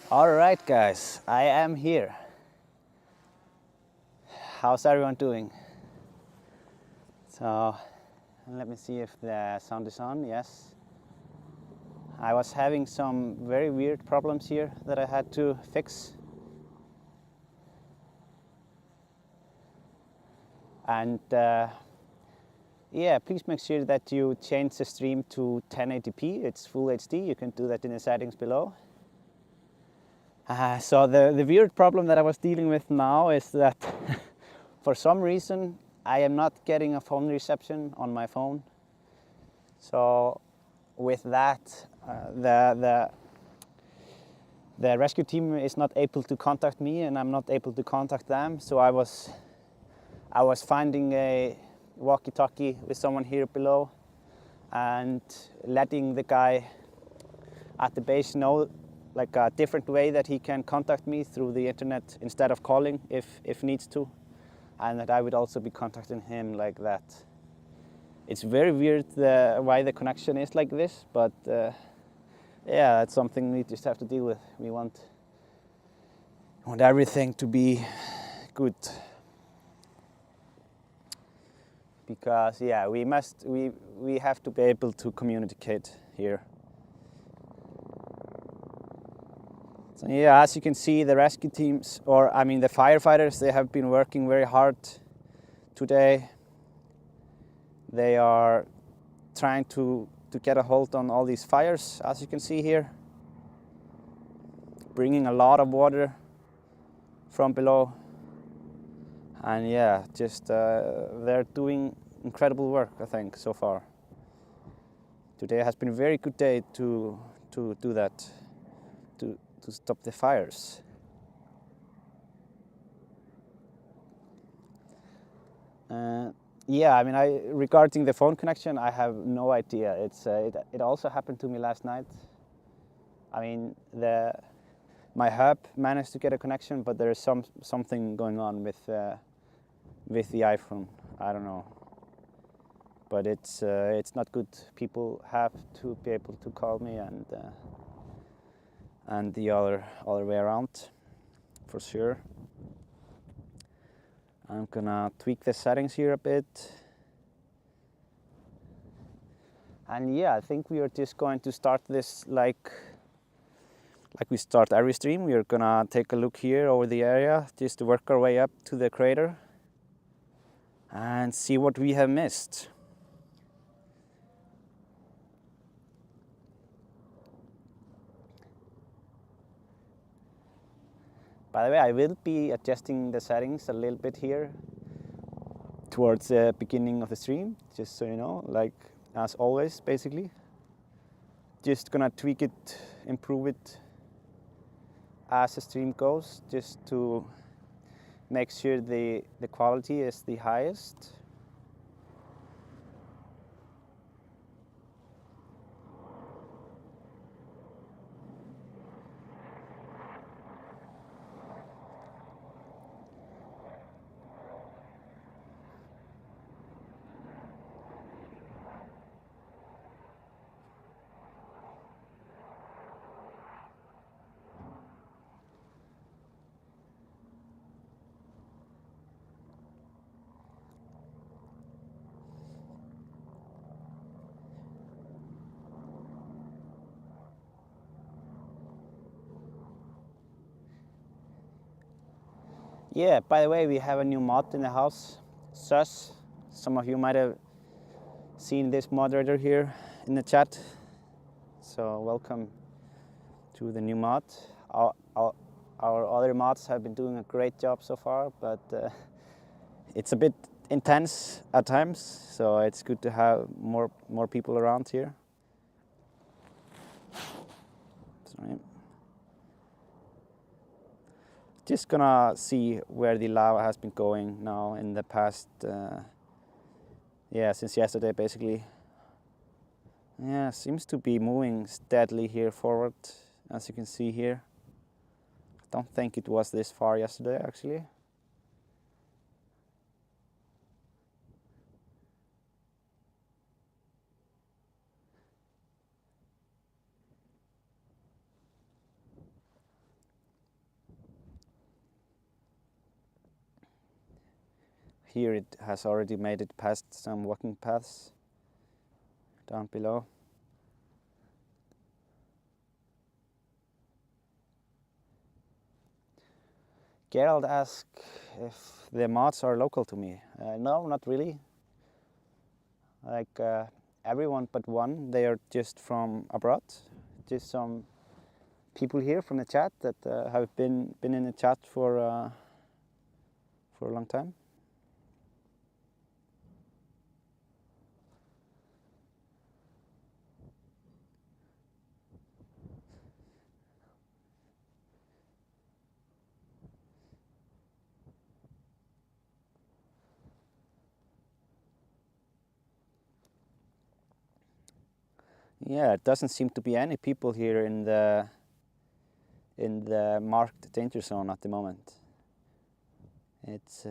Alright guys, I am here. How's everyone doing? So, let me see if the sound is on, yes. I was having some very weird problems here that I had to fix. And yeah, please make sure that you change the stream to 1080p. It's full HD. You can do that in the settings below. So the weird problem that I was dealing with now is that for some reason I am not getting a phone reception on my phone. So with that, the rescue team is not able to contact me, and I'm not able to contact them. So I was finding a walkie-talkie with someone here below and letting the guy at the base know like a different way that he can contact me through the internet instead of calling if needs to, and that I would also be contacting him like that. It's very weird why the connection is like this, but yeah, that's something we just have to deal with. We want everything to be good. Because yeah, we have to be able to communicate here. So yeah, as you can see, the rescue teams, or I mean the firefighters, they have been working very hard today. They are trying to get a hold on all these fires, as you can see here. Bringing a lot of water from below. And yeah, just they're doing incredible work, I think, so far. Today has been a very good day to do that, to stop the fires. Yeah, I mean, regarding the phone connection, I have no idea. It also happened to me last night. I mean, my hub managed to get a connection, but there is something going on with the iPhone. I don't know, but it's not good. People have to be able to call me, and the other way around, for sure. I'm gonna tweak the settings here a bit. And yeah, I think we are just going to start this like we start every stream. We are gonna take a look here over the area, just to work our way up to the crater and see what we have missed. By the way, I will be adjusting the settings a little bit here towards the beginning of the stream, just so you know, like as always, basically. Just gonna tweak it, improve it as the stream goes, just to make sure the quality is the highest. Yeah, by the way, we have a new mod in the house, Sus. Some of you might have seen this moderator here in the chat. So welcome to the new mod. Our other mods have been doing a great job so far, but it's a bit intense at times, so it's good to have more people around here. Sorry. Just gonna see where the lava has been going now in the past, yeah, since yesterday basically. Yeah, seems to be moving steadily here forward, as you can see here. I don't think it was this far yesterday actually. here it has already made it past some walking paths down below. Gerald asked if the mods are local to me. No, not really. Like everyone but one, they are just from abroad. Just some people here from the chat that have been in the chat for a long time. Yeah, it doesn't seem to be any people here in the marked danger zone at the moment. It's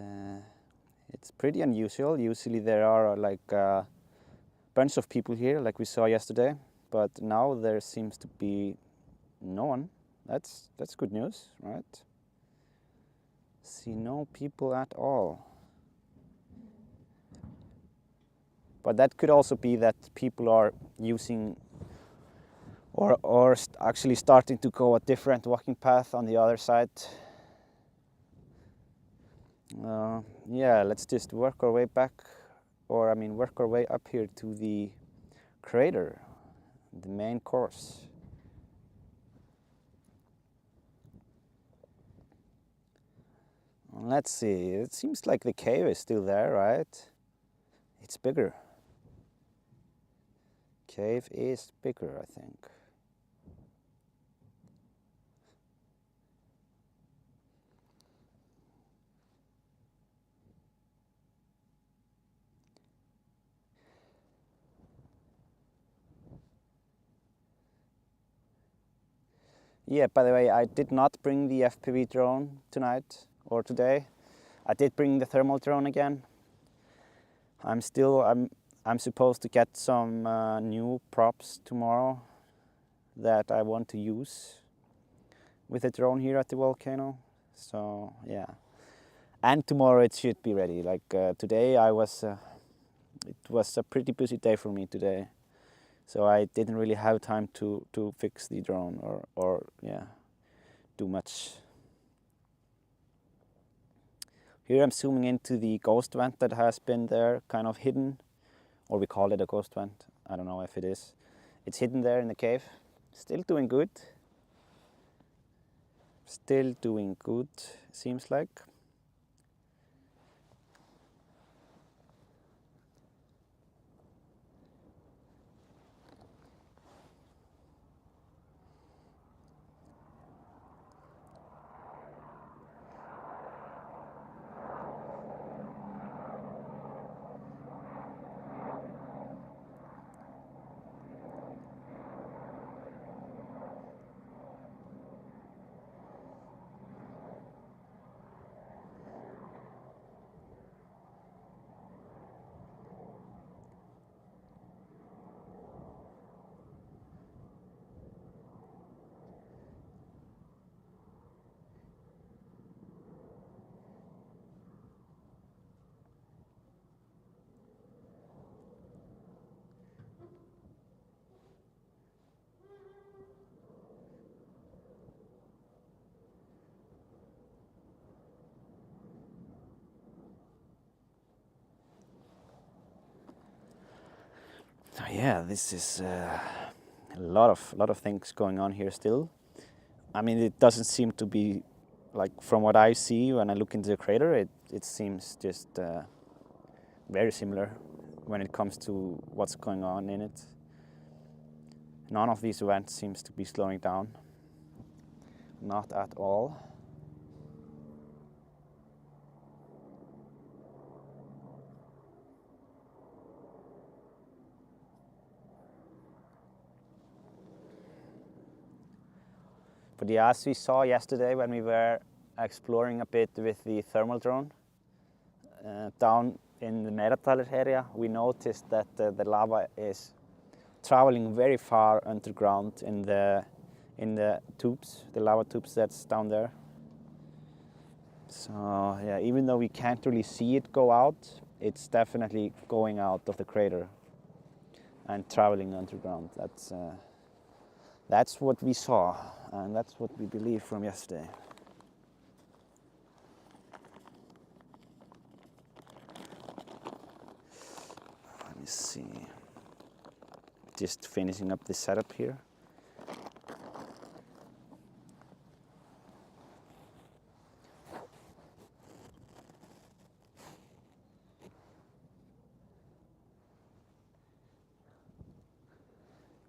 pretty unusual. Usually there are like a bunch of people here, like we saw yesterday, but now there seems to be no one. That's good news, right? See no people at all. But that could also be that people are using or actually starting to go a different walking path on the other side. Yeah, let's just work our way back, or I mean work our way up here to the crater, the main course. Let's see, it seems like the cave is still there, right? It's bigger. Cave is bigger, I think. Yeah, by the way, I did not bring the FPV drone tonight or today. I did bring the thermal drone again. I'm supposed to get some new props tomorrow that I want to use with the drone here at the volcano. So yeah, and tomorrow it should be ready. Like today, it was a pretty busy day for me today. So I didn't really have time to fix the drone or yeah, do much. Here I'm zooming into the ghost vent that has been there, kind of hidden, or we call it a ghost vent. I don't know if it is. It's hidden there in the cave. Still doing good. Still doing good, seems like. So yeah, this is a lot of things going on here still. I mean, it doesn't seem to be like, from what I see when I look into the crater, it seems just very similar when it comes to what's going on in it. None of these events seems to be slowing down. Not at all. But yeah, as we saw yesterday when we were exploring a bit with the thermal drone, down in the Meradalir area, we noticed that the lava is traveling very far underground in the tubes, the lava tubes that's down there. So yeah, even though we can't really see it go out, it's definitely going out of the crater and traveling underground. That's what we saw, and that's what we believe from yesterday. Let me see. Just finishing up the setup here.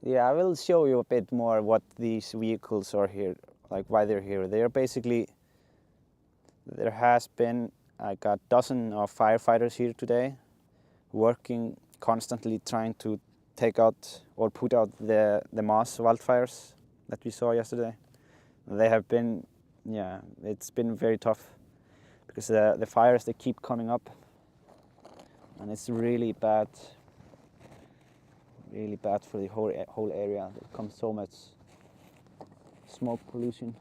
Yeah, I will show you a bit more what these vehicles are here, like why they're here. They're basically, there has been like a dozen of firefighters here today, working constantly trying to take out or put out the moss wildfires that we saw yesterday. They have been, yeah, it's been very tough because the fires, they keep coming up, and it's really bad for the whole area. There comes so much smoke pollution.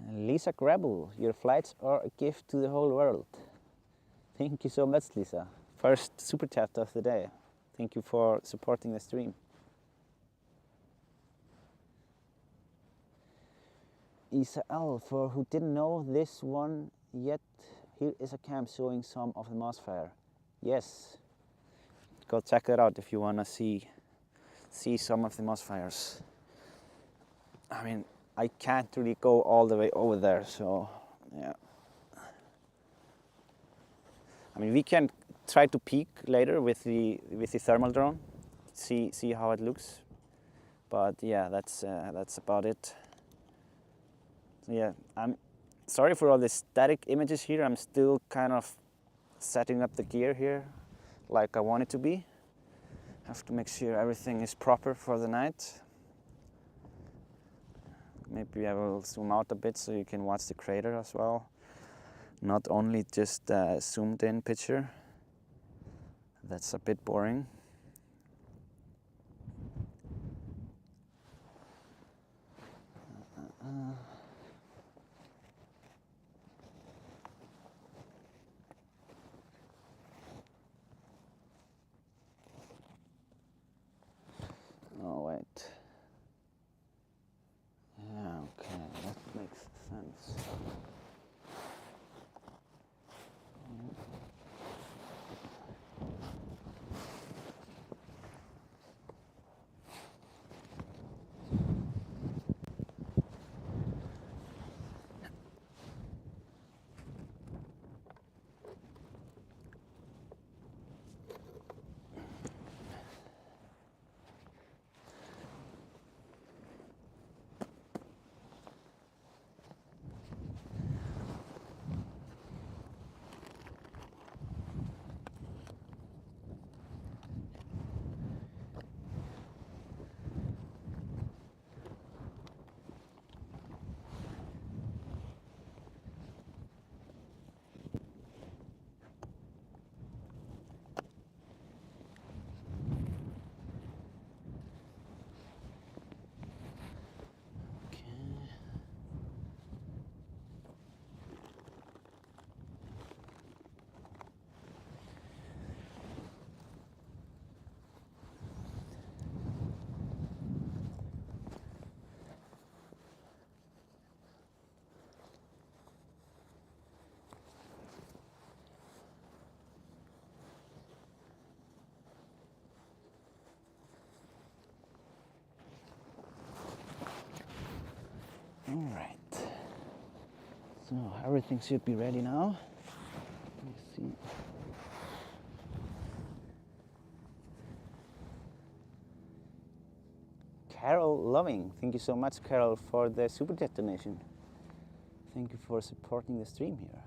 Lisa Grebel, your flights are a gift to the whole world. Thank you so much, Lisa. First super chat of the day. Thank you for supporting the stream. Isa L, for who didn't know this one yet, here is a cam showing some of the moss fire. Yes, go check that out if you want to see some of the moss fires. I mean, I can't really go all the way over there, so yeah. I mean, we can try to peek later with the thermal drone, see how it looks. But yeah, that's about it. So yeah, I'm sorry for all the static images here. I'm still kind of setting up the gear here like I want it to be. Have to make sure everything is proper for the night. Maybe I will zoom out a bit so you can watch the crater as well. Not only just a zoomed in picture. That's a bit boring. Oh wait. Yeah, okay, that makes sense. All right, so everything should be ready now. Let's see. Carol Loving, thank you so much, Carol, for the super chat donation. Thank you for supporting the stream here.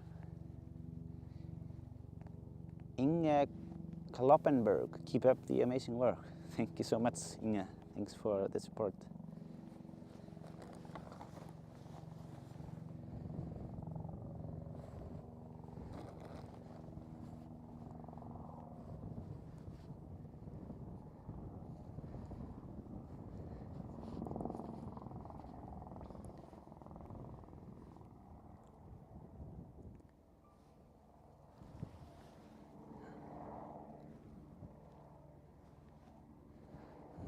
Inge Kloppenberg. Keep up the amazing work. Thank you so much, Inge. Thanks for the support.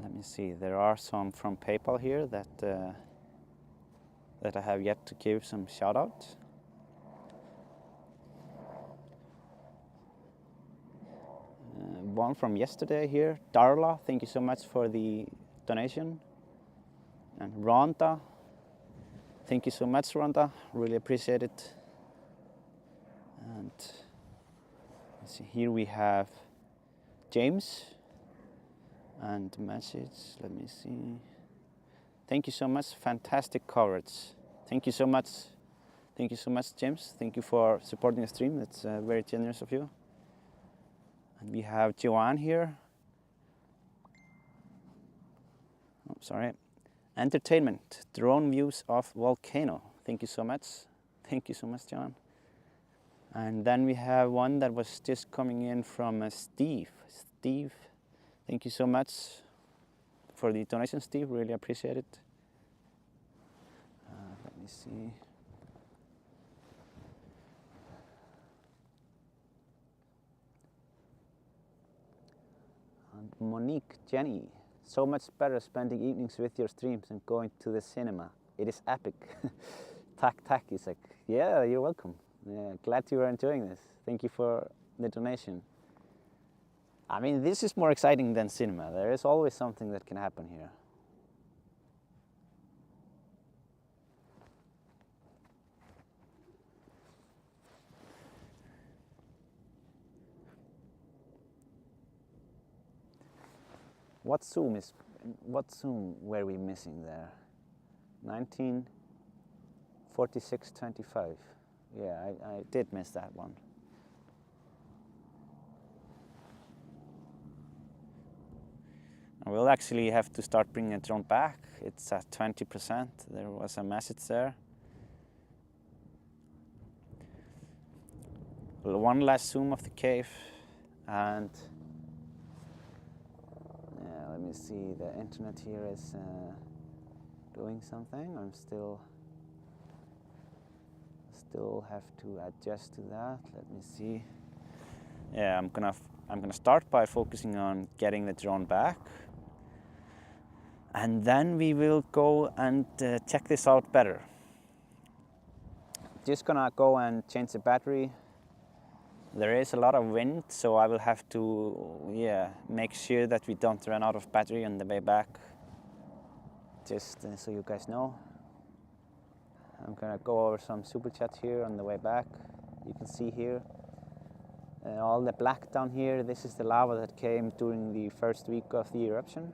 Let me see, there are some from PayPal here that I have yet to give some shout out. One from yesterday here, Darla, thank you so much for the donation. And Rhonda, thank you so much, Rhonda, really appreciate it. And let's see, here we have James. And message, let me see. Thank you so much, fantastic coverage. Thank you so much. Thank you so much, James. Thank you for supporting the stream. That's very generous of you. And we have Joanne here. Oh, sorry. Entertainment, drone views of Volcano. Thank you so much. Thank you so much, Joanne. And then we have one that was just coming in from Steve. Steve. Thank you so much for the donation, Steve. Really appreciate it. Let me see. And Monique, Jenny, so much better spending evenings with your streams and going to the cinema. It is epic. Tak, Isak. Yeah, you're welcome. Yeah, glad you are enjoying this. Thank you for the donation. I mean, this is more exciting than cinema. There is always something that can happen here. What zoom were we missing there? 1946-25. Yeah, I did miss that one. We'll actually have to start bringing the drone back. It's at 20%. There was a message there. Well, one last zoom of the cave, and yeah, let me see. The internet here is doing something. I'm still have to adjust to that. Let me see. Yeah, I'm gonna start by focusing on getting the drone back. And then we will go and check this out better. Just gonna go and change the battery. There is a lot of wind, so I will have to make sure that we don't run out of battery on the way back. Just so you guys know. I'm gonna go over some super chats here on the way back. You can see here all the black down here. This is the lava that came during the first week of the eruption.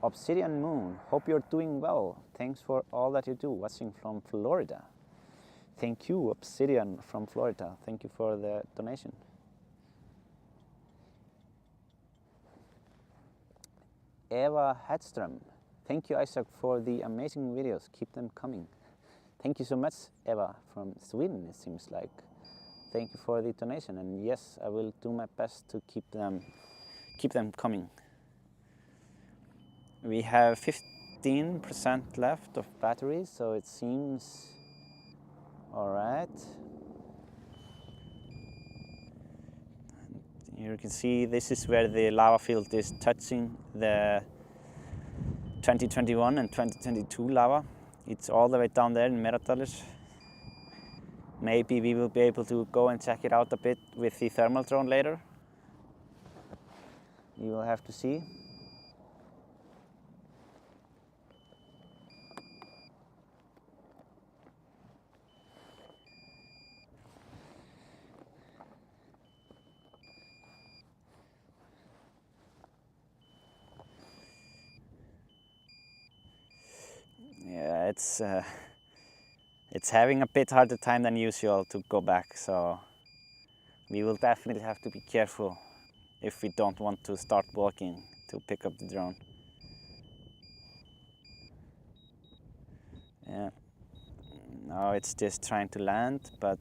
Obsidian Moon, hope you're doing well. Thanks for all that you do, watching from Florida. Thank you, Obsidian from Florida. Thank you for the donation. Eva Hedström, thank you, Isaac, for the amazing videos. Keep them coming. Thank you so much, Eva from Sweden, it seems like. Thank you for the donation, and yes, I will do my best to keep them coming. We have 15% left of battery, so it seems all right. And here you can see this is where the lava field is touching the 2021 and 2022 lava. It's all the way down there in Meradalir. Maybe we will be able to go and check it out a bit with the thermal drone later. You will have to see. Yeah, it's having a bit harder time than usual to go back, so we will definitely have to be careful if we don't want to start walking to pick up the drone. Yeah, now it's just trying to land, but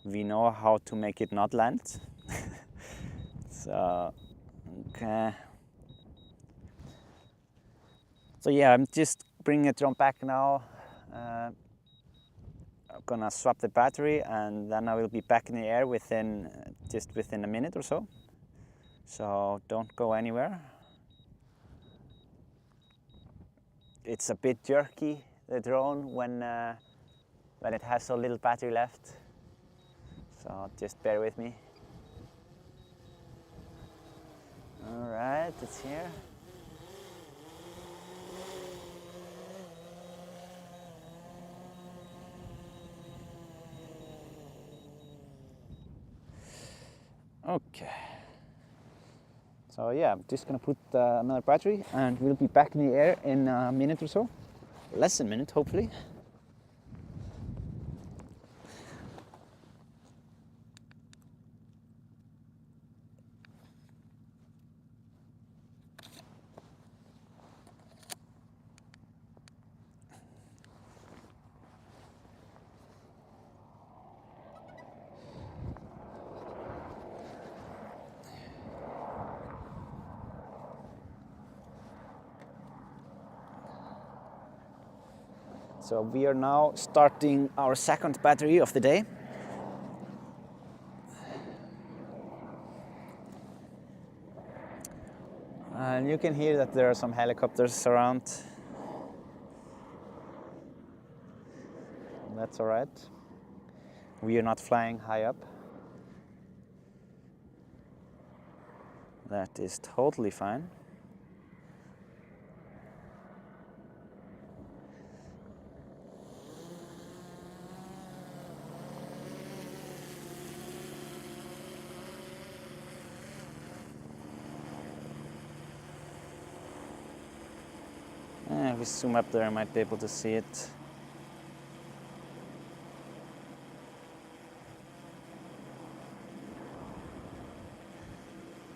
we know how to make it not land. So, okay. So yeah, I'm just bringing the drone back now. I'm gonna swap the battery and then I will be back in the air just within a minute or so. So don't go anywhere. It's a bit jerky, the drone, when it has so little battery left. So just bear with me. All right, it's here. Okay. So yeah, I'm just gonna put another battery and we'll be back in the air in a minute or so. Less than a minute, hopefully. So we are now starting our second battery of the day. And you can hear that there are some helicopters around. That's all right. We are not flying high up. That is totally fine. If we zoom up there, I might be able to see it.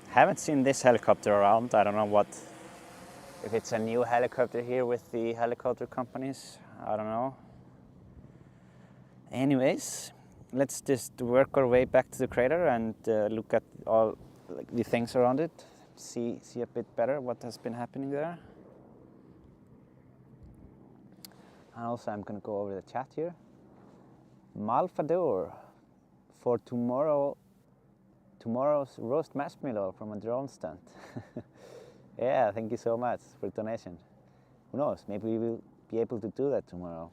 Haven't seen this helicopter around. I don't know if it's a new helicopter here with the helicopter companies. I don't know. Anyways, let's just work our way back to the crater and look at all the things around it. See a bit better what has been happening there. And also I'm going to go over the chat here. Malfador for tomorrow's roast marshmallow from a drone stand. Yeah, thank you so much for the donation. Who knows, maybe we will be able to do that tomorrow.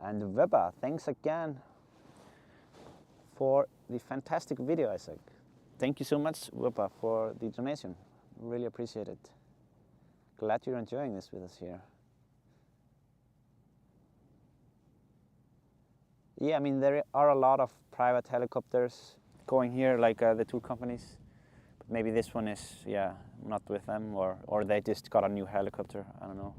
And Webba, thanks again for the fantastic video, Isaac. Thank you so much, Webba, for the donation. Really appreciate it. Glad you're enjoying this with us here. Yeah, I mean, there are a lot of private helicopters going here, like the two companies. But maybe this one is, yeah, not with them, or they just got a new helicopter, I don't know.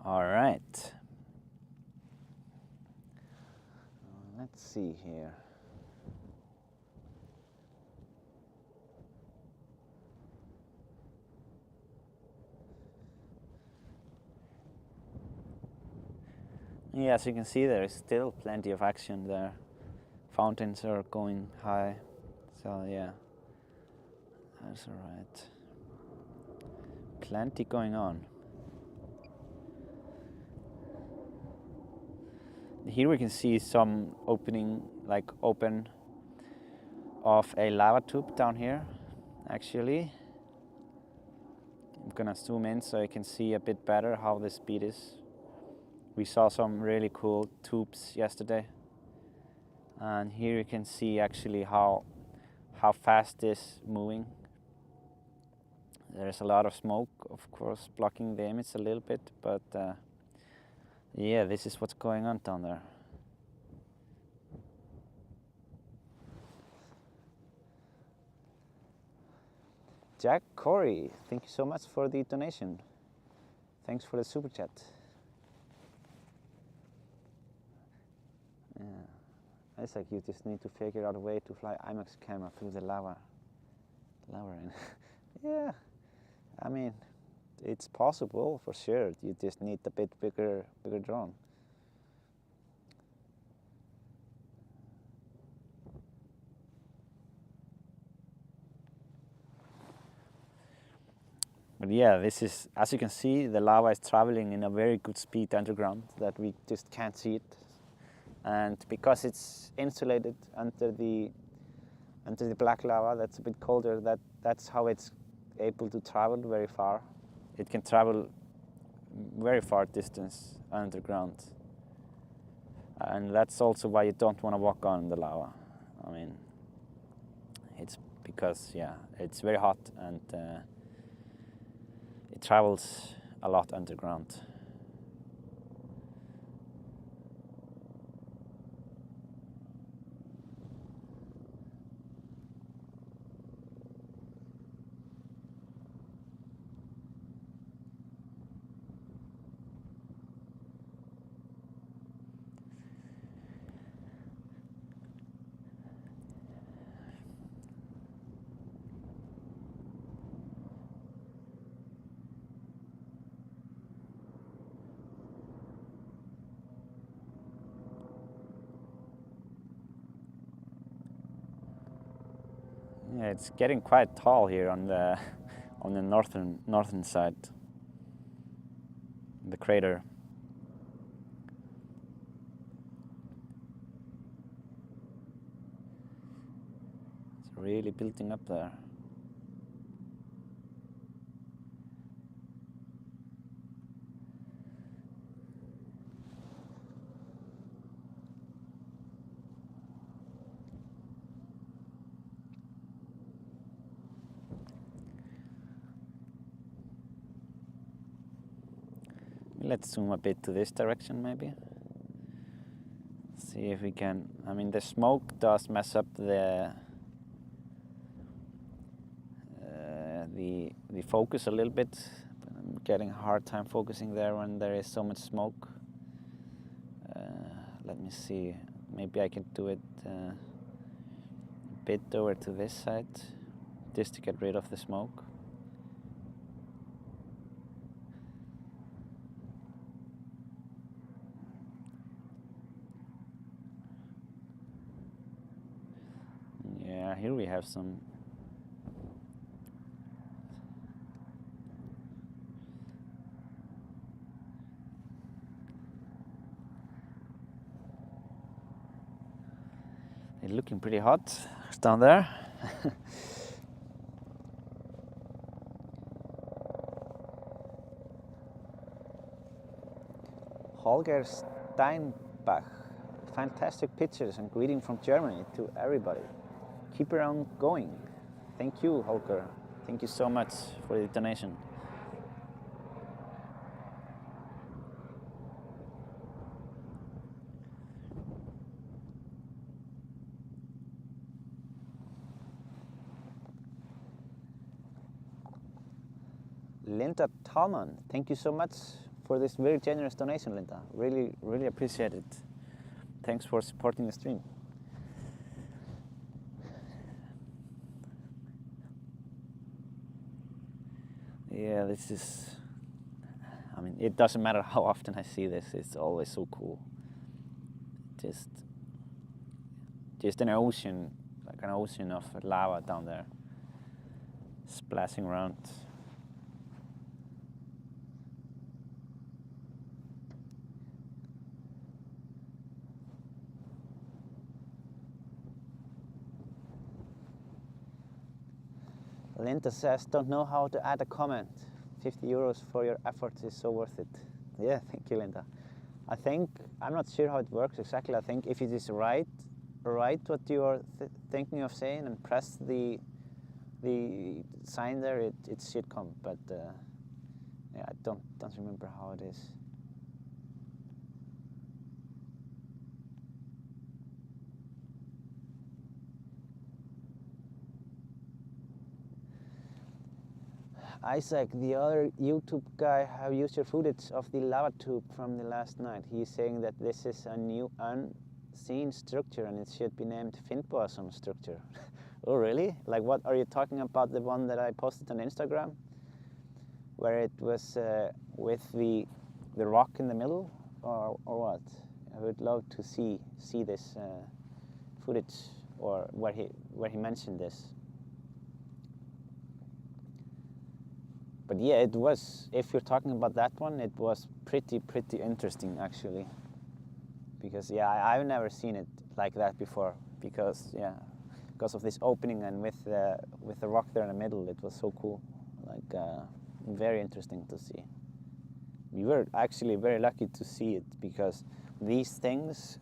All right. Let's see here. Yeah, as you can see, there is still plenty of action there. Fountains are going high, so yeah, that's all right. Plenty going on. Here we can see some open of a lava tube down here, actually. I'm gonna zoom in so you can see a bit better how the speed is. We saw some really cool tubes yesterday, and here you can see actually how fast it's moving. There's a lot of smoke, of course, blocking the image a little bit, but yeah, this is what's going on down there. Jack Corey, thank you so much for the donation. Thanks for the super chat. Yeah, it's like you just need to figure out a way to fly IMAX camera through the lava. Yeah, I mean, it's possible for sure. You just need a bit bigger drone. But yeah, this is, as you can see, the lava is traveling in a very good speed underground that we just can't see it. And because it's insulated under the black lava that's a bit colder, that's how it's able to travel very far. It can travel very far distance underground. And that's also why you don't want to walk on the lava. I mean, it's because, yeah, it's very hot and it travels a lot underground. Yeah, it's getting quite tall here on the northern side, the crater. It's really building up there. Let's zoom a bit to this direction maybe. See if we can, I mean the smoke does mess up the focus a little bit. I'm getting a hard time focusing there when there is so much smoke. Let me see, maybe I can do it a bit over to this side just to get rid of the smoke. Yeah, here we have some. It's looking pretty hot down there. Holger Steinbach, fantastic pictures and greeting from Germany to everybody. Keep it on going. Thank you, Holger. Thank you so much for the donation. Linda Talman, thank you so much for this very generous donation, Linda. Really, really appreciate it. Thanks for supporting the stream. Yeah, this is, I mean, it doesn't matter how often I see this, it's always so cool. Just an ocean, like an ocean of lava down there, splashing around. Linda says, don't know how to add a comment. 50 euros for your efforts is so worth it. Yeah, thank you, Linda. I think, I'm not sure how it works exactly. I think if it is write what you are thinking of saying and press the sign there, it should come. But yeah, I don't remember how it is. Isaac, the other YouTube guy, have used your footage of the lava tube from the last night. He's saying that this is a new unseen structure and it should be named Finnbogason structure. Oh really? Like what are you talking about? The one that I posted on Instagram? Where it was with the rock in the middle? Or what? I would love to see this footage, or where he mentioned this. But yeah, it was, if you're talking about that one, it was pretty interesting actually. Because yeah, I've never seen it like that before. Because of this opening and with the rock there in the middle, it was so cool. Like very interesting to see. We were actually very lucky to see it because these things,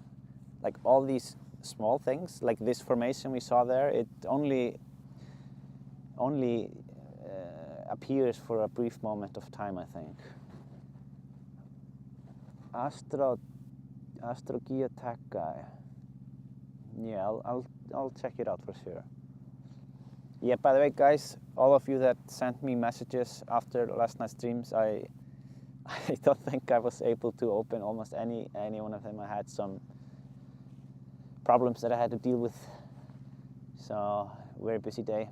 like all these small things, like this formation we saw there, it only appears for a brief moment of time, I think. Astrogeotech. Yeah, I'll check it out for sure. Yeah, by the way, guys, all of you that sent me messages after last night's streams, I don't think I was able to open almost any one of them. I had some problems that I had to deal with, so very busy day.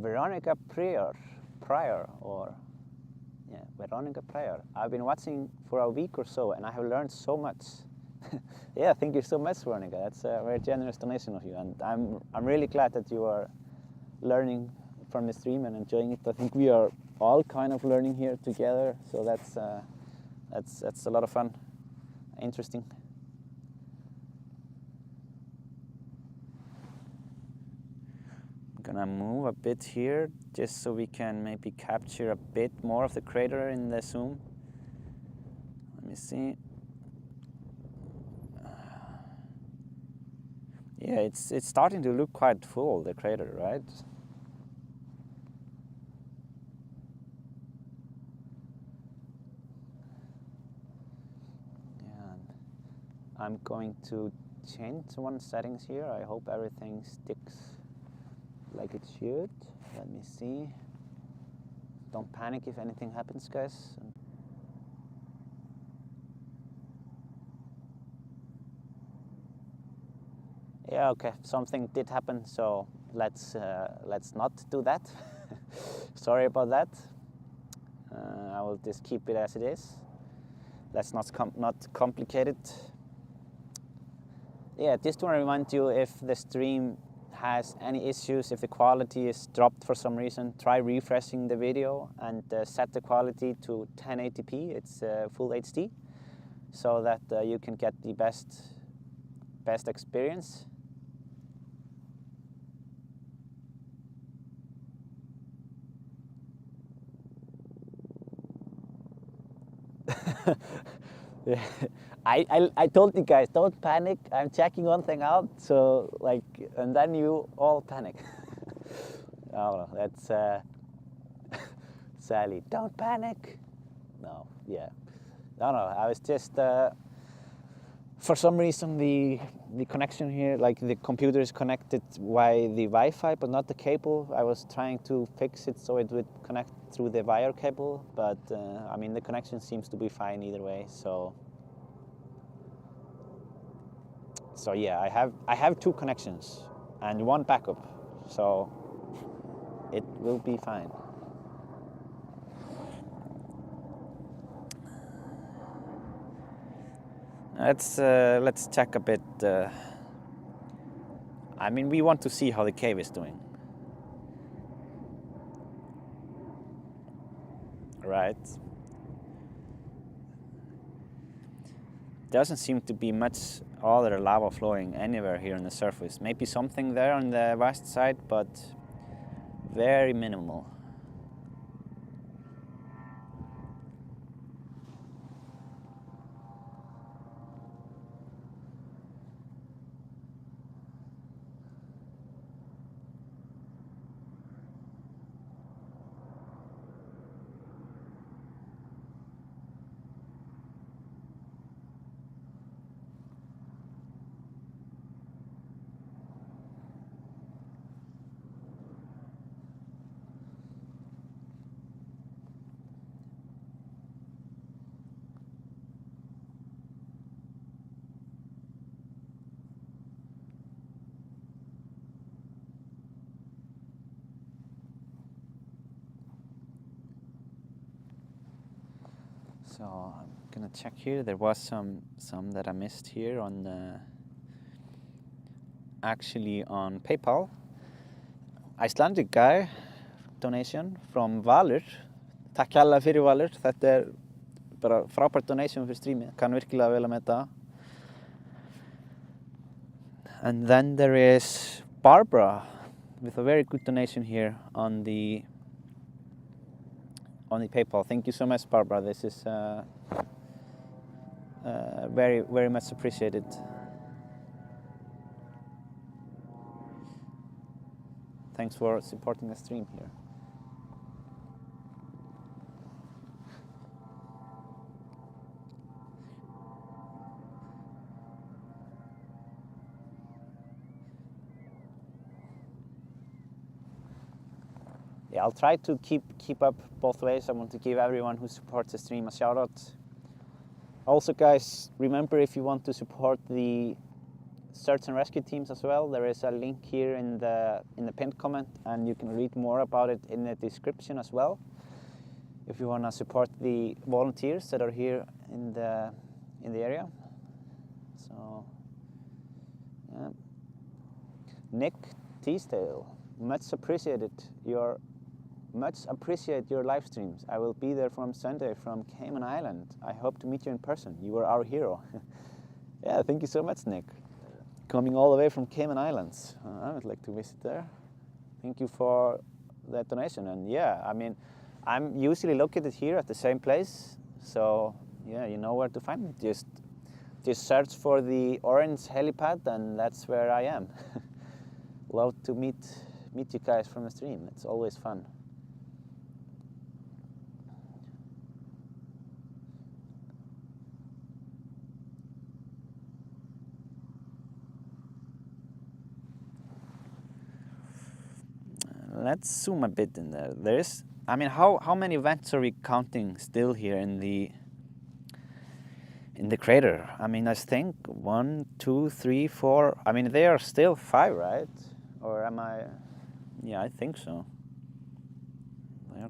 Veronica Pryor, or yeah, Veronica Pryor. I've been watching for a week or so, and I have learned so much. Yeah, thank you so much, Veronica. That's a very generous donation of you, and I'm really glad that you are learning from the stream and enjoying it. I think we are all kind of learning here together, so that's a lot of fun, interesting. Gonna move a bit here just so we can maybe capture a bit more of the crater in the zoom. Let me see. Yeah, it's starting to look quite full, the crater, right? Yeah, I'm going to change one settings here. I hope everything sticks like it should. Let me see. Don't panic if anything happens, guys. Yeah, okay, something did happen, so let's not do that. Sorry about that. I will just keep it as it is. Let's not complicate it. Yeah, just want to remind you, if the stream has any issues, if the quality is dropped for some reason, try refreshing the video and set the quality to 1080p. It's full HD, so that you can get the best experience. I told you guys, don't panic. I'm checking one thing out, so like, and then you all panic. Oh no, that's Sally. Don't panic. No, yeah, no. I was just for some reason the connection here, like the computer is connected via the Wi-Fi, but not the cable. I was trying to fix it so it would connect through the wire cable, but I mean the connection seems to be fine either way. So yeah, I have two connections and one backup, so it will be fine. Let's check a bit. I mean, we want to see how the cave is doing, right? doesn't seem to be much other lava flowing anywhere here on the surface. Maybe something there on the west side, but very minimal. So I'm gonna check here. There was some that I missed here on the actually on PayPal. Icelandic guy donation from Valur. Takk hérlega fyrir Valur. Þetta bara frábært donation fyrir streamið. Kann virkilega vel að meta. And then there is Barbara with a very good donation here on the PayPal. Thank you so much, Barbara. This is very, very much appreciated. Thanks for supporting the stream here. Yeah, I'll try to keep up both ways. I want to give everyone who supports the stream a shout out. Also, guys, remember if you want to support the search and rescue teams as well, there is a link here in the pinned comment, and you can read more about it in the description as well. If you want to support the volunteers that are here in the area. So, yeah. Nick Teasdale, much appreciate your live streams. I will be there from Sunday from Cayman Island. I hope to meet you in person. You are our hero. Yeah, thank you so much, Nick. Coming all the way from Cayman Islands. I would like to visit there. Thank you for that donation. And yeah, I mean, I'm usually located here at the same place. So yeah, you know where to find me. Just search for the orange helipad, and that's where I am. Love to meet you guys from the stream. It's always fun. Let's zoom a bit in there. I mean, how many vents are we counting still here in the crater? I mean, I think 1, 2, 3, 4. I mean, there are still 5, right? Or am I? Yeah, I think so. They are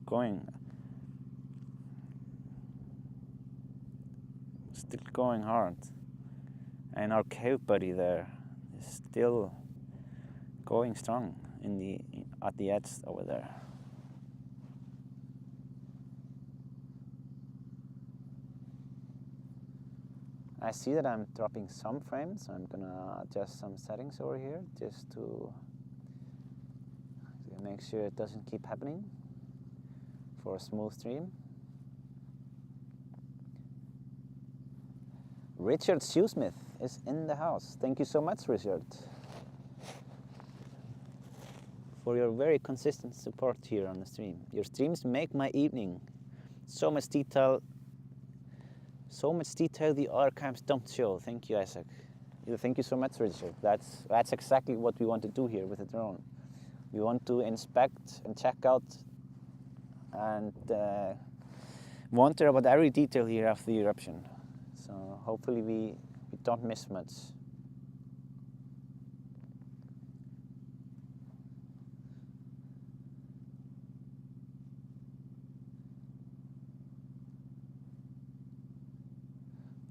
still going hard. And our cave buddy there is still going strong at the edge over there. I see that I'm dropping some frames, so I'm gonna adjust some settings over here just to make sure it doesn't keep happening for a smooth stream. Richard Shoesmith is in the house. Thank you so much, Richard, for your very consistent support here on the stream. Your streams make my evening. So much detail the archives don't show. Thank you, Isaac. Thank you so much, Richard. That's exactly what we want to do here with the drone. We want to inspect and check out and wonder about every detail here of the eruption. So hopefully we don't miss much.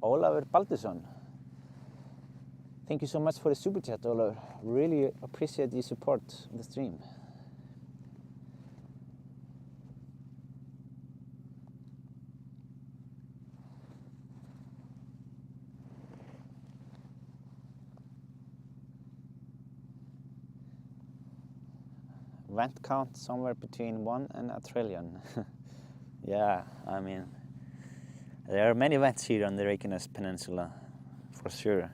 Ólafur Baldursson. Thank you so much for the super chat, Ólafur. Really appreciate the support of the stream. vent count somewhere between 1 and a trillion. Yeah, I mean, there are many vents here on the Reykjanes Peninsula, for sure.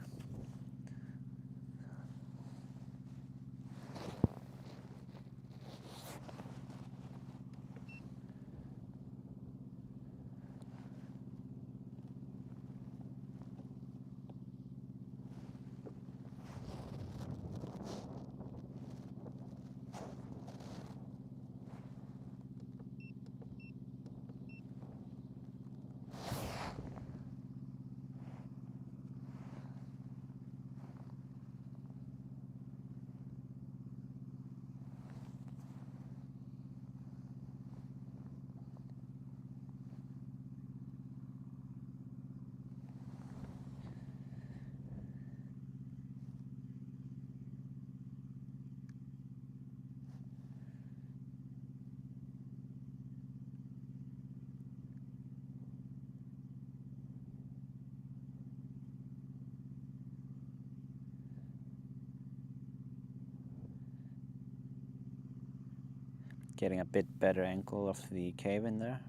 Getting a bit better angle of the cave in there.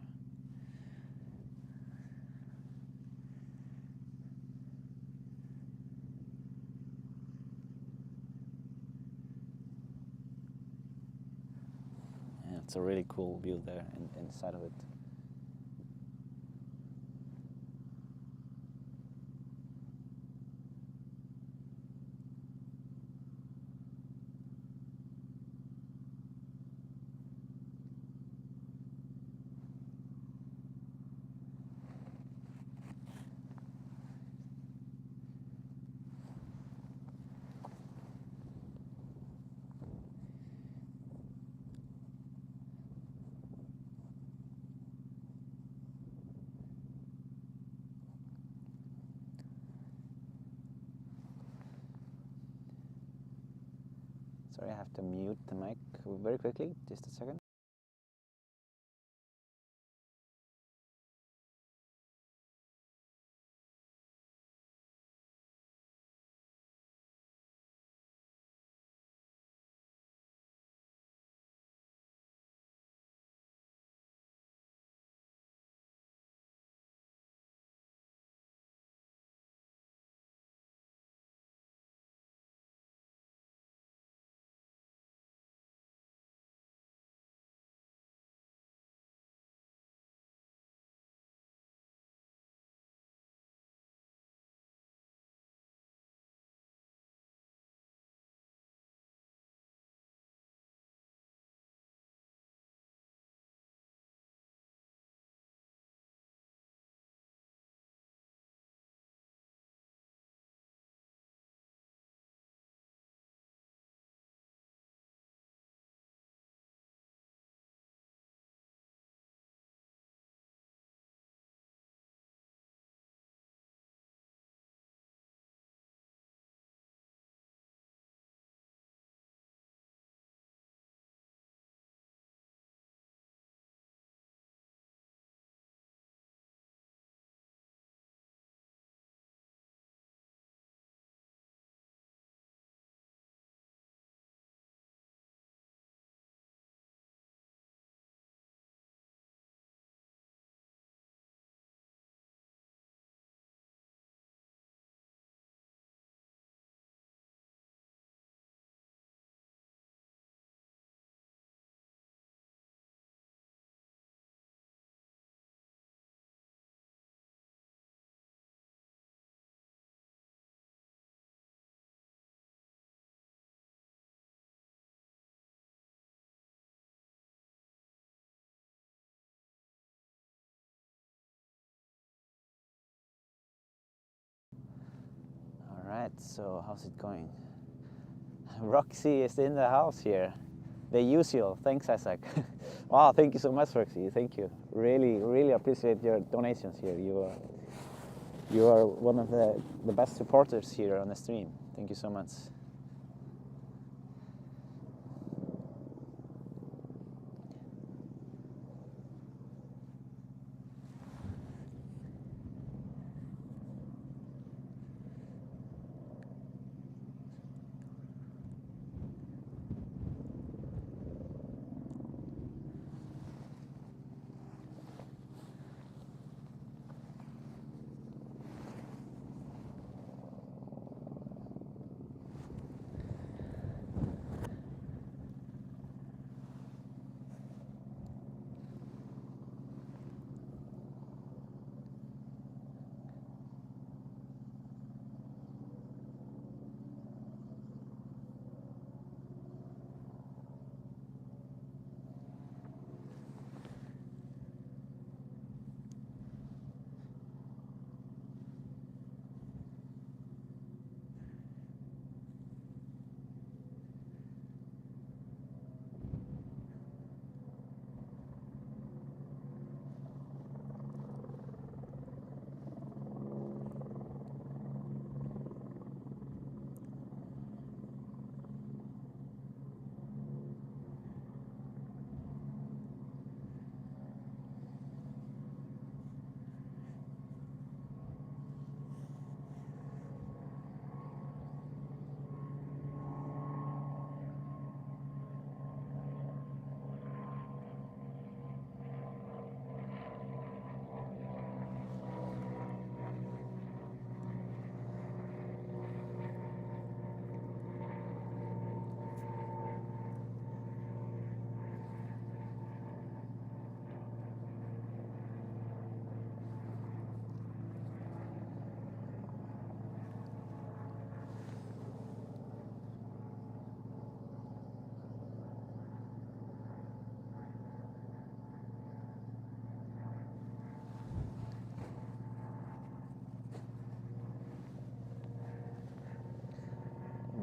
Yeah, it's a really cool view there inside of it. Sorry, I have to mute the mic very quickly, just a second. Alright, so how's it going? Roxy is in the house here. The usual. Thanks, Isaac. Wow, thank you so much, Roxy. Thank you. Really, really appreciate your donations here. You are one of the best supporters here on the stream. Thank you so much.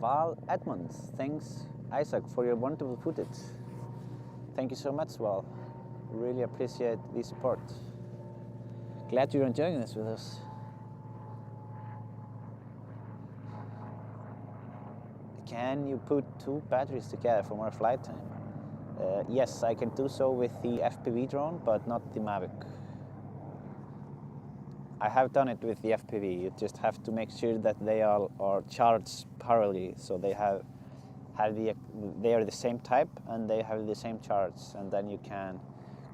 Val Edmonds, thanks Isaac for your wonderful footage. Thank you so much, Val. Really appreciate the support. Glad you're enjoying this with us. Can you put two batteries together for more flight time? Yes, I can do so with the FPV drone, but not the Mavic. I have done it with the FPV. You just have to make sure that they all are charged parallelly, so they are the same type and they have the same charge, and then you can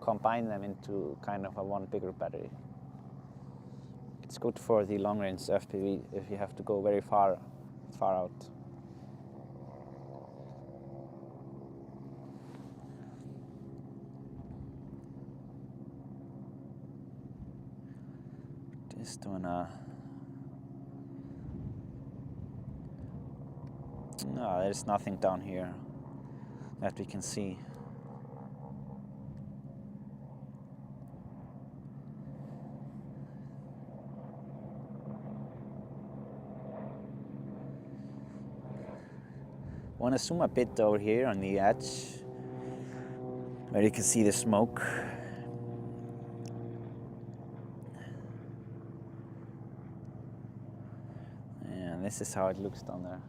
combine them into kind of a one bigger battery. It's good for the long range FPV if you have to go very far out. Just wanna. No, there's nothing down here that we can see. I want to zoom a bit over here on the edge where you can see the smoke. And this is how it looks down there.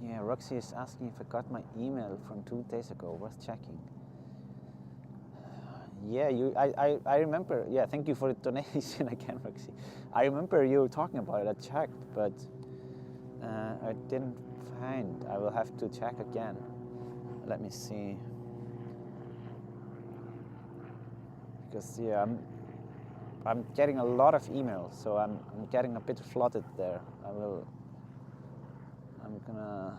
Yeah, Roxy is asking if I got my email from 2 days ago. Worth checking. Yeah, I remember. Yeah, thank you for the donation again, Roxy. I remember you were talking about it. I checked, but I didn't find. I will have to check again. Let me see. Because yeah, I'm getting a lot of emails, so I'm getting a bit flooded there. I'm gonna.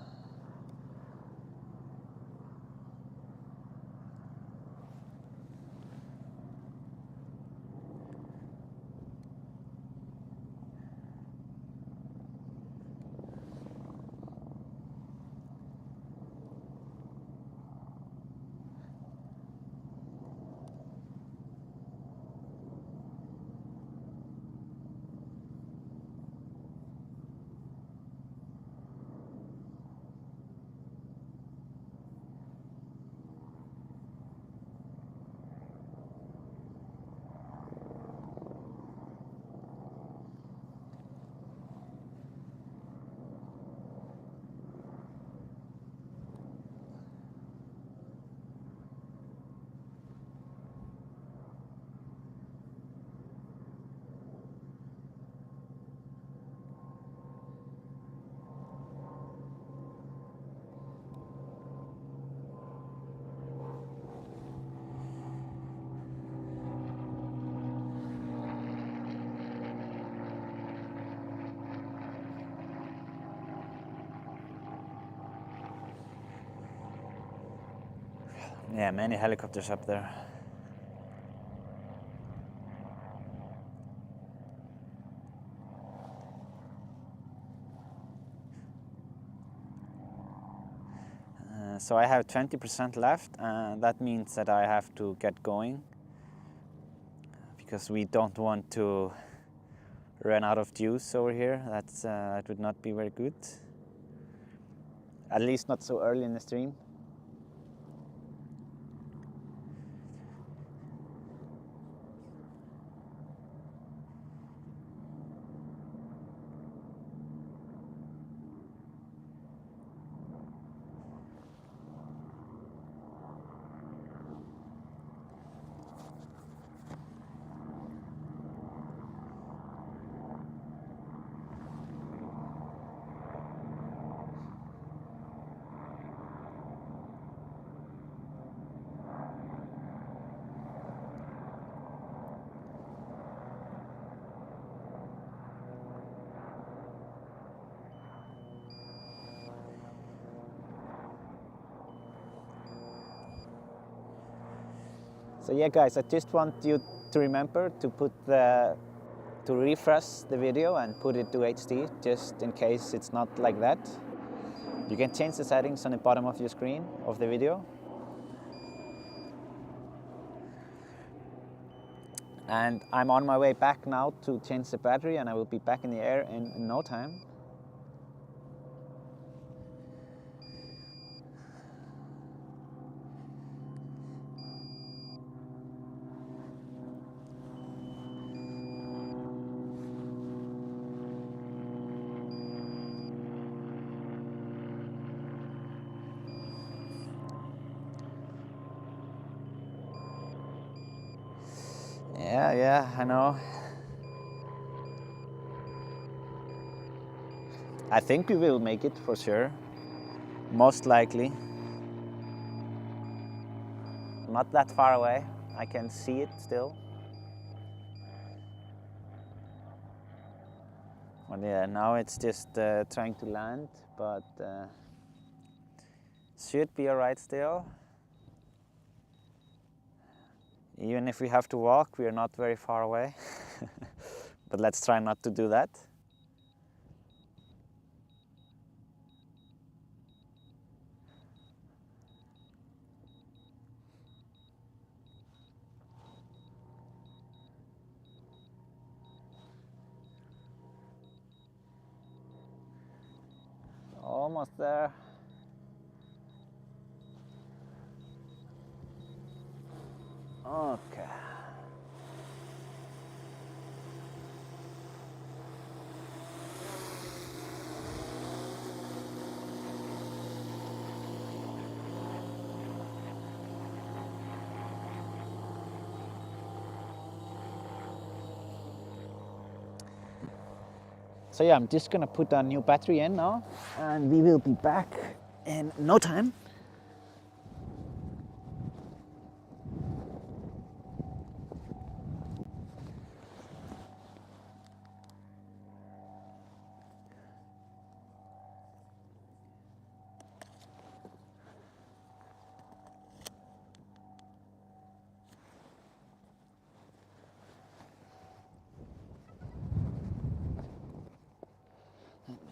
Yeah, many helicopters up there. So I have 20% left, and that means that I have to get going because we don't want to run out of juice over here. That would not be very good. At least not so early in the stream. So yeah guys, I just want you to remember to to refresh the video and put it to HD, just in case it's not like that. You can change the settings on the bottom of your screen of the video. And I'm on my way back now to change the battery, and I will be back in the air in no time. Yeah, I know. I think we will make it for sure. Most likely. Not that far away. I can see it still. Well, yeah, now it's just trying to land, but should be alright still. Even if we have to walk, we are not very far away. But let's try not to do that. Almost there. Okay. So yeah, I'm just gonna put a new battery in now, and we will be back in no time.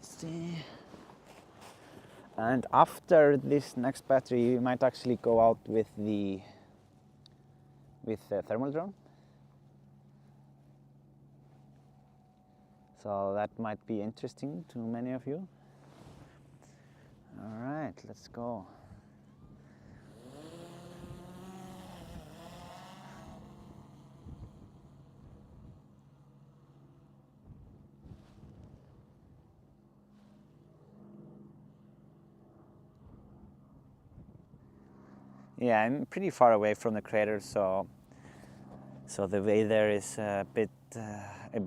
See. And after this next battery, we might actually go out with the thermal drone. So that might be interesting to many of you. All right, let's go. Yeah, I'm pretty far away from the crater, so the way there is a bit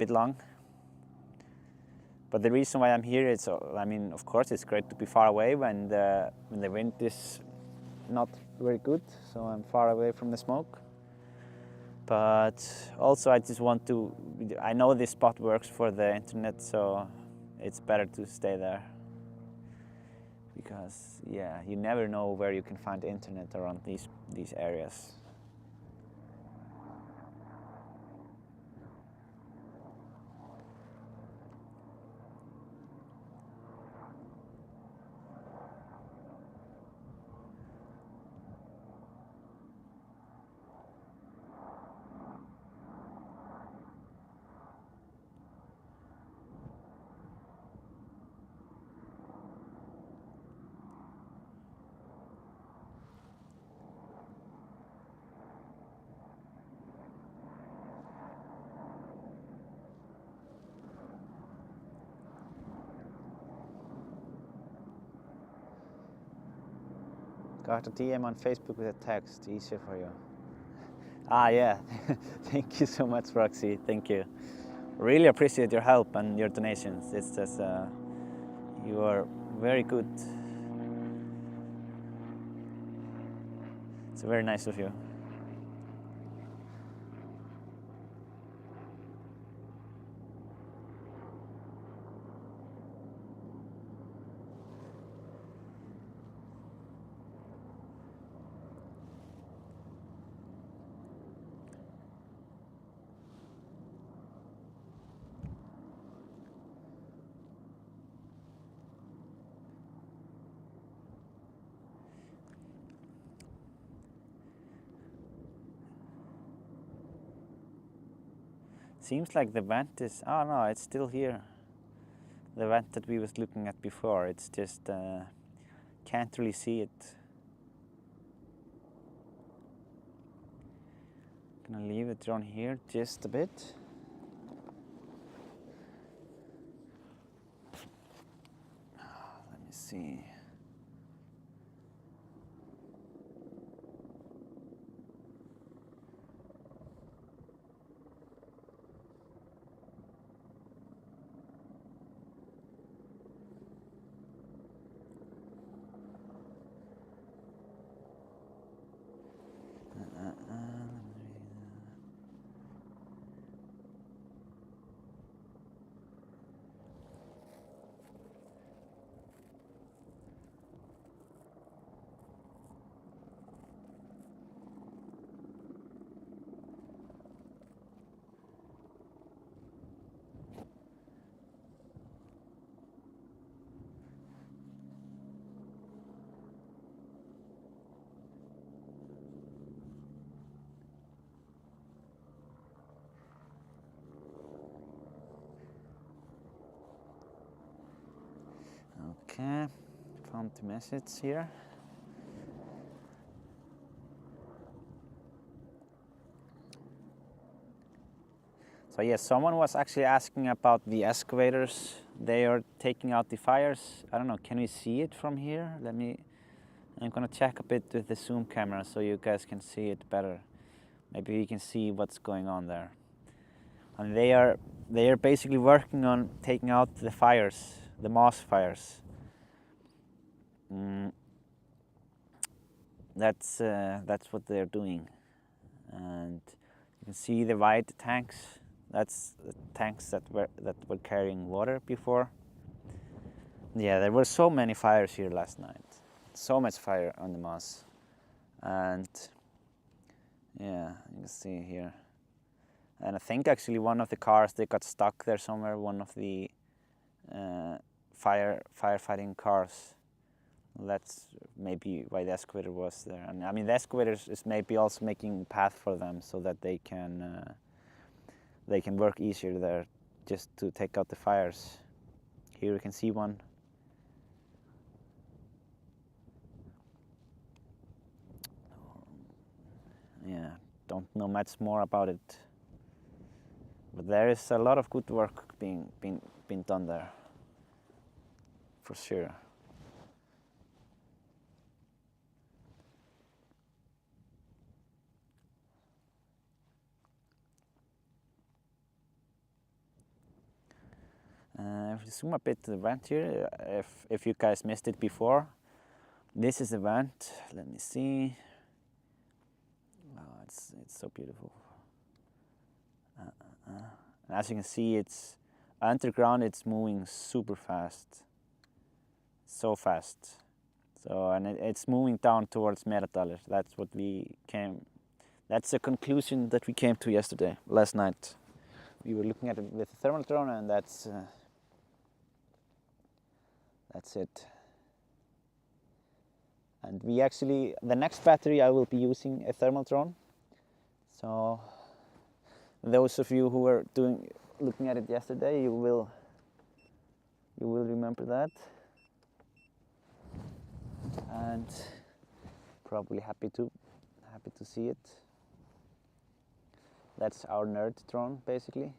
long. But the reason why I'm here is, I mean, of course, it's great to be far away when the wind is not very good, so I'm far away from the smoke. But also, I just want to. I know this spot works for the internet, so it's better to stay there. Because yeah, you never know where you can find internet around these areas. Got a DM on Facebook with a text, easier for you. Ah, yeah. Thank you so much, Roxy. Thank you. Really appreciate your help and your donations. It's just, you are very good. It's very nice of you. Seems like the vent is, oh no, it's still here. The vent that we was looking at before, it's just, can't really see it. Gonna leave the drone here just a bit. Let me see. Okay, found the message here. So yes, someone was actually asking about the excavators. They are taking out the fires. I don't know, can we see it from here? I'm gonna check a bit with the zoom camera so you guys can see it better. Maybe we can see what's going on there. And they are basically working on taking out the fires, the moss fires. That's what they're doing. And you can see the white tanks. That's the tanks that were carrying water before. Yeah, there were so many fires here last night. So much fire on the moss. And yeah, you can see here. And I think actually one of the cars, they got stuck there somewhere, one of the firefighting cars. That's maybe why the excavator was there. And I mean, the excavator is maybe also making a path for them so that they can work easier there, just to take out the fires. Here you can see one. Yeah, don't know much more about it, but there is a lot of good work being done there, for sure. If you zoom a bit to the vent here, if you guys missed it before, this is the vent. Let me see. Oh, it's so beautiful. And as you can see, it's underground. It's moving super fast, so fast. So and it's moving down towards Meradalur. That's what we came. That's the conclusion that we came to last night. We were looking at it with a thermal drone, and that's it. And we actually, the next battery I will be using a thermal drone. So those of you who were looking at it yesterday, you will remember that. And probably happy to see it. That's our nerd drone, basically.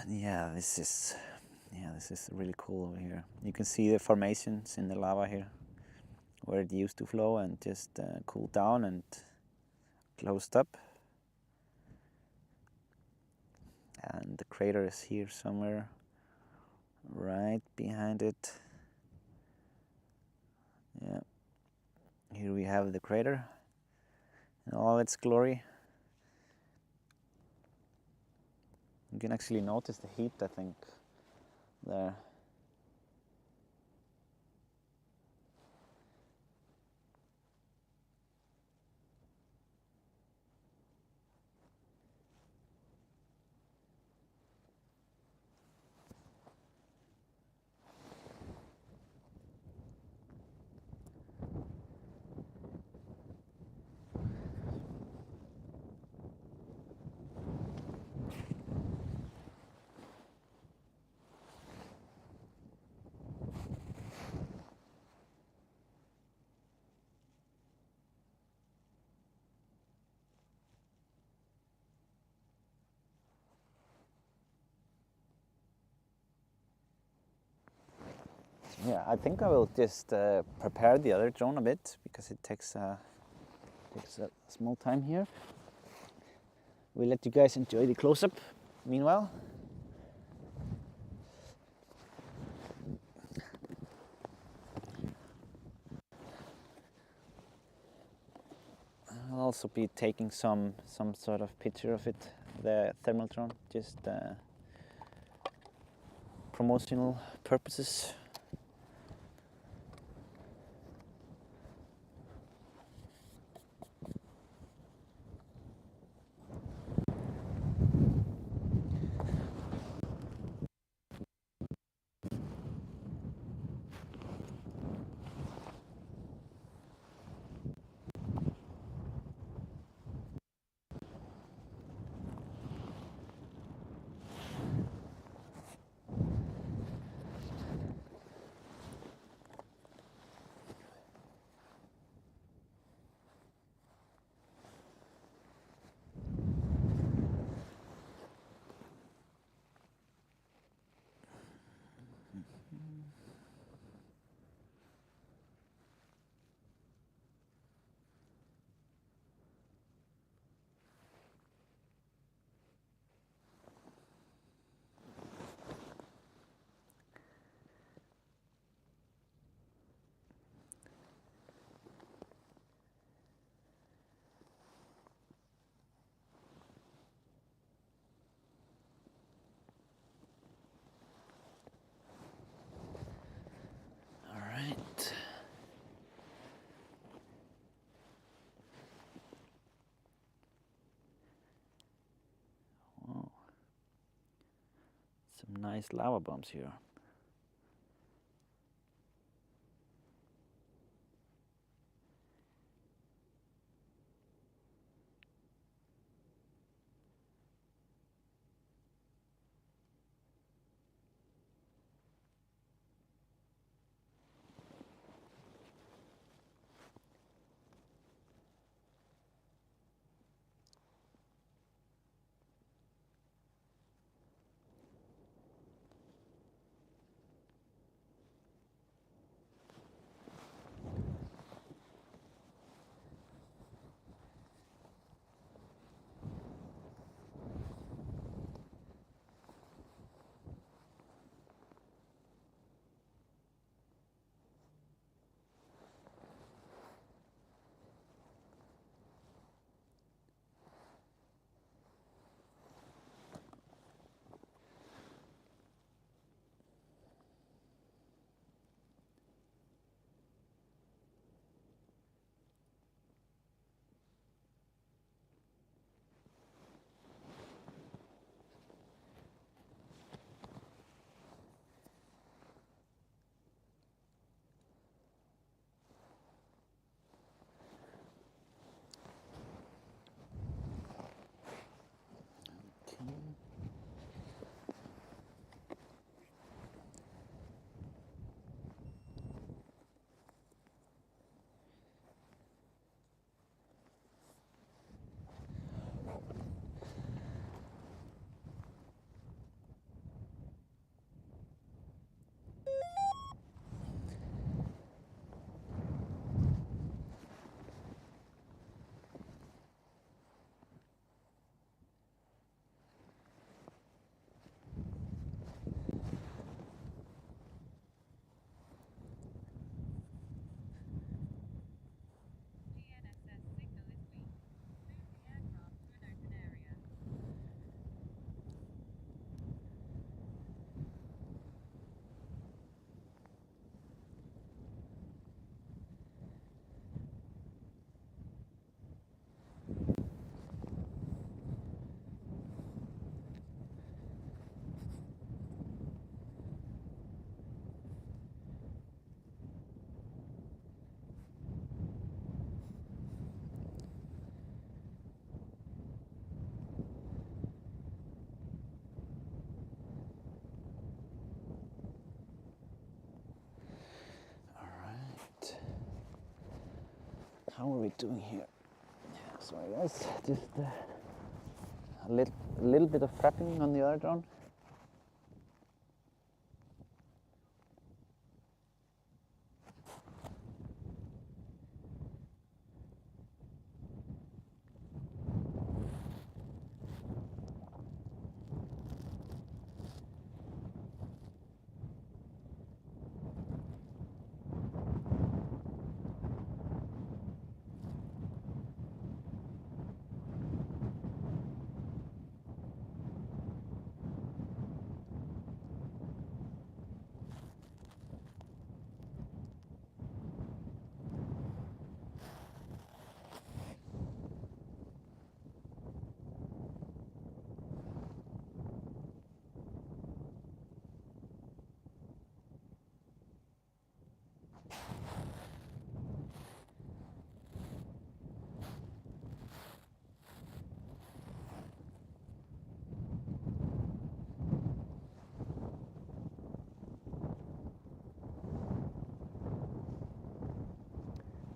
Yeah, this is really cool over here. You can see the formations in the lava here, where it used to flow and just cool down. And closed up. And the crater is here somewhere, right behind it. Yeah, here we have the crater in all its glory. You can actually notice the heat, I think, there. Yeah, I think I will just prepare the other drone a bit because it takes a small time here. We'll let you guys enjoy the close-up meanwhile. I'll also be taking some sort of picture of it, the thermal drone, just promotional purposes. Some nice lava bombs here. How are we doing here? Yeah, sorry guys, just a little bit of prepping on the other drone.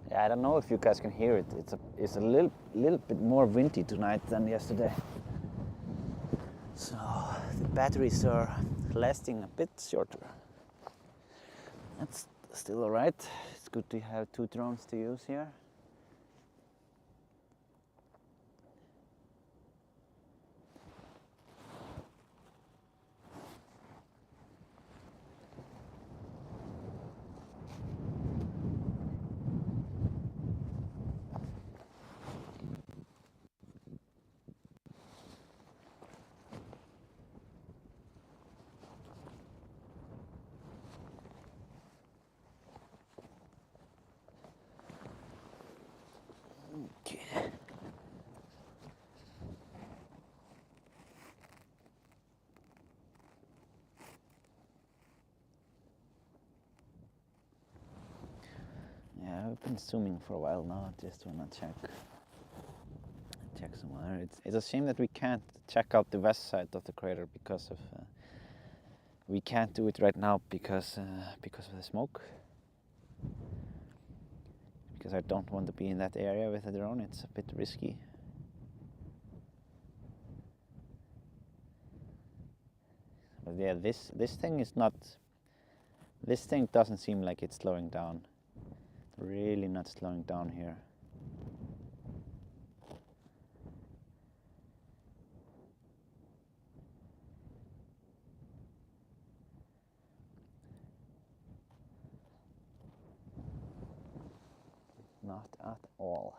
Yeah, I don't know if you guys can hear it. It's a little bit more windy tonight than yesterday. So the batteries are lasting a bit shorter. That's still alright. It's good to have 2 drones to use here. Okay. Yeah, I've been zooming for a while now. Just wanna check somewhere. It's a shame that we can't check out the west side of the crater because of we can't do it right now because of the smoke. Because I don't want to be in that area with a drone. It's a bit risky. But yeah, this thing is not. This thing doesn't seem like it's slowing down. Really not slowing down here. Not at all.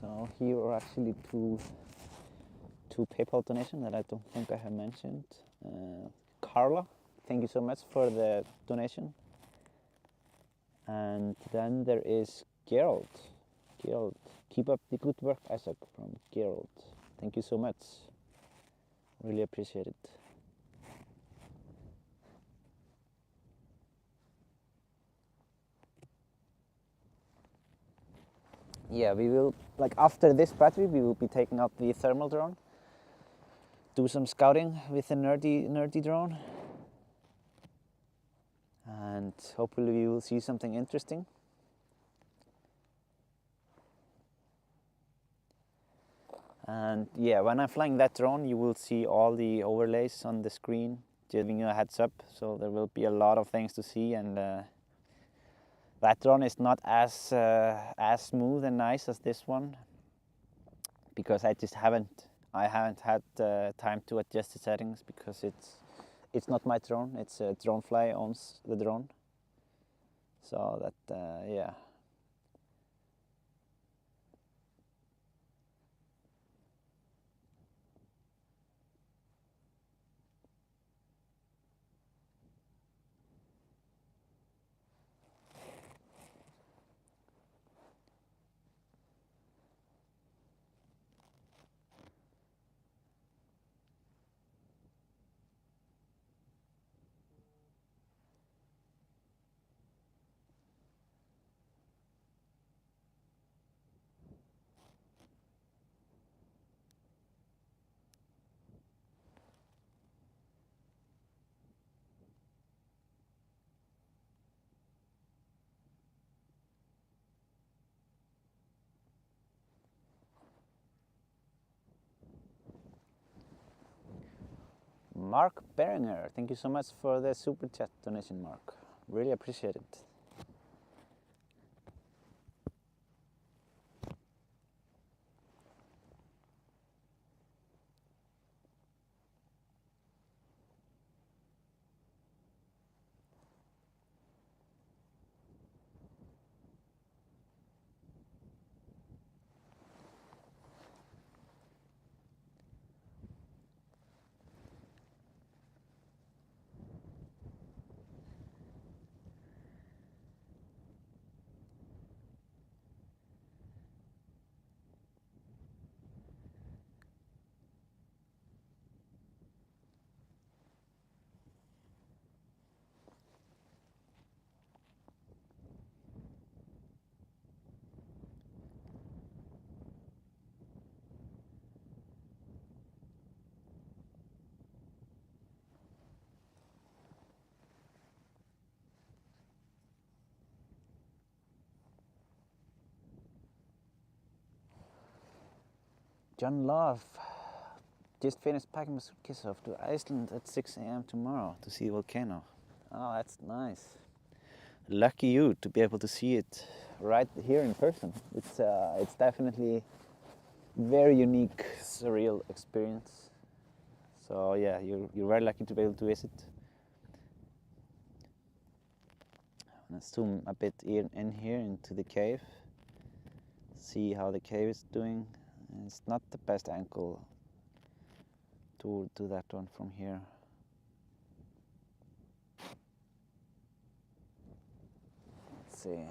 So here are actually two PayPal donations that I don't think I have mentioned. Carla, thank you so much for the donation. And then there is Gerald. Gerald, keep up the good work, Isaac, from Gerald. Thank you so much. Really appreciate it. Yeah, we will, like after this battery, we will be taking out the thermal drone, do some scouting with the nerdy drone, and hopefully we will see something interesting. And yeah, when I'm flying that drone, you will see all the overlays on the screen, giving you a heads up. So there will be a lot of things to see, and that drone is not as smooth and nice as this one, because I haven't had time to adjust the settings, because it's not my drone. It's Dronefly owns the drone. So that yeah. Mark Beringer, thank you so much for the super chat donation, Mark. Really appreciate it. John Love, just finished packing my suitcase off to Iceland at 6 a.m. tomorrow to see Volcano. Oh, that's nice. Lucky you to be able to see it right here in person. It's definitely very unique, surreal experience. So yeah, you're very lucky to be able to visit. I'm gonna zoom a bit in here into the cave. See how the cave is doing. It's not the best angle to do that one from here. Let's see.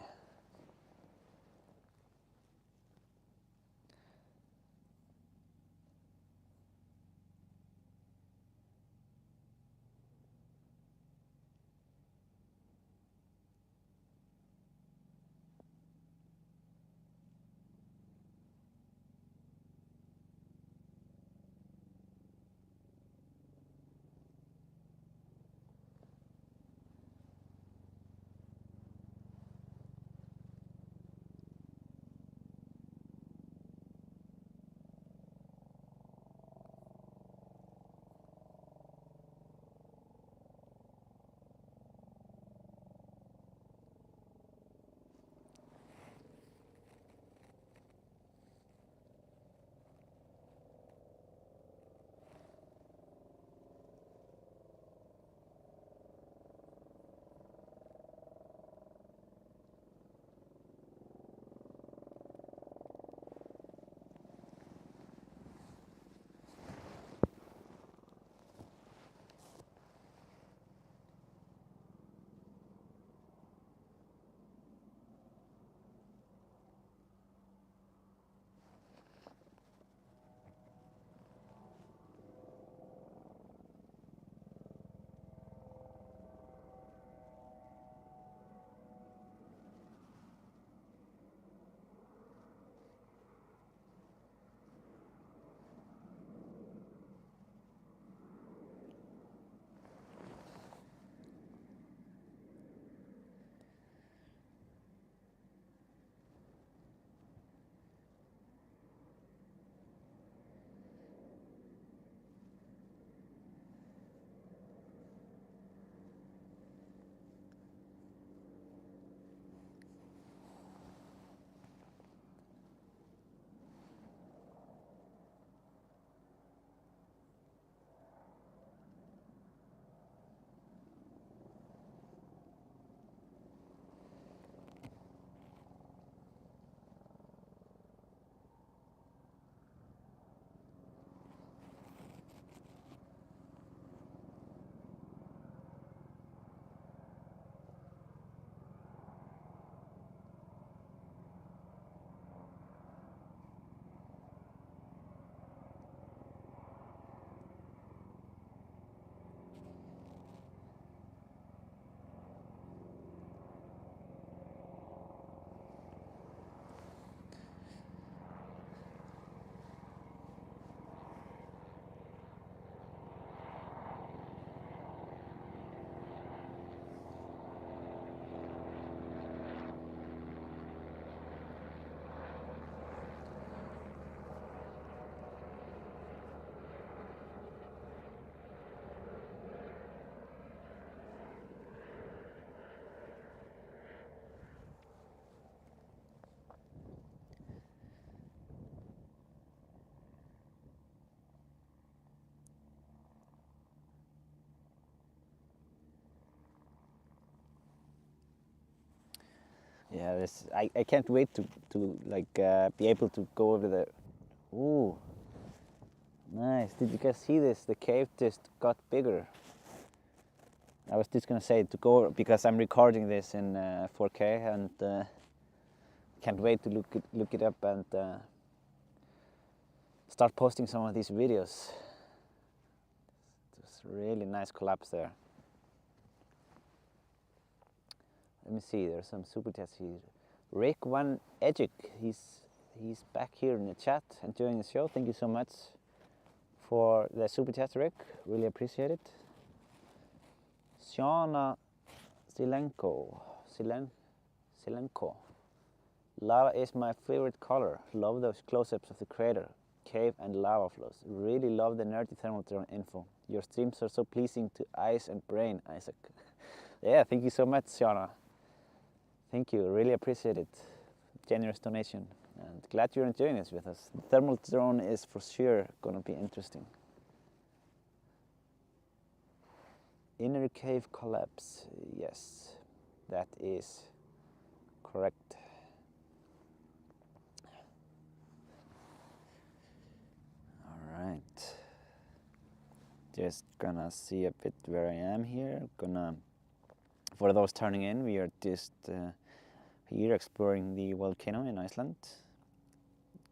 Yeah, I can't wait to be able to go over the. Ooh, nice. Did you guys see this? The cave just got bigger. I was just gonna say to go because I'm recording this in 4K and can't wait to look it up and start posting some of these videos. It's a really nice collapse there. Let me see. There's some super chats here. Rick Van Edgic, he's back here in the chat enjoying the show. Thank you so much for the super chat, Rick. Really appreciate it. Shauna Silenko. Lava is my favorite color. Love those close-ups of the crater, cave and lava flows. Really love the nerdy thermal drone info. Your streams are so pleasing to eyes and brain, Isaac. Yeah, thank you so much, Shauna. Thank you, really appreciate it. Generous donation. And glad you're enjoying this with us. The thermal drone is for sure gonna be interesting. Inner cave collapse, yes, that is correct. All right, just gonna see a bit where I am here. For those turning in, we are just here exploring the volcano in Iceland,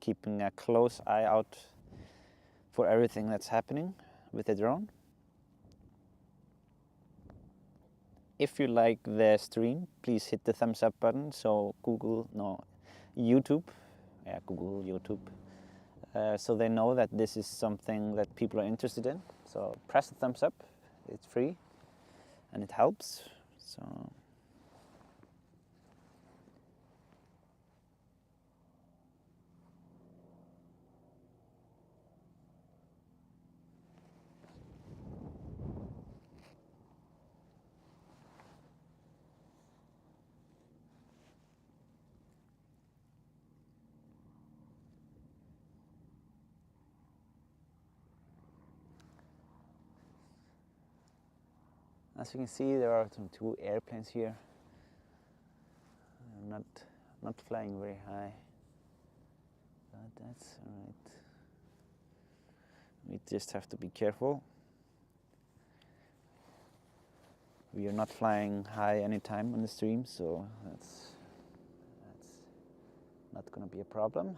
keeping a close eye out for everything that's happening with the drone. If you like the stream, please hit the thumbs up button so YouTube, so they know that this is something that people are interested in. So press the thumbs up, it's free and it helps. So as you can see, there are some 2 airplanes here. They're not flying very high, but that's all right. We just have to be careful. We are not flying high anytime on the stream, so that's not going to be a problem.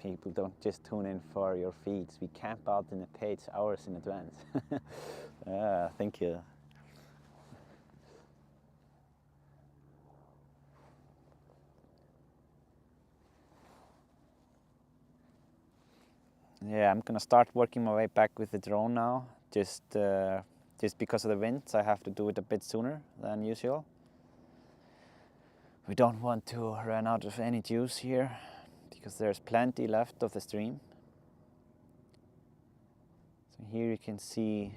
People don't just tune in for your feeds. We camp out in the page hours in advance. Thank you. Yeah, I'm gonna start working my way back with the drone now. Just because of the winds, I have to do it a bit sooner than usual. We don't want to run out of any juice here, because there's plenty left of the stream. So here you can see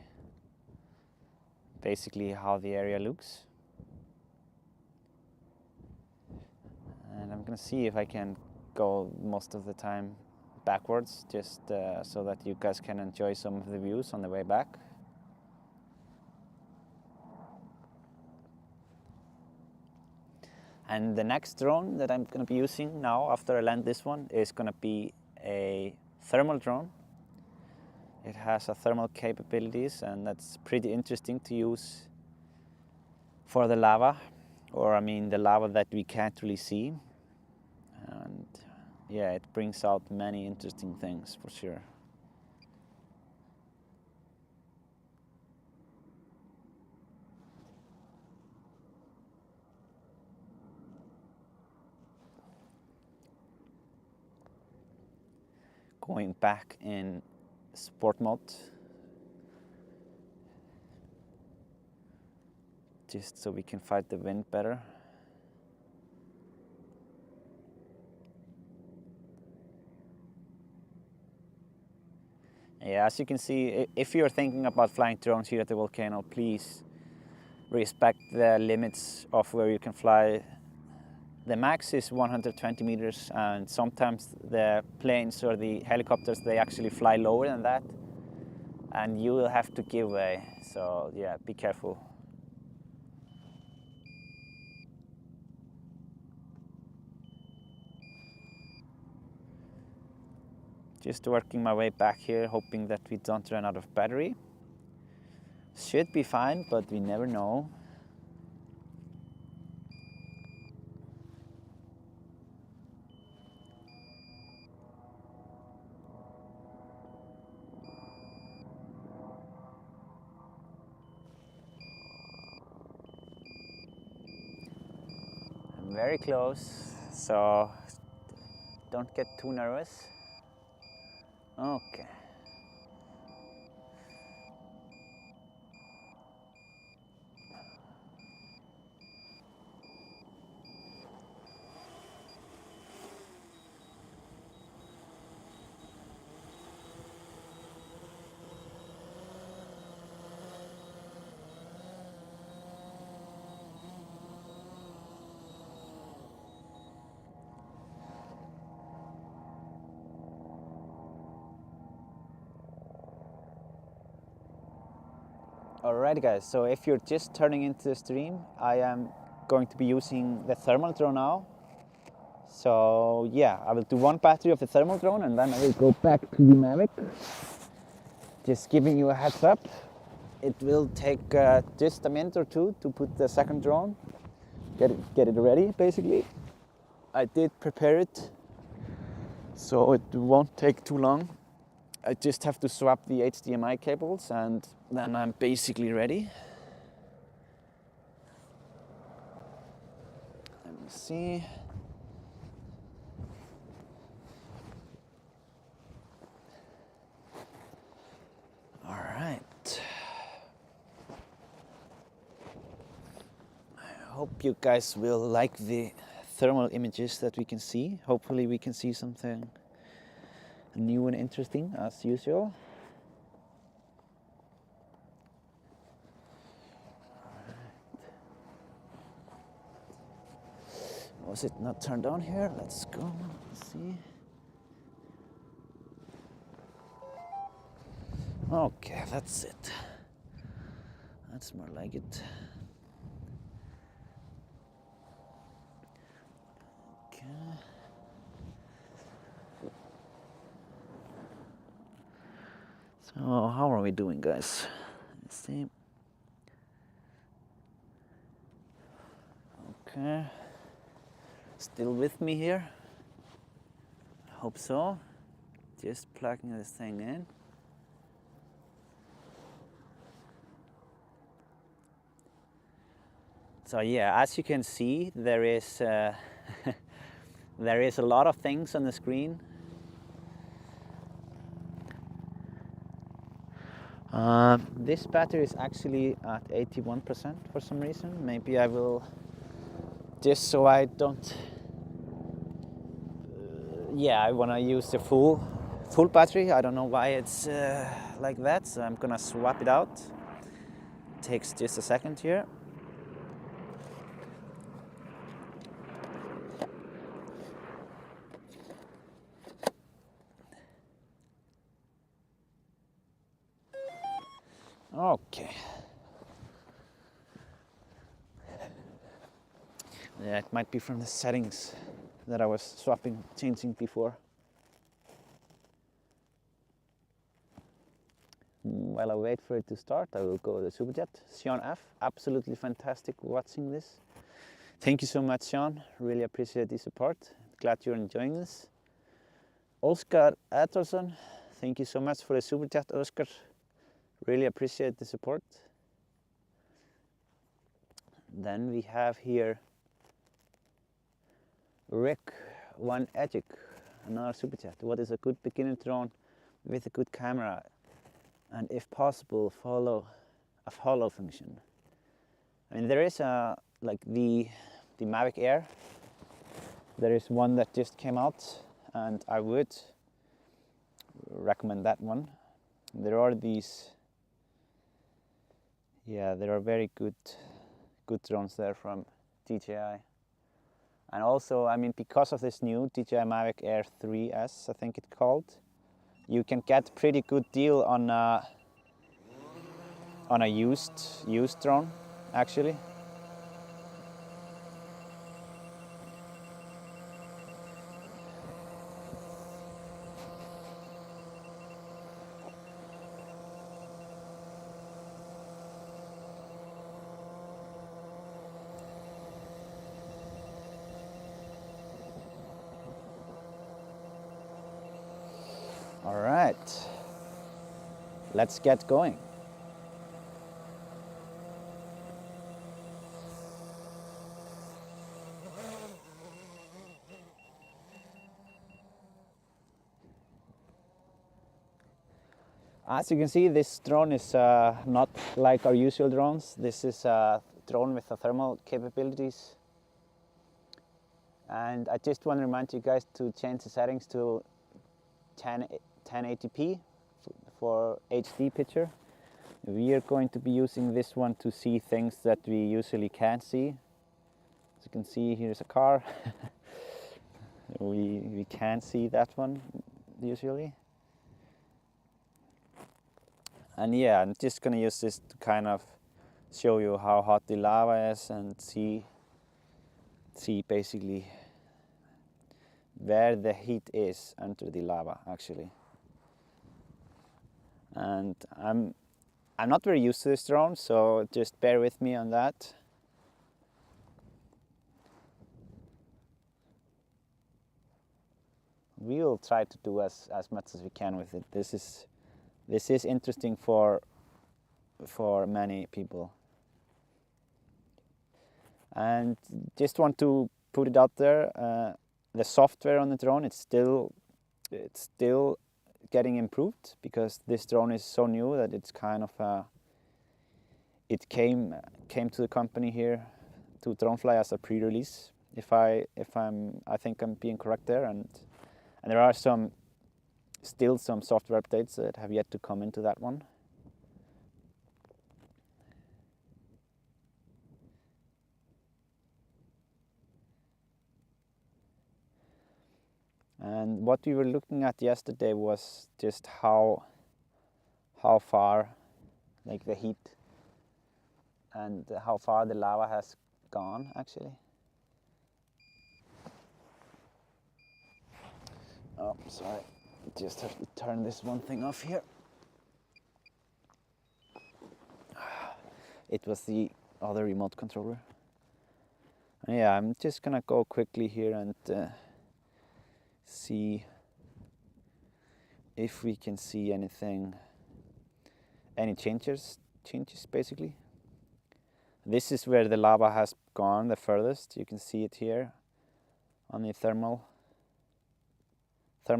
basically how the area looks. And I'm gonna see if I can go most of the time backwards, just so that you guys can enjoy some of the views on the way back. And the next drone that I'm going to be using now after I land this one is going to be a thermal drone. It has a thermal capabilities, and that's pretty interesting to use for the lava, or I mean the lava that we can't really see. And yeah, it brings out many interesting things for sure. Going back in sport mode, just so we can fight the wind better. Yeah, as you can see, if you're thinking about flying drones here at the volcano, please respect the limits of where you can fly The max is 120 meters, and sometimes the planes or the helicopters, they actually fly lower than that, and you will have to give way. So yeah, be careful. Just working my way back here, hoping that we don't run out of battery. Should be fine, but we never know. I'm very close, so don't get too nervous. Okay. Alright guys, so if you're just turning into the stream, I am going to be using the thermal drone now. So yeah, I will do one battery of the thermal drone and then I will go back to the Mavic. Just giving you a heads up, it will take just a minute or two to put the second drone, get it ready basically. I did prepare it, so it won't take too long. I just have to swap the HDMI cables and then I'm basically ready. Let me see. All right. I hope you guys will like the thermal images that we can see. Hopefully we can see something new and interesting as usual. Was it not turned on here? Let's go, let's see. Okay, that's it. That's more like it. Okay. So how are we doing, guys? Let's see. Okay. Still with me here? I hope so. Just plugging this thing in. So yeah, as you can see, there is there is a lot of things on the screen. This battery is actually at 81% for some reason. Maybe I will, just so I don't, yeah, I want to use the full battery. I don't know why it's like that, so I'm gonna swap it out. Takes just a second here. Okay. Yeah, it might be from the settings that I was changing before. While I wait for it to start, I will go to the Super Chat. Sean F, absolutely fantastic watching this. Thank you so much, Sean. Really appreciate the support. Glad you're enjoying this. Oscar Edvardsson, thank you so much for the Super Chat, Oscar. Really appreciate the support. Then we have here Rick One Edgic, another Super Chat. What is a good beginner drone with a good camera? And if possible, follow a follow function. I mean, there is a, like the Mavic Air. There is one that just came out, and I would recommend that one. There are these, yeah, there are very good drones there from DJI. And also, I mean, because of this new DJI Mavic Air 3S, I think it's called, you can get pretty good deal on a used drone, actually. All right, let's get going. As you can see, this drone is not like our usual drones. This is a drone with the thermal capabilities. And I just want to remind you guys to change the settings to 1080p for HD picture. We are going to be using this one to see things that we usually can't see. As you can see, here's a car. we can't see that one usually. And yeah, I'm just gonna use this to kind of show you how hot the lava is and see basically where the heat is under the lava actually. And I'm not very used to this drone, so just bear with me on that. We will try to do as much as we can with it. This is interesting for many people. And just want to put it out there, the software on the drone, it's still getting improved, because this drone is so new that it's kind of it came to the company here to Dronefly as a pre-release. I think I'm being correct there, and there are still some software updates that have yet to come into that one. And what we were looking at yesterday was just how far, like the heat and how far the lava has gone actually. Oh, sorry, just have to turn this one thing off here. It was the other remote controller. And yeah, I'm just gonna go quickly here and see if we can see any changes basically. This is where the lava has gone the furthest. You can see it here on the thermal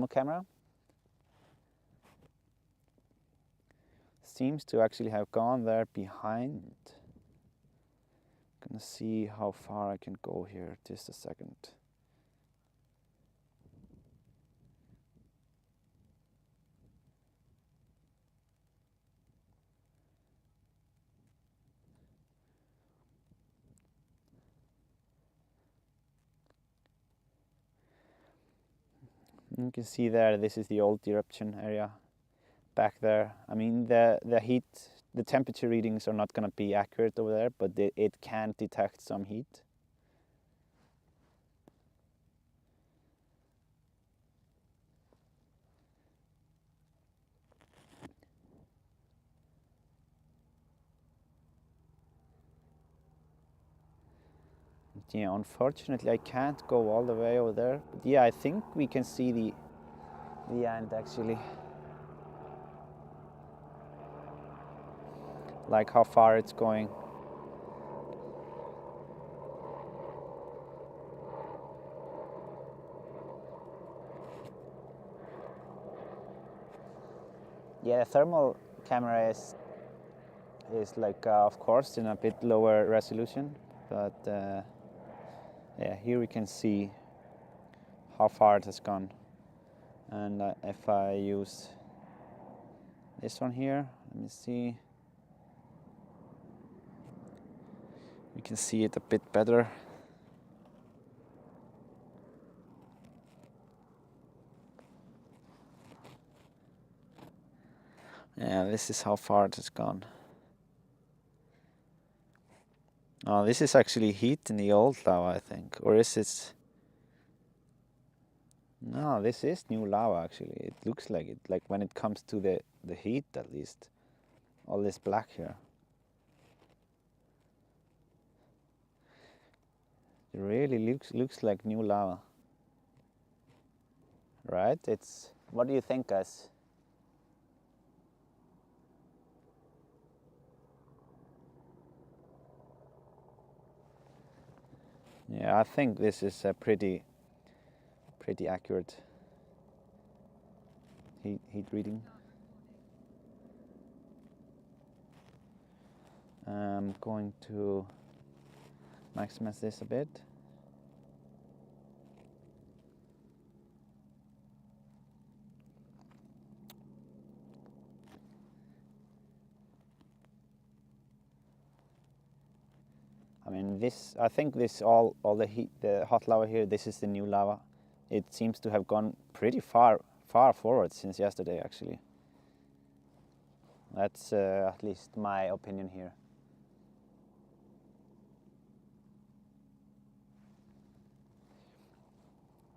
camera. Seems to actually have gone there behind. Gonna see how far I can go here, just a second. You can see there, this is the old eruption area back there. I mean, the heat, the temperature readings are not going to be accurate over there, but it can detect some heat. Yeah, unfortunately I can't go all the way over there. But yeah, I think we can see the end actually. Like how far it's going. Yeah, the thermal camera is like of course in a bit lower resolution, but yeah, here we can see how far it has gone. And if I use this one here, let me see. We can see it a bit better. Yeah, this is how far it has gone. Oh, this is actually heat in the old lava, I think. Or is it... No, this is new lava, actually. It looks like it. Like when it comes to the heat, at least. All this black here. It really looks like new lava. Right? It's... What do you think, guys? Yeah, I think this is a pretty accurate heat reading. I'm going to maximize this a bit. I mean, this. I think this all the heat, the hot lava here. This is the new lava. It seems to have gone pretty far forward since yesterday, actually. That's at least my opinion here.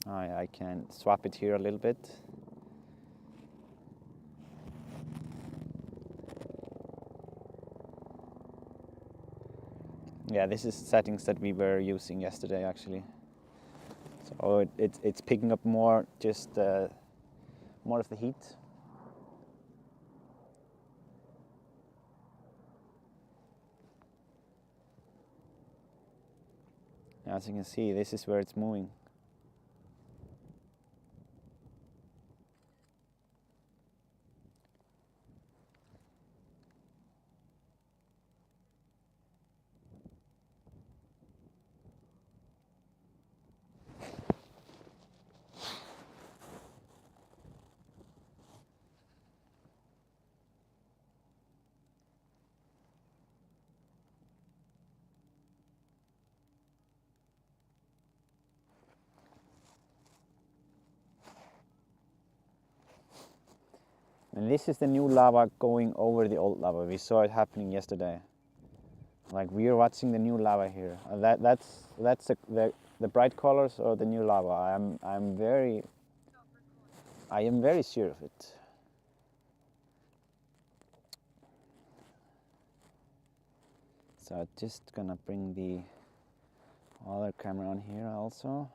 I can swap it here a little bit. Yeah, this is settings that we were using yesterday, actually. So it's picking up more, just more of the heat. As you can see, this is where it's moving. And this is the new lava going over the old lava. We saw it happening yesterday. Like we are watching the new lava here. That's the bright colors or the new lava. I am very sure of it. So I'm just gonna bring the other camera on here also.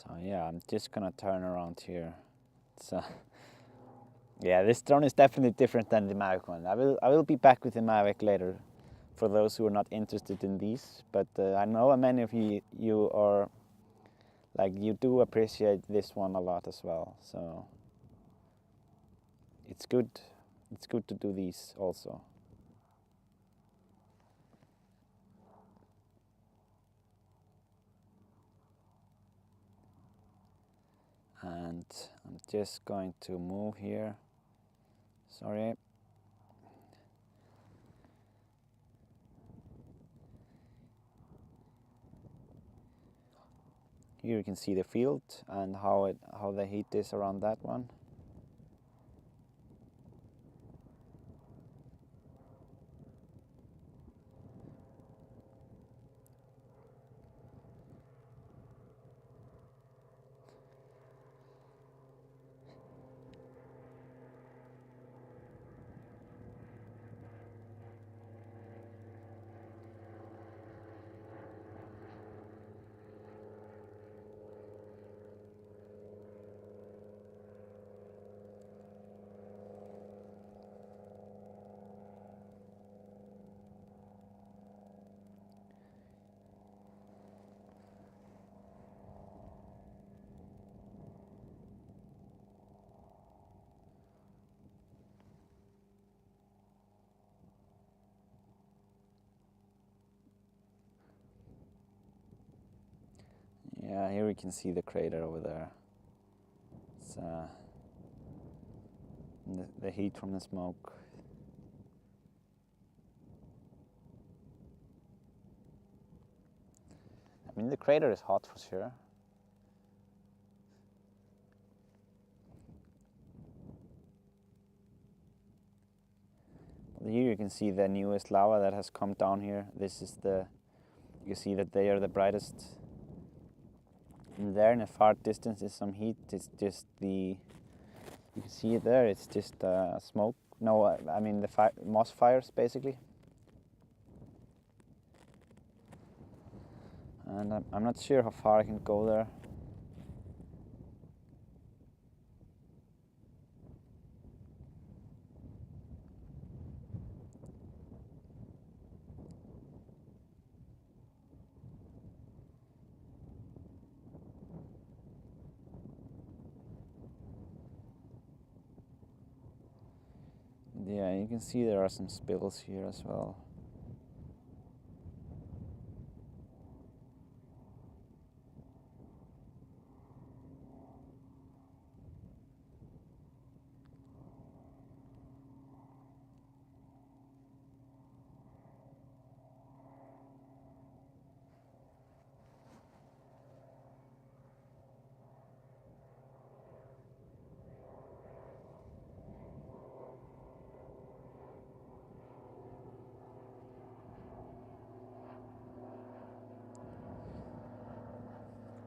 So yeah, I'm just gonna turn around here. So yeah, this drone is definitely different than the Mavic one. I will be back with the Mavic later, for those who are not interested in these. But I know many of you are, like, you do appreciate this one a lot as well. So it's good to do these also. And I'm just going to move here. Sorry. Here you can see the field and how the heat is around that one. Yeah, here we can see the crater over there. It's the heat from the smoke. I mean, the crater is hot for sure. Here you can see the newest lava that has come down here. This is you can see that they are the brightest. And there in a far distance is some heat. It's just you can see it there, it's just smoke. No, I mean the moss fires basically. And I'm not sure how far I can go there. Yeah, you can see there are some spills here as well.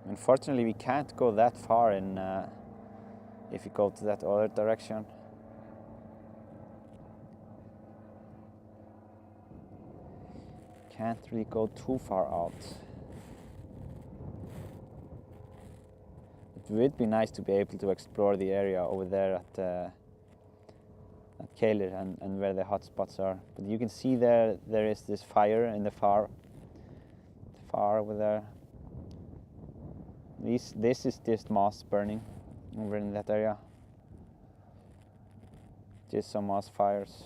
Unfortunately, we can't go that far in if you go to that other direction. Can't really go too far out. It would be nice to be able to explore the area over there at Keilir and where the hot spots are. But you can see there is this fire in the far over there. This is just moss burning over in that area. Just some moss fires.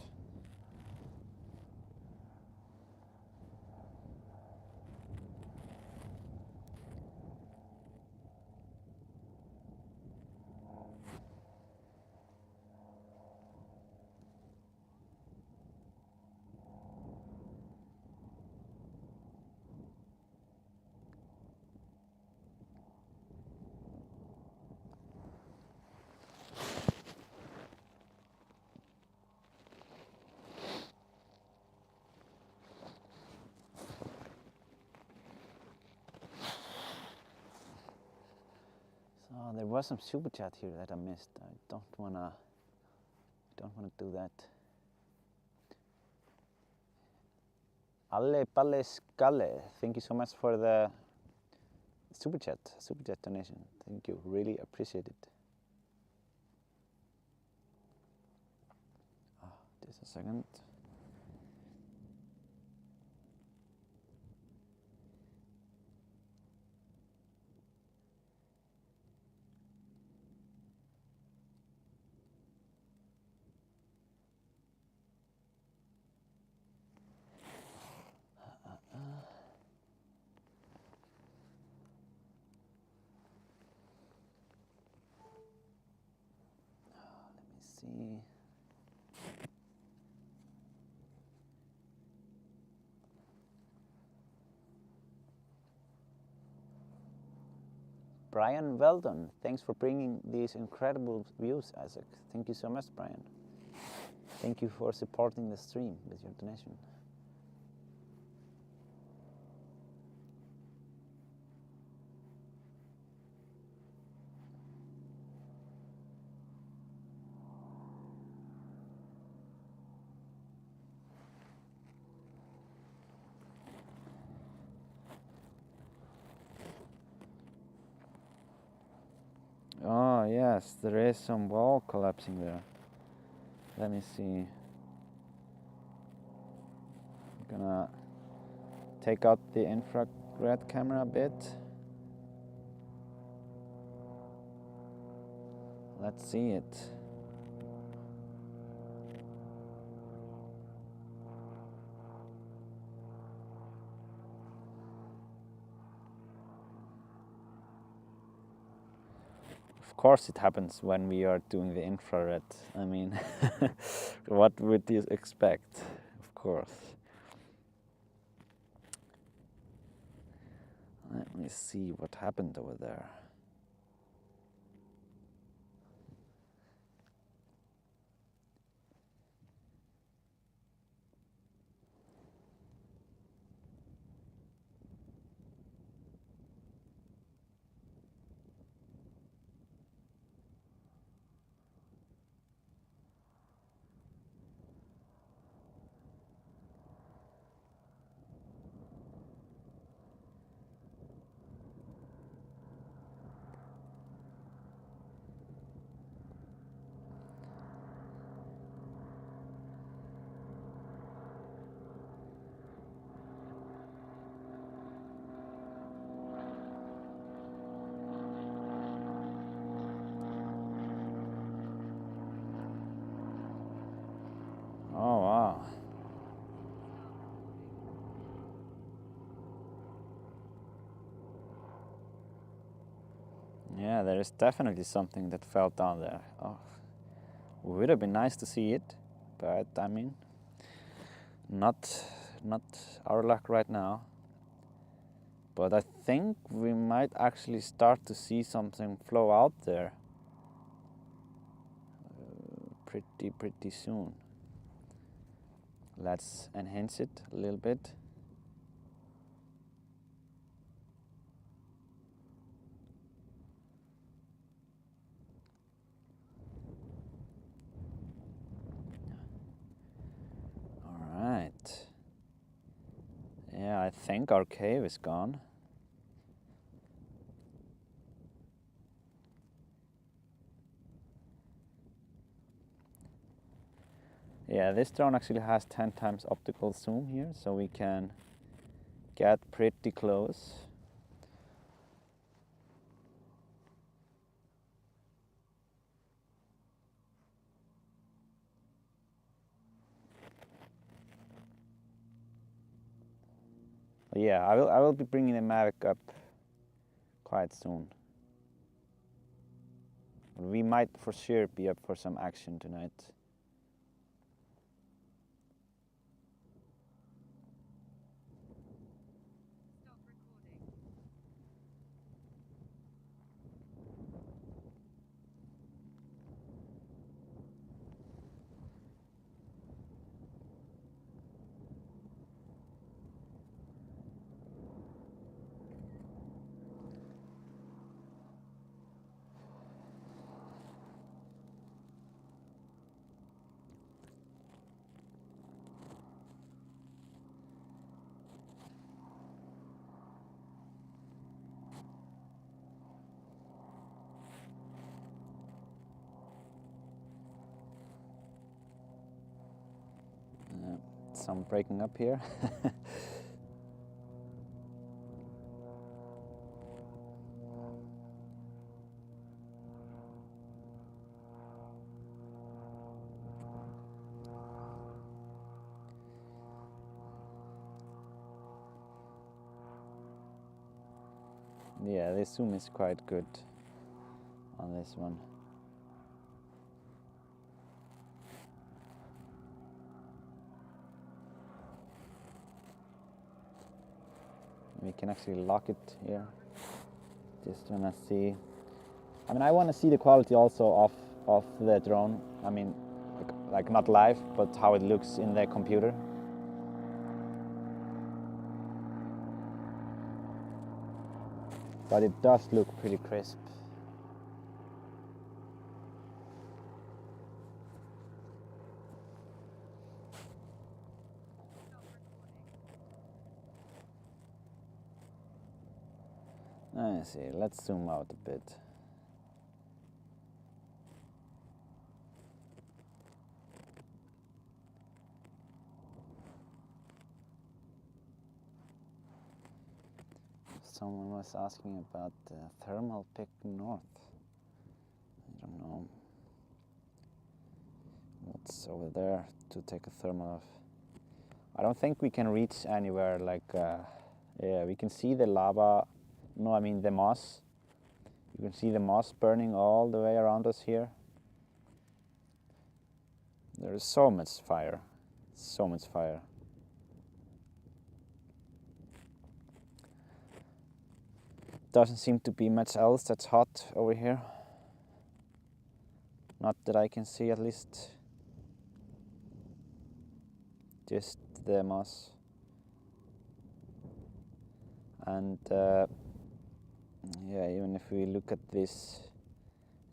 So there was some super chat here that I missed. I don't wanna do that. Alle Balle Skalle, thank you so much for the super chat donation. Thank you, really appreciate it. Just a second. See. Brian Weldon, thanks for bringing these incredible views, Isaac. Thank you so much, Brian. Thank you for supporting the stream with your donation. Oh yes, there is some wall collapsing there. Let me see. I'm gonna take out the infrared camera a bit. Let's see it. course it happens when we are doing the infrared. I mean, what would you expect? Of course. Let me see what happened over there. Oh, wow. Yeah, there is definitely something that fell down there. Oh, it would have been nice to see it, but I mean, not our luck right now. But I think we might actually start to see something flow out there pretty soon. Let's enhance it a little bit. All right. Yeah, I think our cave is gone. Yeah, this drone actually has 10 times optical zoom here, so we can get pretty close. But yeah, I will be bringing the Mavic up quite soon. We might for sure be up for some action tonight. Some breaking up here. Yeah, the zoom is quite good on this one. We can actually lock it here. Just wanna see. I mean, I wanna see the quality also of the drone. I mean, like not live, but how it looks in the computer. But it does look pretty crisp. I see, let's zoom out a bit. Someone was asking about the thermal pick north. I don't know what's over there to take a thermal of. I don't think we can reach anywhere like, yeah, we can see the lava, no, I mean the moss. You can see the moss burning all the way around us here. There is so much fire, so much fire. Doesn't seem to be much else that's hot over here. Not that I can see, at least. Just the moss. And yeah, even if we look at this,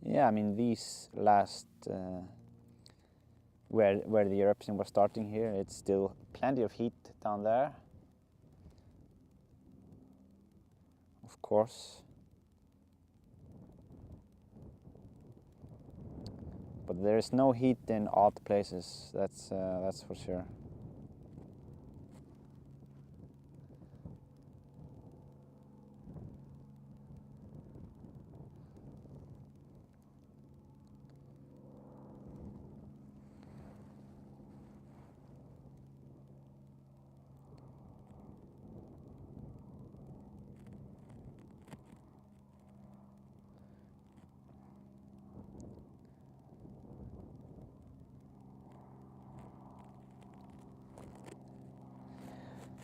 yeah, I mean these last where the eruption was starting here, it's still plenty of heat down there. Of course. But there is no heat in odd places, that's for sure.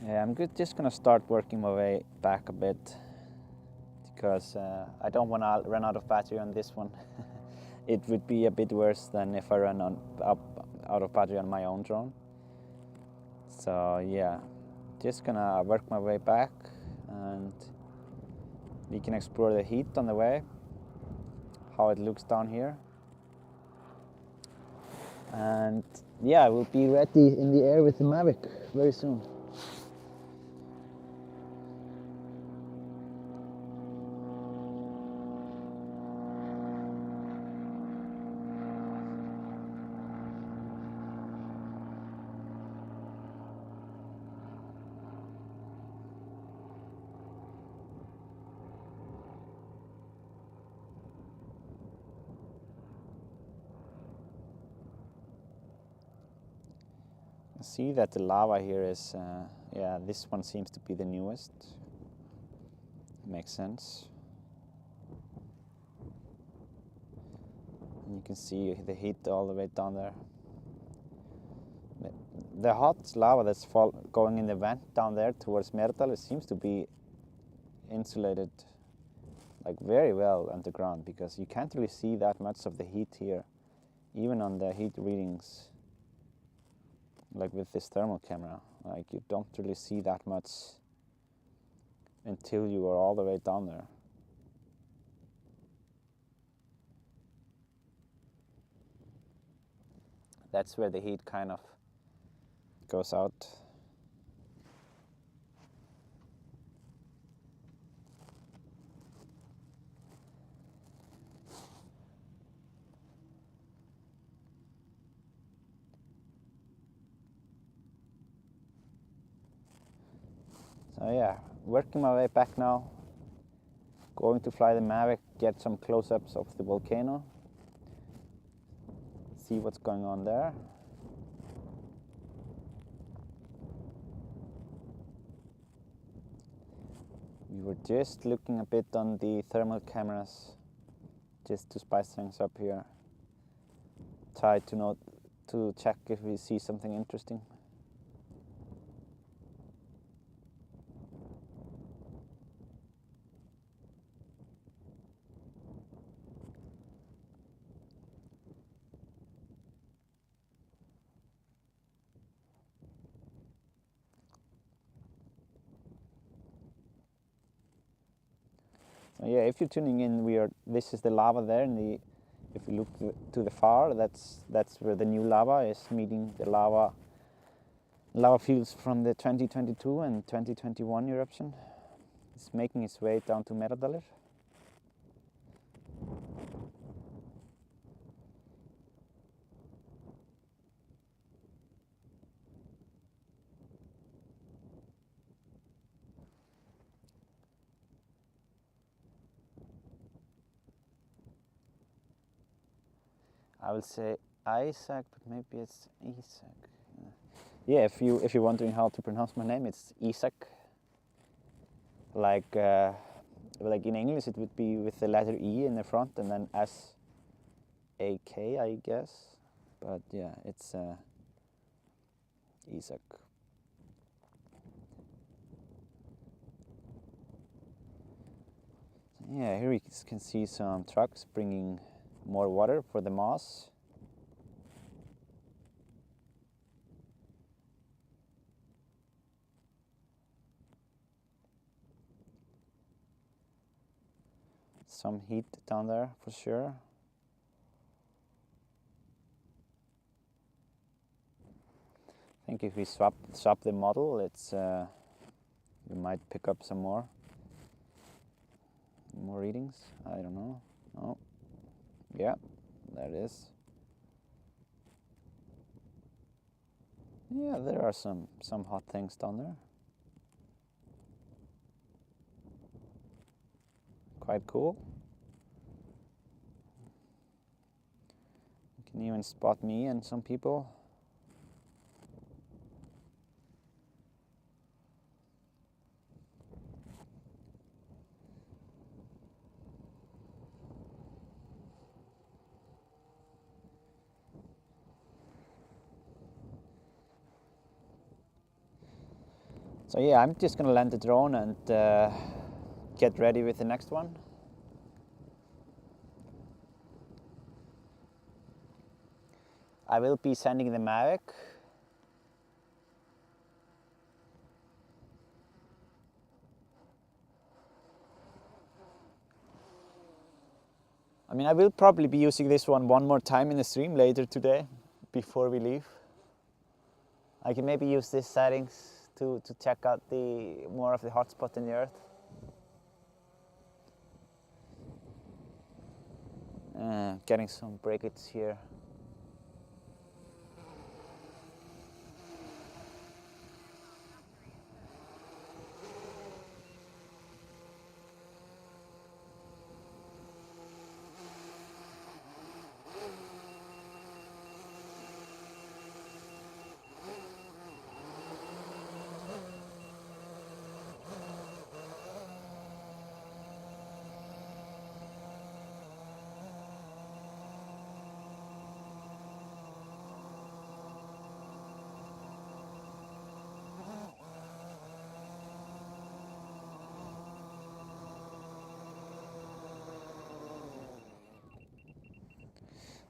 Yeah, I'm just gonna start working my way back a bit because I don't want to run out of battery on this one. It would be a bit worse than if I run out of battery on my own drone. So yeah, just gonna work my way back and we can explore the heat on the way, how it looks down here. And yeah, we'll be ready in the air with the Mavic very soon. See that the lava here is, yeah, this one seems to be the newest. Makes sense. And you can see the heat all the way down there. The hot lava that's going in the vent down there towards Merdal, it seems to be insulated like very well underground, because you can't really see that much of the heat here, even on the heat readings. Like with this thermal camera, like you don't really see that much until you are all the way down there. That's where the heat kind of goes out. So yeah, working my way back now. Going to fly the Mavic, get some close-ups of the volcano. See what's going on there. We were just looking a bit on the thermal cameras, just to spice things up here. Try to check if we see something interesting. So yeah, if you're tuning in, this is the lava there, if you look to the far, that's where the new lava is meeting the lava fields from the 2022 and 2021 eruption. It's making its way down to Merdalur. I will say Isaac, but maybe it's Isaac. Yeah, if you're wondering how to pronounce my name, it's Isaac. Like like in English it would be with the letter E in the front and then S-A-K, I guess. But yeah, it's Isak. Yeah, here we can see some trucks bringing more water for the moss. Some heat down there for sure. I think if we swap the model, it's we might pick up some more readings. I don't know. Oh, yeah, there it is. Yeah, there are some hot things down there. Quite cool. You can even spot me and some people. So yeah, I'm just gonna land the drone and get ready with the next one. I will be sending the Mavic. I mean, I will probably be using this one more time in the stream later today, before we leave. I can maybe use these settings to check out more of the hotspot in the earth. Getting some breakage here.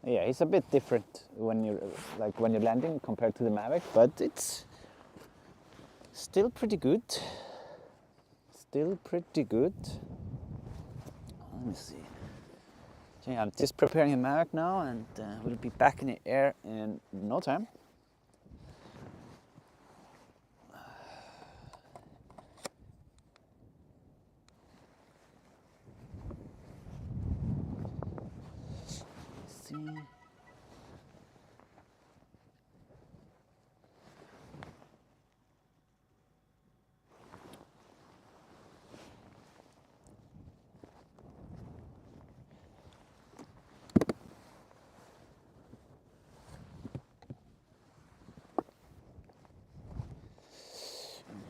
Yeah, it's a bit different when you're landing compared to the Mavic, but it's still pretty good. Still pretty good. Let me see. So yeah, I'm just preparing the Mavic now, and we'll be back in the air in no time. Let's see.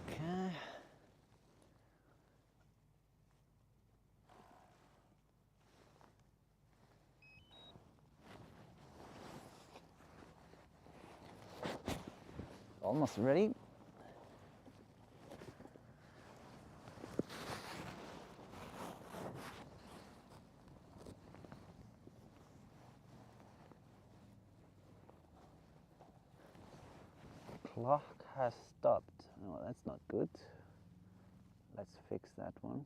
Okay. Almost ready. Clock has stopped. No, that's not good. Let's fix that one.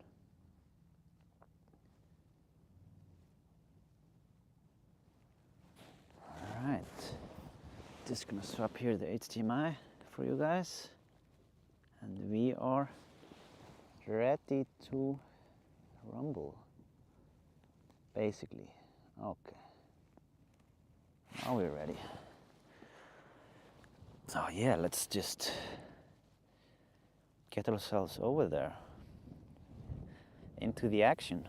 All right. Just gonna swap here the HDMI for you guys, and we are ready to rumble. Basically, okay. Now we're ready. So yeah, let's just get ourselves over there into the action.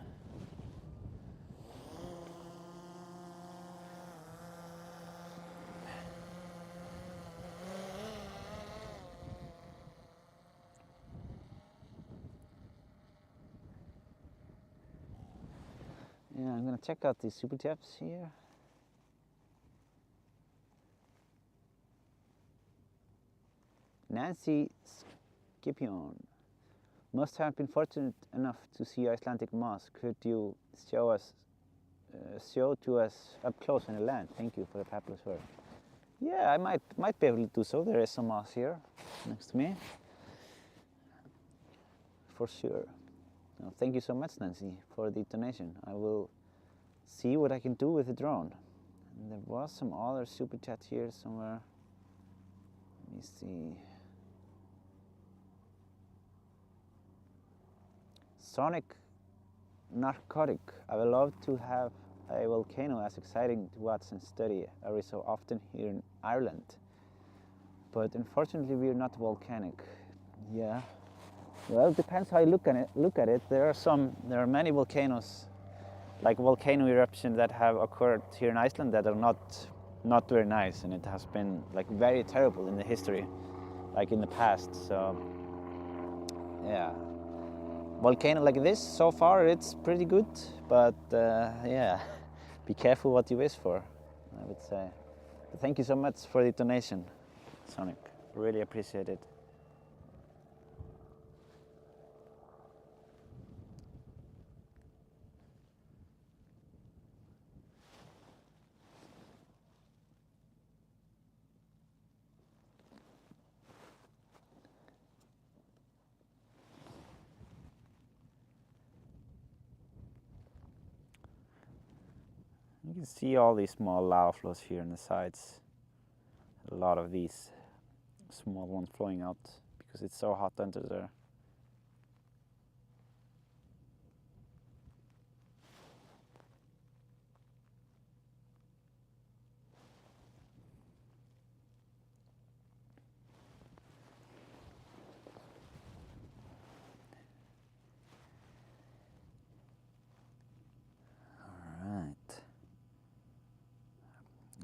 Yeah, I'm gonna check out these super chats here. Nancy Scipion. Must have been fortunate enough to see Icelandic moss. Could you show to us up close on the land? Thank you for the fabulous work. Yeah, I might be able to do so. There is some moss here next to me, for sure. Well, thank you so much, Nancy, for the donation. I will see what I can do with the drone. And there was some other super chat here somewhere. Let me see. Sonic Narcotic. I would love to have a volcano as exciting to watch and study every so often here in Ireland. But unfortunately we are not volcanic. Yeah. Well, it depends how you look at it. There are many volcanoes, like volcano eruptions that have occurred here in Iceland that are not very nice, and it has been like very terrible in the history, like in the past. So yeah. Volcano like this, so far it's pretty good, but yeah, be careful what you wish for, I would say. But thank you so much for the donation, Sonic. Really appreciate it. You can see all these small lava flows here on the sides. A lot of these small ones flowing out because it's so hot under there.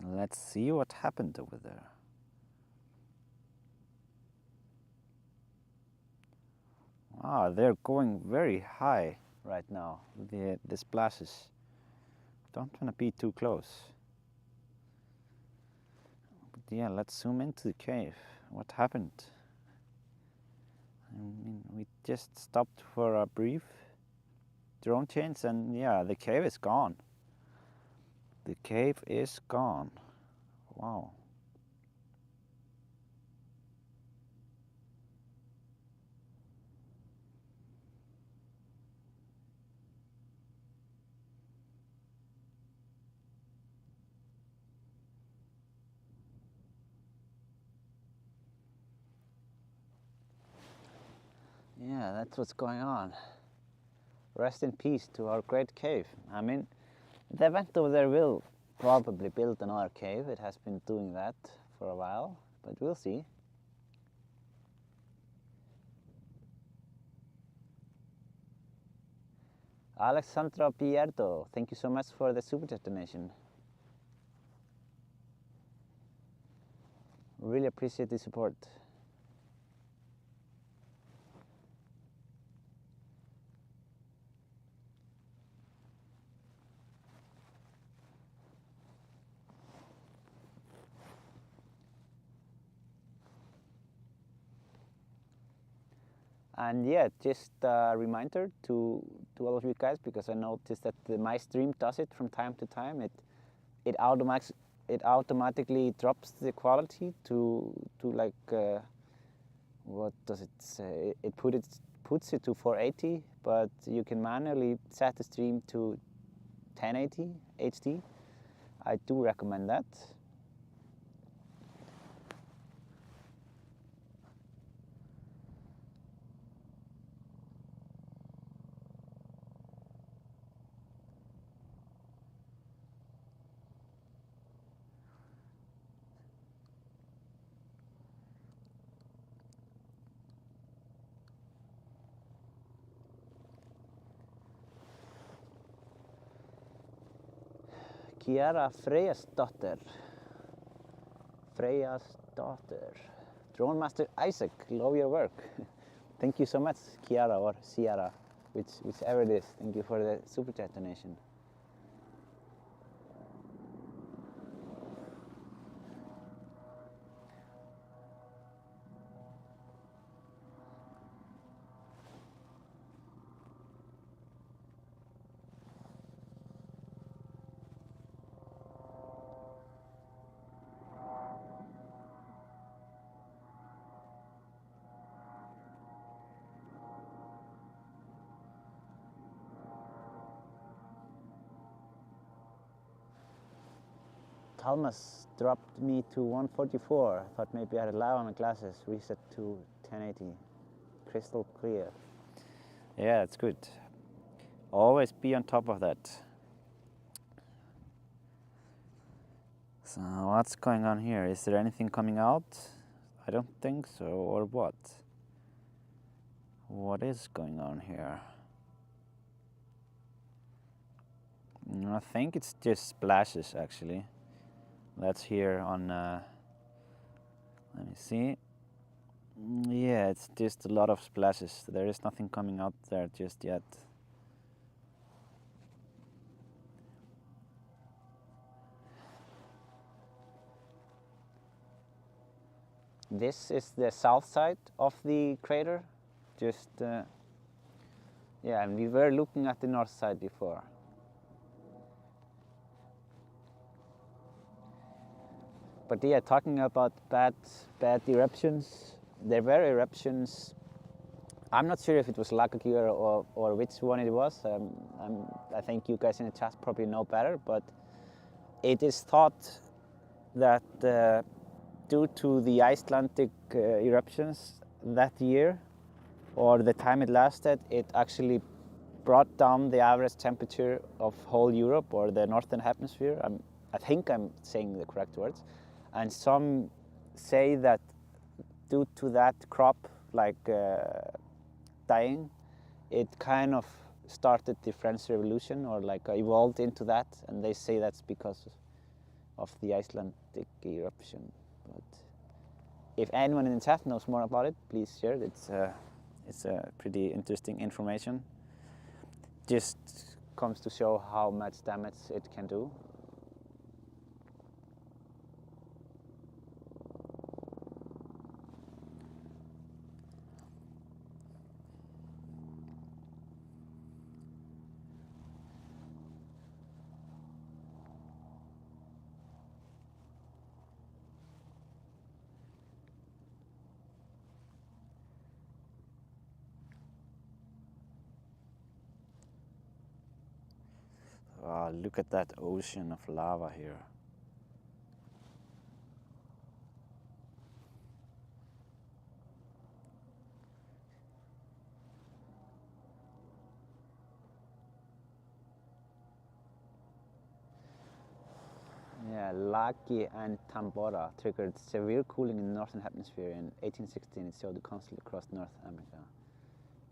Let's see what happened over there. Ah, they're going very high right now, the splashes. Don't want to be too close. But yeah, let's zoom into the cave. What happened? I mean, we just stopped for a brief drone change and yeah, the cave is gone. The cave is gone. Wow. Yeah, that's what's going on. Rest in peace to our great cave. I mean, the event over there will probably build another cave. It has been doing that for a while, but we'll see. Alexandra Pierdo, thank you so much for the super chat donation. Really appreciate the support. And yeah, just a reminder to all of you guys, because I noticed that my stream does it from time to time. It automatically drops the quality to like what does it say? It puts it to 480, but you can manually set the stream to 1080 HD. I do recommend that. Kiara Freyasdóttir. Drone Master Isaac, love your work. Thank you so much, Kiara or Ciara, whichever it is. Thank you for the super chat donation. Thomas dropped me to 144. Thought maybe I had lava on my glasses. Reset to 1080. Crystal clear. Yeah, that's good. Always be on top of that. So what's going on here? Is there anything coming out? I don't think so, or what? What is going on here? I think it's just splashes actually. That's here on, let me see. Yeah, it's just a lot of splashes. There is nothing coming out there just yet. This is the south side of the crater. Just, yeah, and we were looking at the north side before. But yeah, talking about bad eruptions, there were eruptions. I'm not sure if it was lava gear or which one it was. I think you guys in the chat probably know better, but it is thought that due to the Icelandic eruptions that year, or the time it lasted, it actually brought down the average temperature of whole Europe or the northern hemisphere. I think I'm saying the correct words. And some say that due to that crop dying, it kind of started the French Revolution or evolved into that, and they say that's because of the Icelandic eruption. But if anyone in the chat knows more about it, please share it. It's pretty interesting information. Just comes to show how much damage it can do. Look at that ocean of lava here. Yeah, Laki and Tambora triggered severe cooling in the northern hemisphere in 1816. It showed constantly across North America.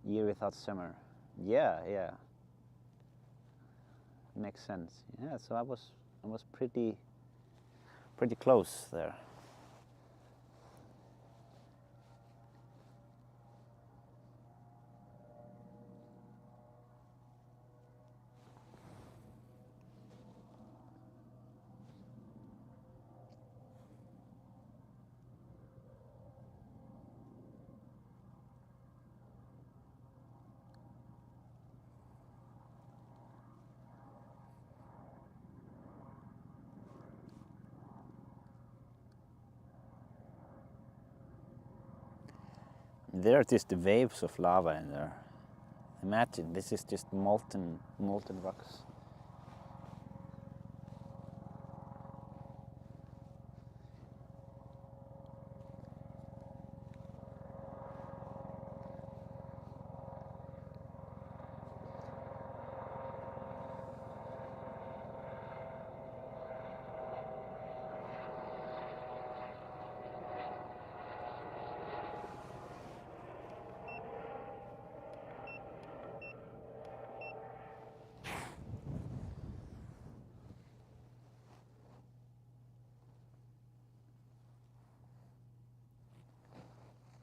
Year without summer. Yeah. Makes sense. Yeah, so I was pretty close there. There are just waves of lava in there. Imagine, this is just molten rocks.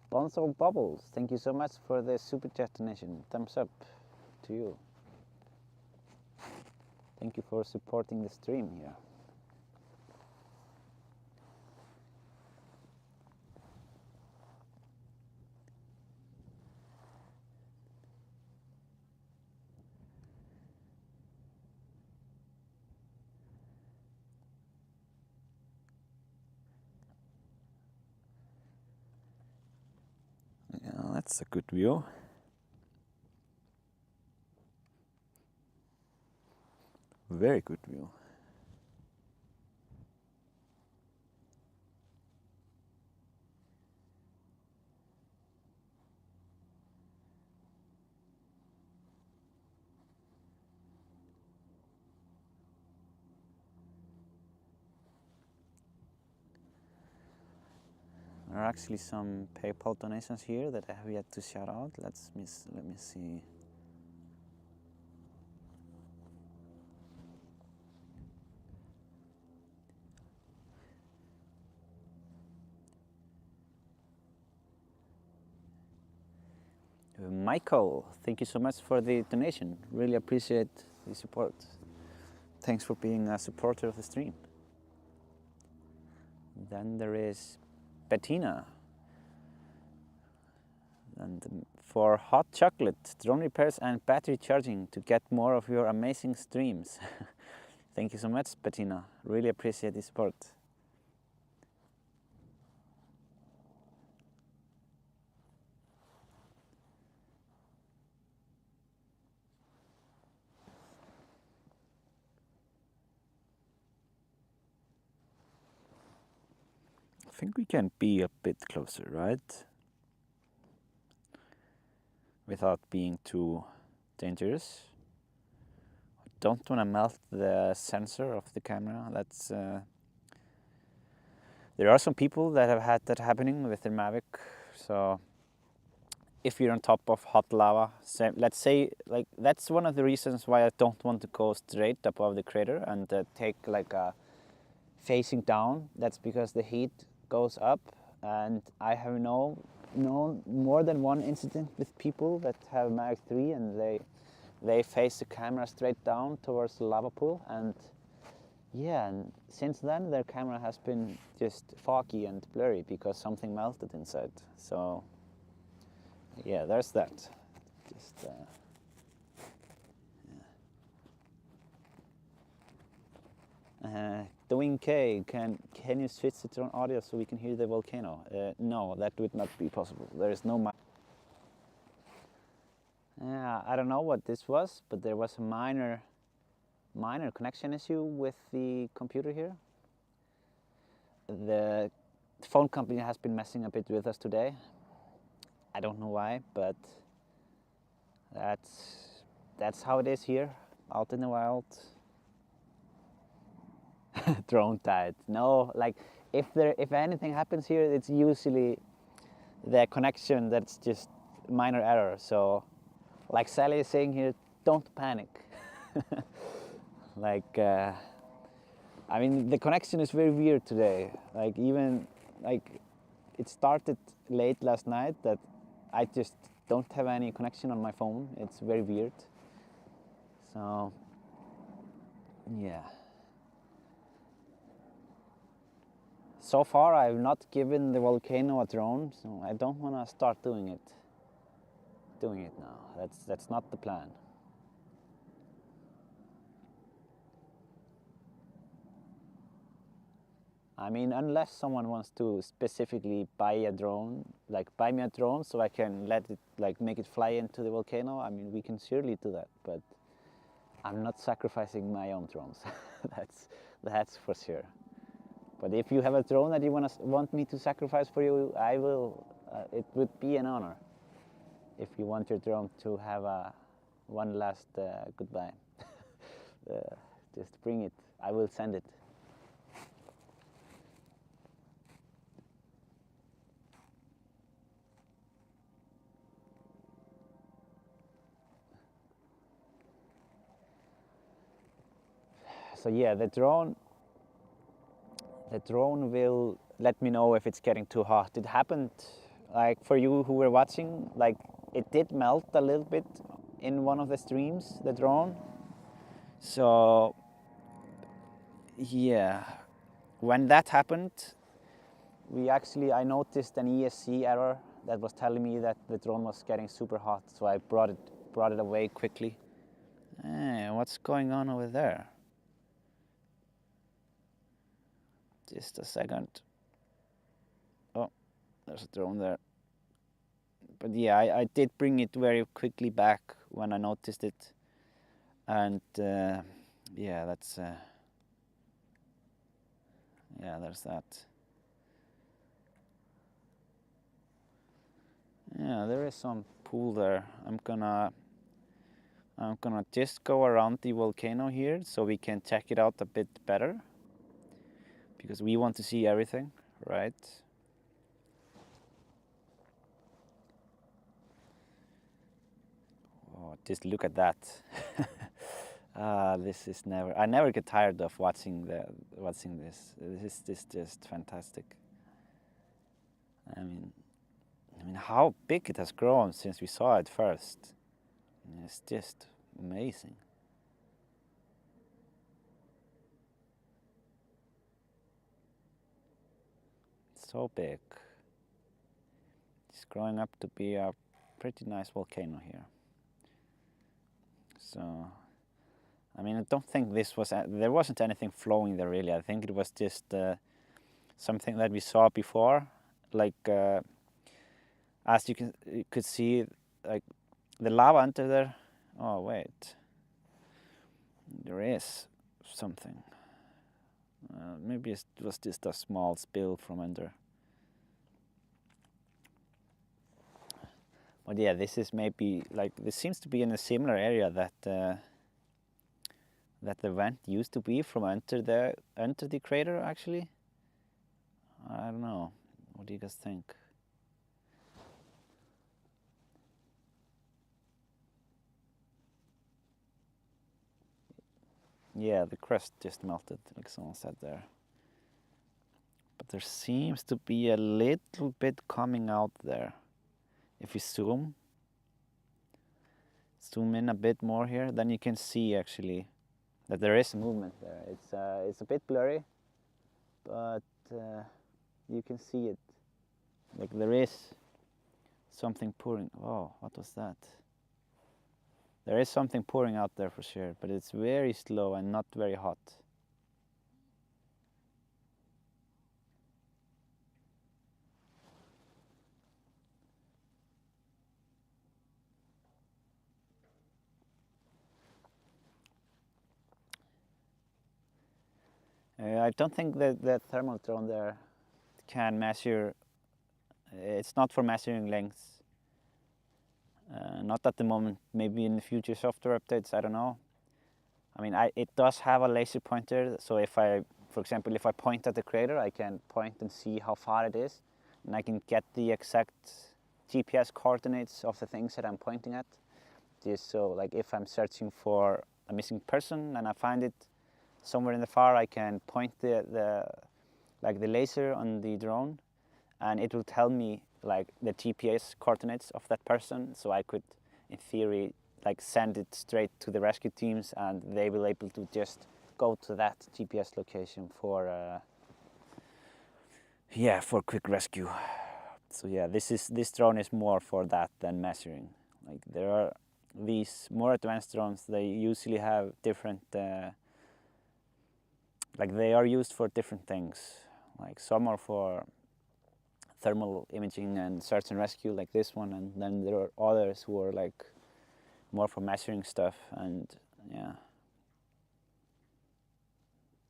Bonzo Bubbles, thank you so much for the super chat donation. Thumbs up to you. Thank you for supporting the stream here. Yeah, that's a good view. Very good view. There are actually some PayPal donations here that I have yet to shout out. Let me see. Michael, thank you so much for the donation. Really appreciate the support. Thanks for being a supporter of the stream. Then there is Bettina. And for hot chocolate, drone repairs and battery charging to get more of your amazing streams. Thank you so much, Bettina. Really appreciate the support. I think we can be a bit closer, right? Without being too dangerous. I don't want to melt the sensor of the camera. That's there are some people that have had that happening with their Mavic. So if you're on top of hot lava, let's say, like, that's one of the reasons why I don't want to go straight above the crater and take like a facing down. That's because the heat goes up, and I have known more than one incident with people that have Mavic 3 and they face the camera straight down towards the lava pool, and yeah, and since then their camera has been just foggy and blurry because something melted inside. So yeah, there's that. Just Doing K, can you switch the drone audio so we can hear the volcano? No, that would not be possible. There is no I don't know what this was, but there was a minor connection issue with the computer here. The phone company has been messing a bit with us today. I don't know why, but that's how it is here, out in the wild. Drone died. No, like if anything happens here, it's usually the connection that's just minor error. So, like Sally is saying here, don't panic. Like, I mean, the connection is very weird today. Like, even like it started late last night that I just don't have any connection on my phone. It's very weird. So, yeah. So far, I've not given the volcano a drone, so I don't want to start doing it now. That's not the plan. I mean, unless someone wants to specifically buy a drone, like buy me a drone so I can let it, like, make it fly into the volcano, I mean, we can surely do that, but I'm not sacrificing my own drones. That's for sure. But if you have a drone that you want me to sacrifice for you, I will. It would be an honor if you want your drone to have one last goodbye. Just bring it. I will send it. So yeah, the drone will let me know if it's getting too hot. It happened, like, for you who were watching, like, it did melt a little bit in one of the streams, the drone. So yeah, when that happened, I noticed an ESC error that was telling me that the drone was getting super hot, so I brought it away quickly. Hey, what's going on over there? Just a second. Oh, there's a drone there. But yeah, I did bring it very quickly back when I noticed it. And yeah, that's yeah, there's that. Yeah, there is some pool there. I'm gonna just go around the volcano here so we can check it out a bit better, because we want to see everything, right? just look at that. This is I never get tired of watching this. This is just fantastic. I mean, how big it has grown since we saw it first. It's just amazing. So big. It's growing up to be a pretty nice volcano here. So, I mean, I don't think there wasn't anything flowing there really. I think it was just something that we saw before, like as you could see, like the lava under there. Oh wait, there is something. Maybe it was just a small spill from under. But yeah, this is maybe like this seems to be in a similar area that the vent used to be from under the crater actually. I don't know. What do you guys think? Yeah, the crust just melted, like someone said there. But there seems to be a little bit coming out there. If you zoom in a bit more here, then you can see actually that there is movement there. It's a bit blurry, but you can see it. Like there is something pouring. Oh, what was that? There is something pouring out there for sure, but it's very slow and not very hot. I don't think that the thermal drone there can measure. It's not for measuring lengths. Not at the moment. Maybe in the future software updates. I don't know. I mean, it does have a laser pointer. So if for example, if I point at the crater, I can point and see how far it is, and I can get the exact GPS coordinates of the things that I'm pointing at. Just so, like, if I'm searching for a missing person and I find it somewhere in the far, I can point the laser on the drone, and it will tell me like the GPS coordinates of that person, so I could, in theory, like send it straight to the rescue teams, and they will able to just go to that GPS location for quick rescue. So yeah, this drone is more for that than measuring. Like there are these more advanced drones. They usually have different. Like they are used for different things. Like some are for thermal imaging and search and rescue, like this one, and then there are others who are like more for measuring stuff, and yeah.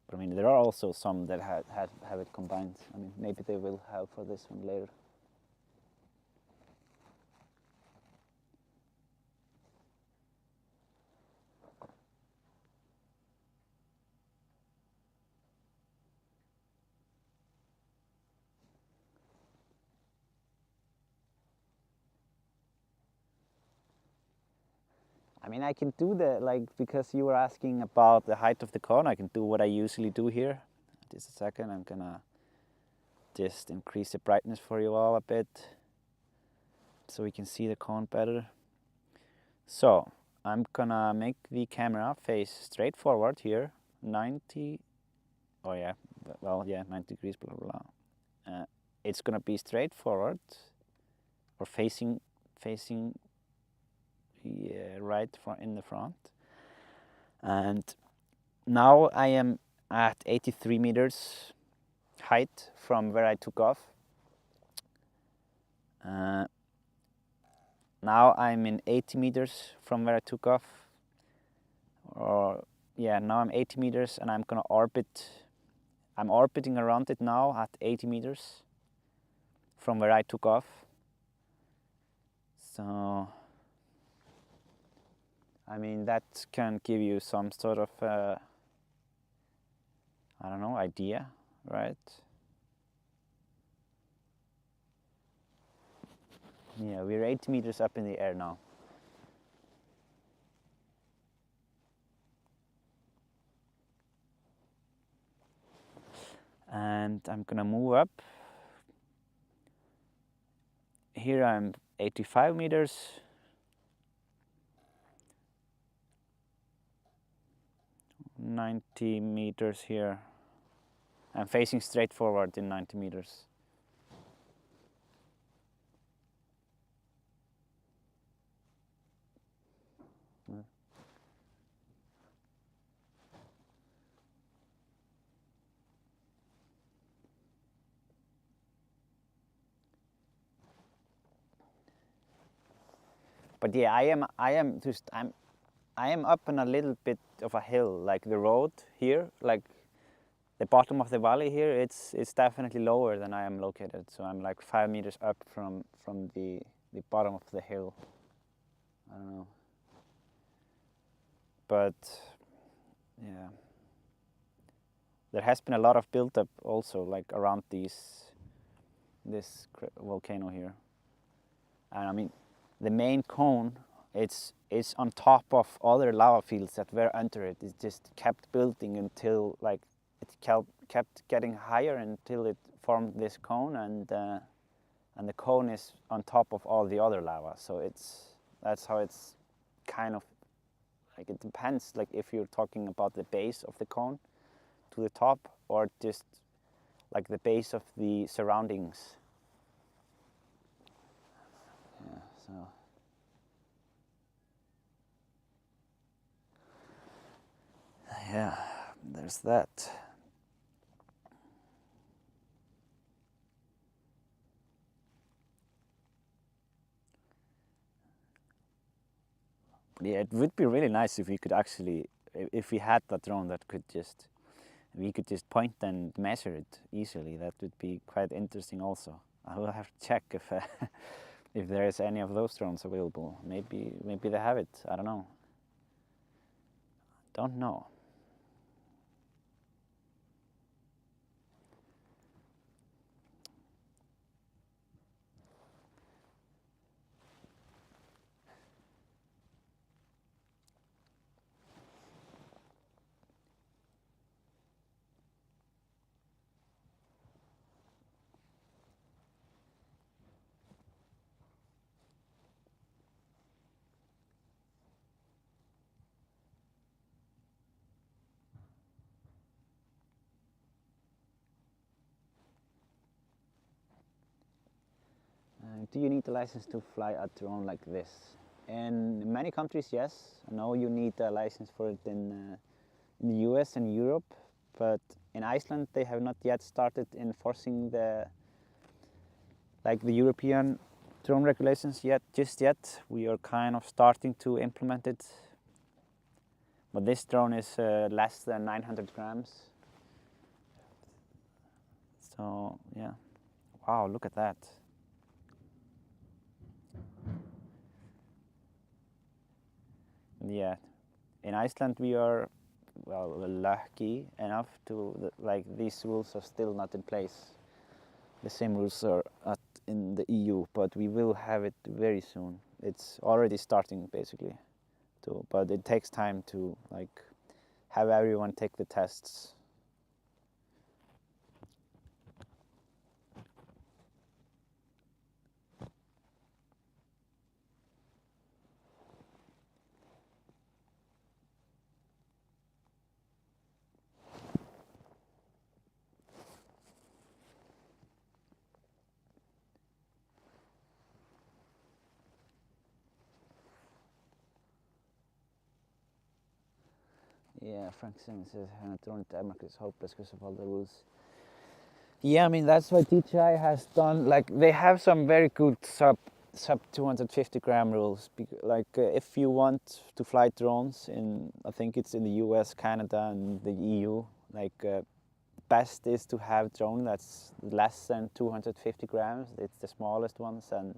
But I mean, there are also some that have it combined. I mean, maybe they will have for this one later. I mean, I can do because you were asking about the height of the cone, I can do what I usually do here. Just a second, I'm gonna just increase the brightness for you all a bit so we can see the cone better. So, I'm gonna make the camera face straight forward here, 90, oh yeah, well, yeah, 90 degrees, blah, blah, blah. It's gonna be straight forward, or facing right in the front. And now I am at 83 meters height from where I took off. Now I'm in 80 meters from where I took off. Or yeah, now I'm 80 meters and I'm gonna orbit. I'm orbiting around it now at 80 meters from where I took off. So I mean, that can give you some sort of, I don't know, idea, right? Yeah, we're 80 meters up in the air now. And I'm gonna move up. Here I'm 85 meters. "90 meters here. I'm facing straight forward in 90 meters. But yeah, I am up on a little bit of a hill, like the road here, like the bottom of the valley here. It's definitely lower than I am located. So I'm like 5 meters up from the bottom of the hill. I don't know. But yeah, there has been a lot of build-up also, like around this volcano here. And I mean, the main cone, it's on top of other lava fields that were under it. It just kept building until like it kept getting higher until it formed this cone, and the cone is on top of all the other lava. So that's how it's kind of like, it depends, like if you're talking about the base of the cone to the top, or just like the base of the surroundings. Yeah, so yeah, there's that. But yeah, it would be really nice if we could actually, if we had that drone that could just, we could just point and measure it easily. That would be quite interesting also. I will have to check if if there is any of those drones available. Maybe they have it. I don't know. Don't know. Do you need a license to fly a drone like this? In many countries, yes. I know you need a license for it in the US and Europe, but in Iceland they have not yet started enforcing the European drone regulations just yet. We are kind of starting to implement it. But this drone is less than 900 grams. So yeah, wow, look at that. Yeah, in Iceland we are, well, lucky enough to, like, these rules are still not in place. The same rules are in the EU, but we will have it very soon. It's already starting basically, but it takes time to like have everyone take the tests. Yeah, Frank Simmons says having a drone in Denmark is hopeless because of all the rules. Yeah, I mean that's why DJI has done, like, they have some very good sub 250 gram rules. Like if you want to fly drones in, I think it's in the US, Canada, and the EU, like best is to have drone that's less than 250 grams. It's the smallest ones, and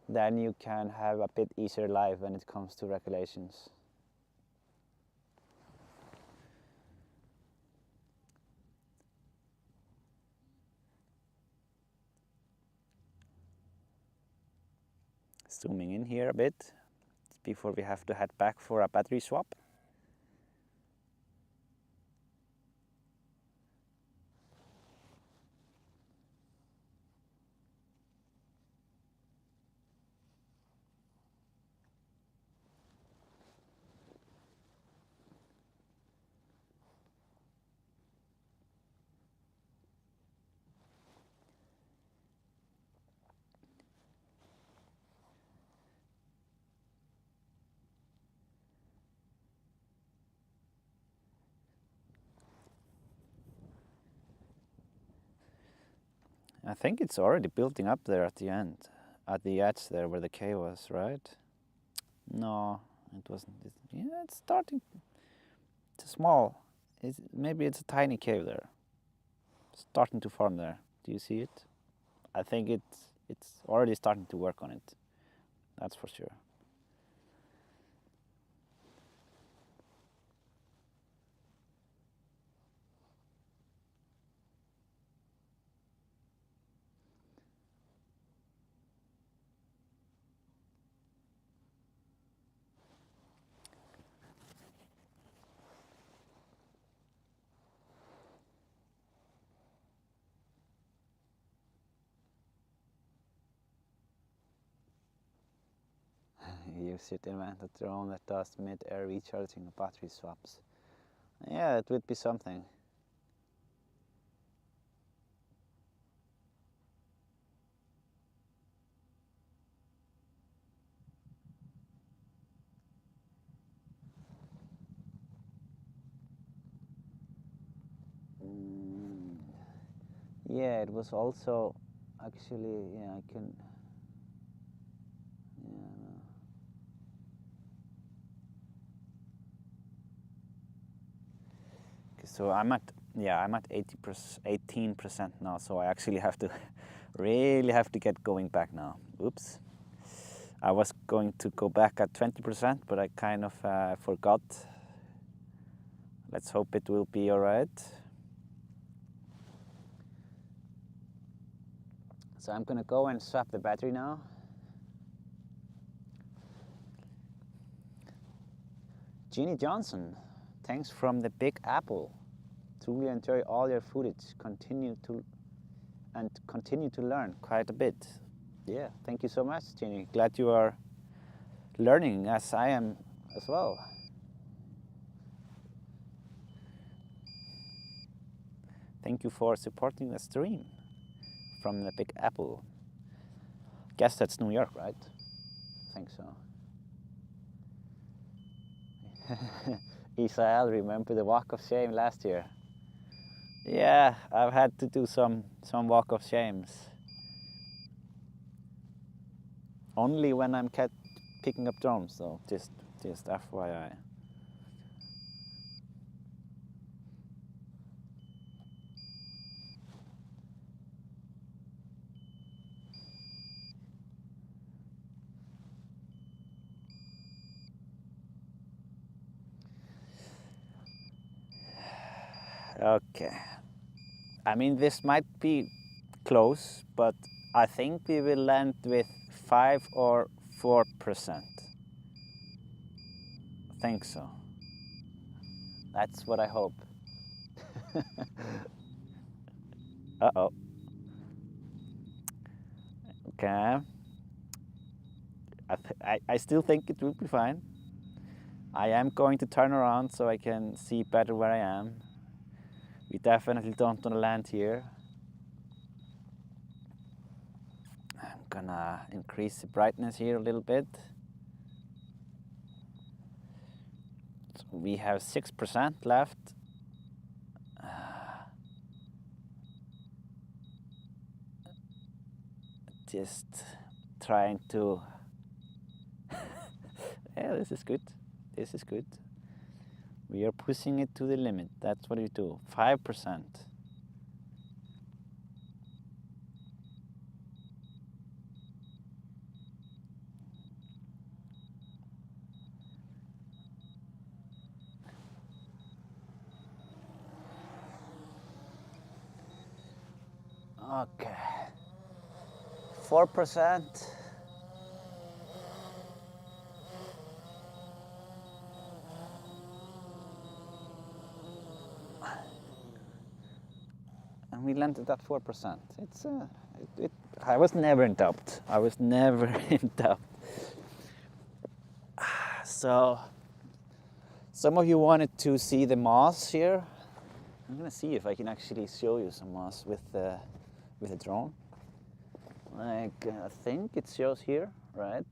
then you can have a bit easier life when it comes to regulations. Zooming in here a bit before we have to head back for a battery swap. I think it's already building up there at the end, at the edge there where the cave was, right? No, it wasn't. Yeah, it's starting. It's small. Maybe it's a tiny cave there. Starting to form there. Do you see it? I think it's already starting to work on it. That's for sure. You should invent a drone that does mid-air recharging of battery swaps. Yeah, it would be something. Yeah, it was also actually, yeah, I can. So I'm at 18% now, so I actually have to really have to get going back now. Oops. I was going to go back at 20%, but I kind of forgot. Let's hope it will be all right. So I'm gonna go and swap the battery now. Jeannie Johnson, thanks from the Big Apple. Truly enjoy all your footage. Continue to learn quite a bit. Yeah, thank you so much, Jeannie. Glad you are learning as I am as well. Thank you for supporting the stream from the Big Apple. Guess that's New York, right? I think so. Israel, remember the walk of shame last year? Yeah, I've had to do some walk of shames. Only when I'm picking up drones, though. Just FYI. Okay. I mean, this might be close, but I think we will land with 5 or 4%. I think so. That's what I hope. Uh-oh. Okay. I still think it will be fine. I am going to turn around so I can see better where I am. We definitely don't want to land here. I'm gonna increase the brightness here a little bit. So we have 6% left. Just trying to... Yeah, this is good. This is good. We are pushing it to the limit. That's what we do. 5%. Okay. 4%. And we landed at 4%. It's I was never in doubt. I was never in doubt. So, some of you wanted to see the moss here. I'm gonna see if I can actually show you some moss with the drone. Like, I think it shows here, right?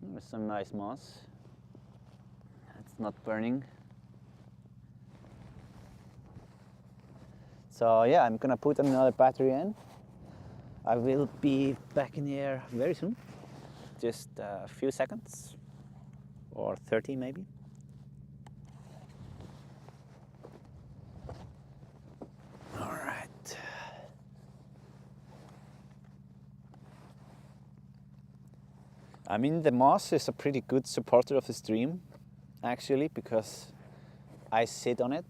There's some nice moss. It's not burning. So yeah, I'm gonna put another battery in. I will be back in the air very soon. Just a few seconds, or 30 maybe. All right. I mean, the moss is a pretty good supporter of the stream, actually, because I sit on it,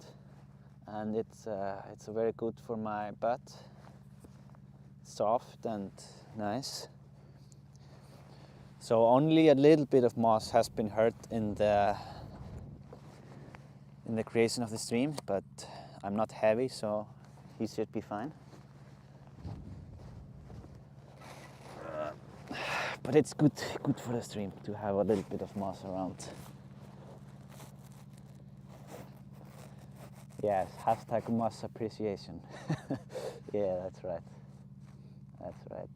and it's very good for my butt. Soft and nice. So only a little bit of moss has been hurt in the creation of the stream, but I'm not heavy, so he should be fine. But it's good for the stream to have a little bit of moss around. Yes, hashtag moss appreciation. Yeah, that's right. That's right.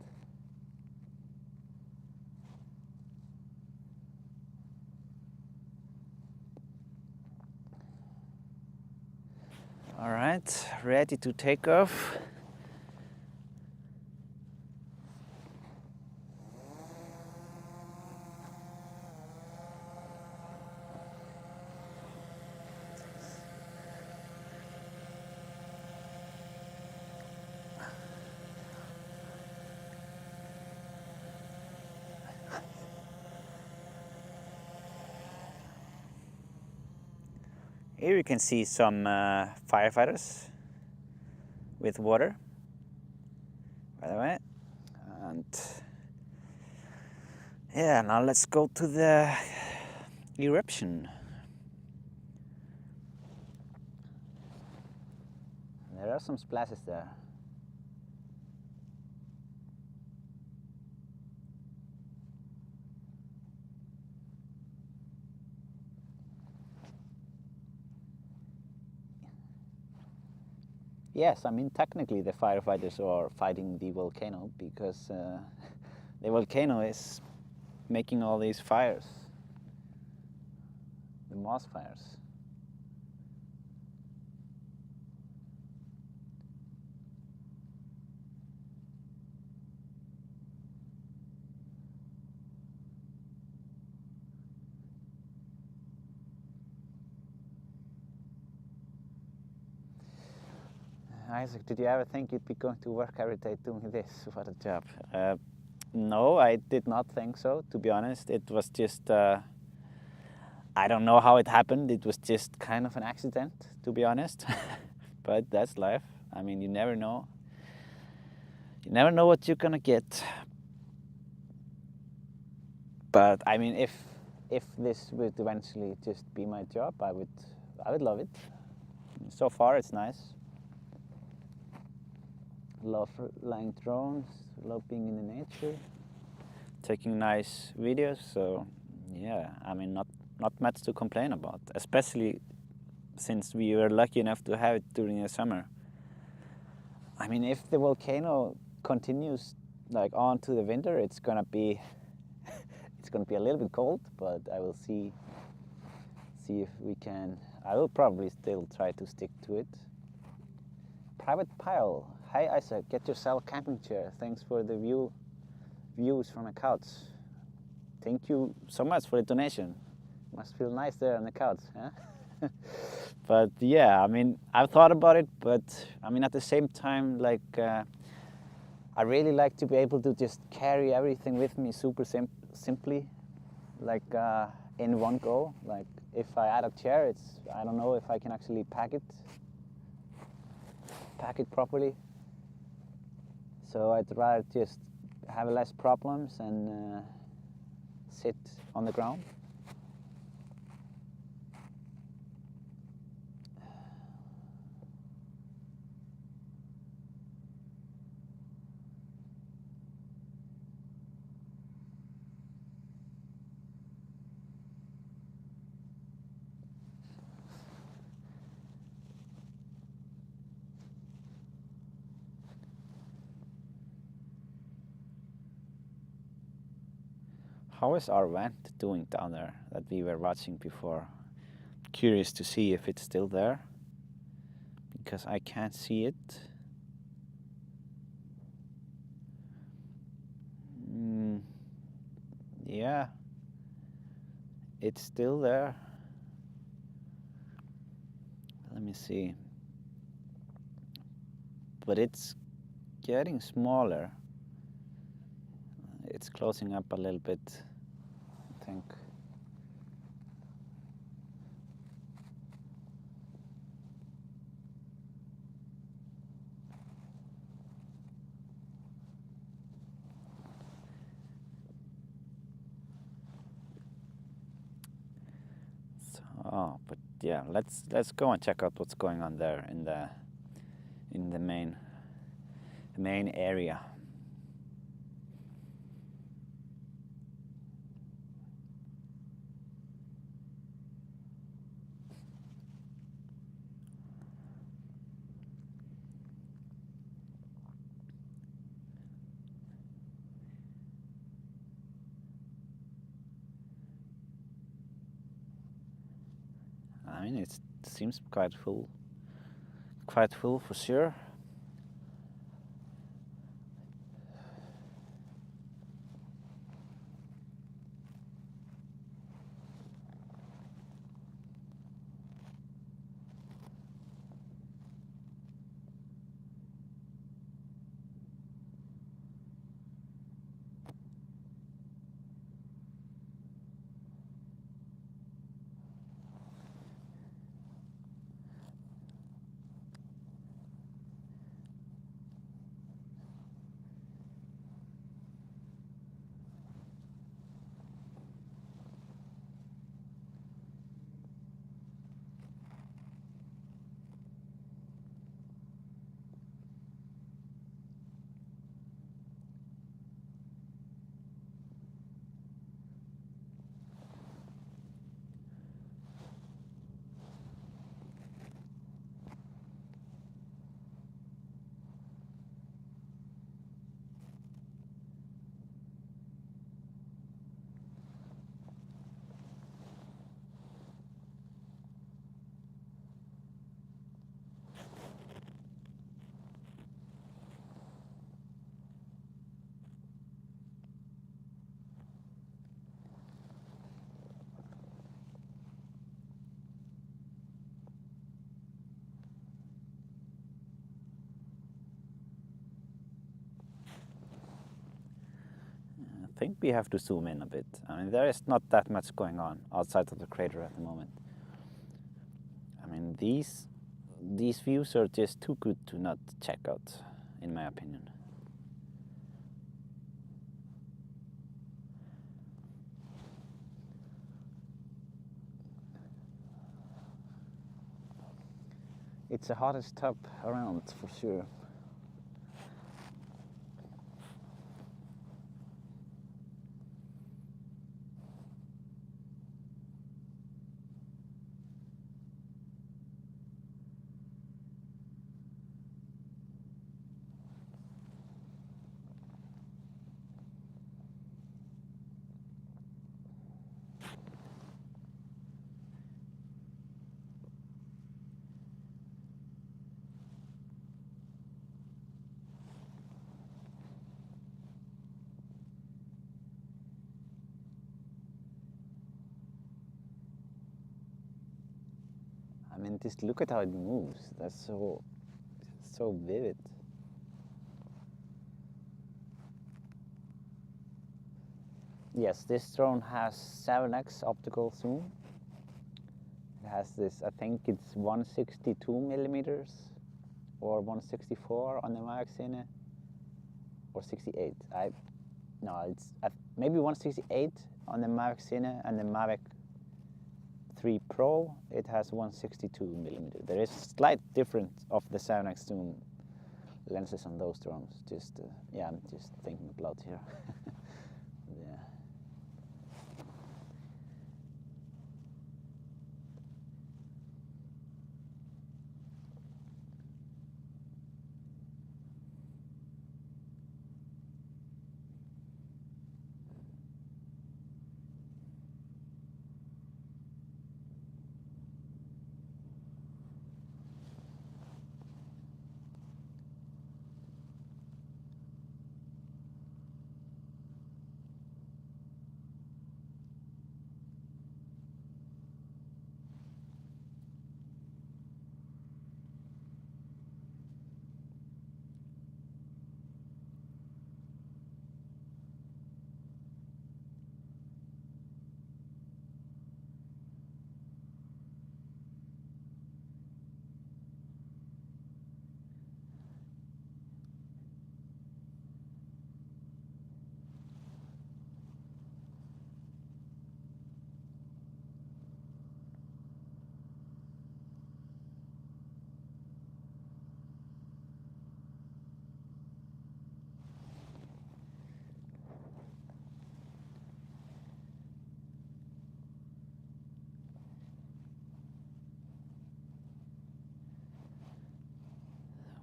All right, ready to take off. Here you can see some firefighters with water, by the way. And yeah, now let's go to the eruption. There are some splashes there. Yes, I mean technically the firefighters are fighting the volcano because the volcano is making all these fires, the moss fires. Isaac, did you ever think you'd be going to work every day doing this? What a job. No, I did not think so, to be honest. It was just, I don't know how it happened. It was just kind of an accident, to be honest. But that's life. I mean, you never know. You never know what you're gonna get. But I mean, if this would eventually just be my job, I would love it. So far, it's nice. Love flying drones, love being in the nature, taking nice videos. So yeah, I mean, not much to complain about, especially since we were lucky enough to have it during the summer. I mean, if the volcano continues like on to the winter, it's gonna be a little bit cold, but I will see if we can. I will probably still try to stick to it. Private Pile. Hi Isaac, get yourself a camping chair. Thanks for the views from the couch. Thank you so much for the donation. Must feel nice there on the couch, huh? But yeah, I mean, I've thought about it, but I mean, at the same time, like, I really like to be able to just carry everything with me super simply, like in one go. Like, if I add a chair, I don't know if I can actually pack it properly. So I'd rather just have less problems and sit on the ground. How is our vent doing down there that we were watching before? Curious to see if it's still there, because I can't see it. Yeah, it's still there. Let me see. But it's getting smaller. It's closing up a little bit, I think. But yeah, let's go and check out what's going on there in the main area. I mean, it seems quite full for sure. I think we have to zoom in a bit. I mean, there is not that much going on outside of the crater at the moment. I mean, these views are just too good to not check out, in my opinion. It's the hottest top around for sure. I mean, just look at how it moves. That's so vivid. Yes, this drone has 7x optical zoom. It has this, I think it's 162 millimeters or 164 on the Mavic Cine, or 68. It's maybe 168 on the Mavic Cine, and the Mavic 3 Pro, it has 162 millimeter. There is slight difference of the 7x zoom lenses on those drones. Yeah, I'm just thinking about here. Yeah.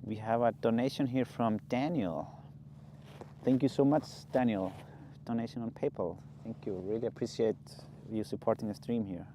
We have a donation here from Daniel. Thank you so much, Daniel. Donation on PayPal. Thank you. Really appreciate you supporting the stream here.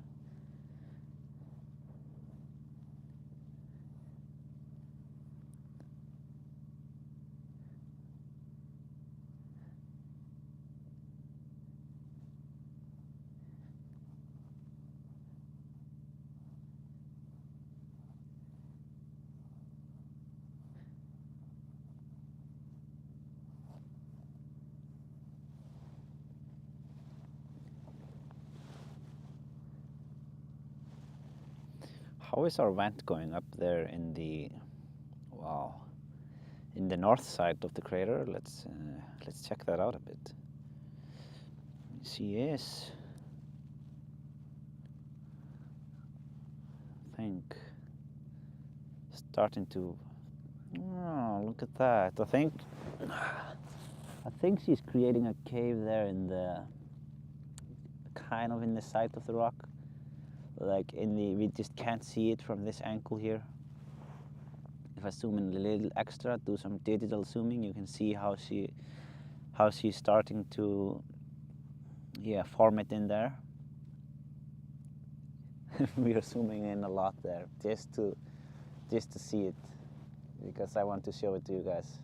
How is our vent going up there in the, wow, in the north side of the crater? Let's check that out a bit. She is, I think, starting to, oh, look at that. I think she's creating a cave there in the, kind of in the side of the rock. Like we just can't see it from this angle here. If I zoom in a little extra, do some digital zooming, you can see how she's starting to, yeah, form it in there. We are zooming in a lot there, just to see it, because I want to show it to you guys.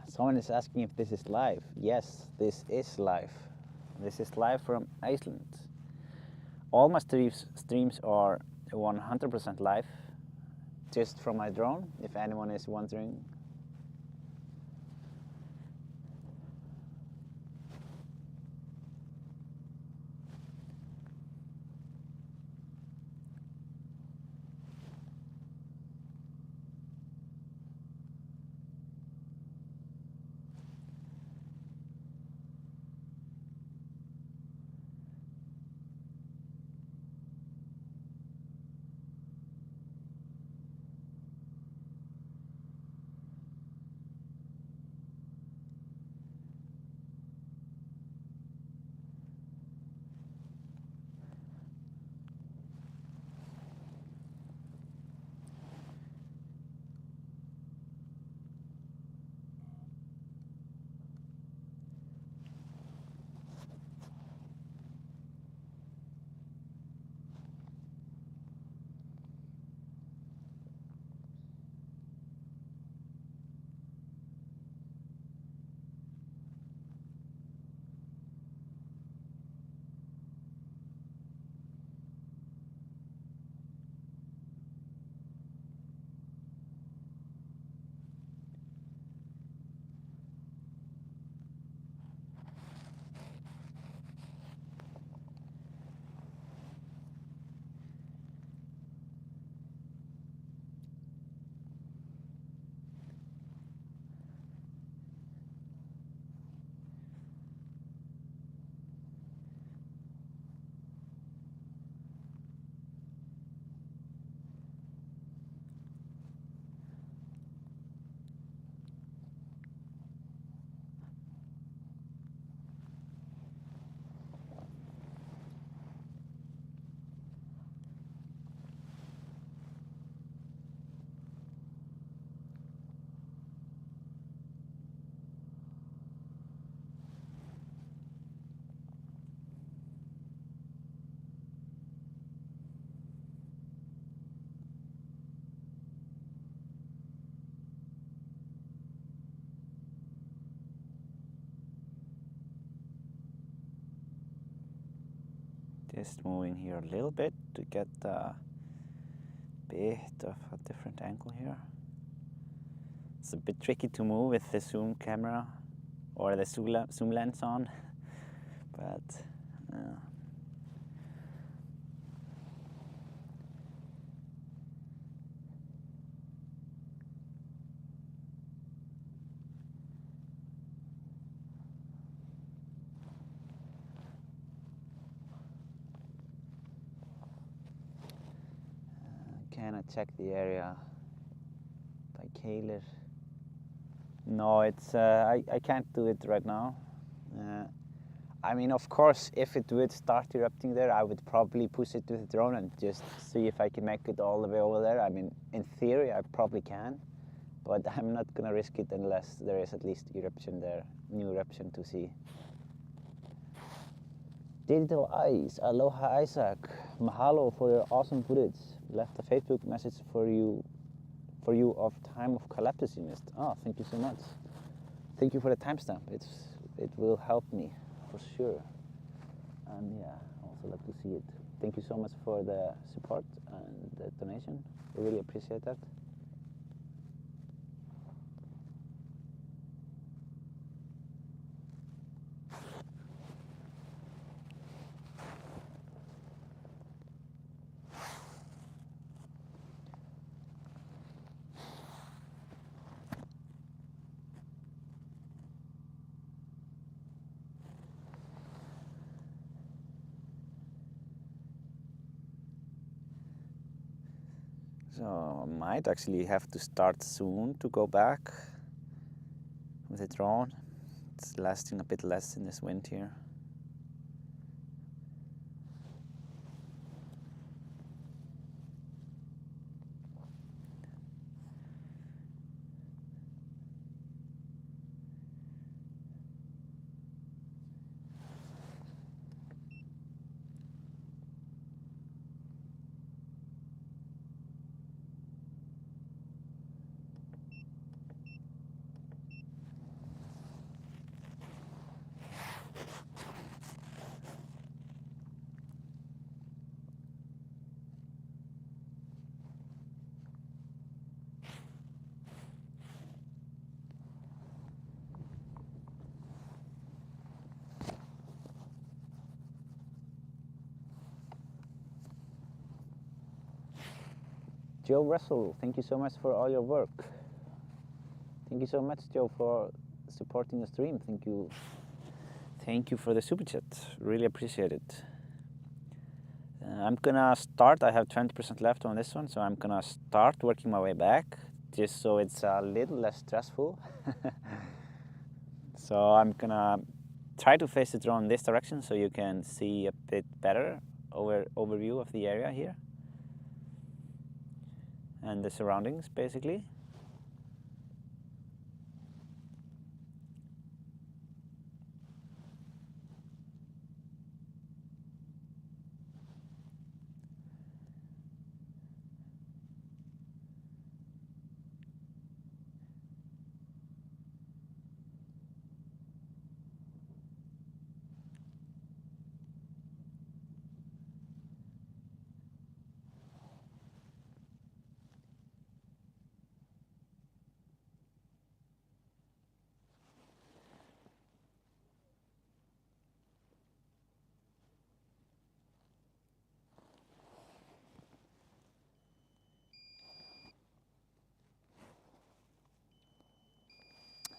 Someone is asking if this is live. Yes, this is live. This is live from Iceland. All my streams are 100% live, just from my drone, if anyone is wondering. Just moving here a little bit to get a bit of a different angle here. It's a bit tricky to move with the zoom camera or the zoom lens on, but can I check the area by Keilir? No, it's I can't do it right now. I mean, of course, if it would start erupting there, I would probably push it with a drone and just see if I can make it all the way over there. I mean, in theory, I probably can, but I'm not gonna risk it unless there is at least eruption there, new eruption to see. Digital Eyes, aloha Isaac, mahalo for your awesome footage. Left a Facebook message for you of time of collapse you missed. Oh, thank you so much. Thank you for the timestamp. It will help me for sure. And yeah, I also like to see it. Thank you so much for the support and the donation. I really appreciate that. So I might actually have to start soon to go back with the drone. It's lasting a bit less in this wind here. Joe Russell, thank you so much for all your work. Thank you so much, Joe, for supporting the stream. Thank you. Thank you for the super chat. Really appreciate it. I'm gonna start. I have 20% left on this one, so I'm gonna start working my way back, just so it's a little less stressful. So I'm gonna try to face the drone this direction so you can see a bit better overview of the area here and the surroundings, basically.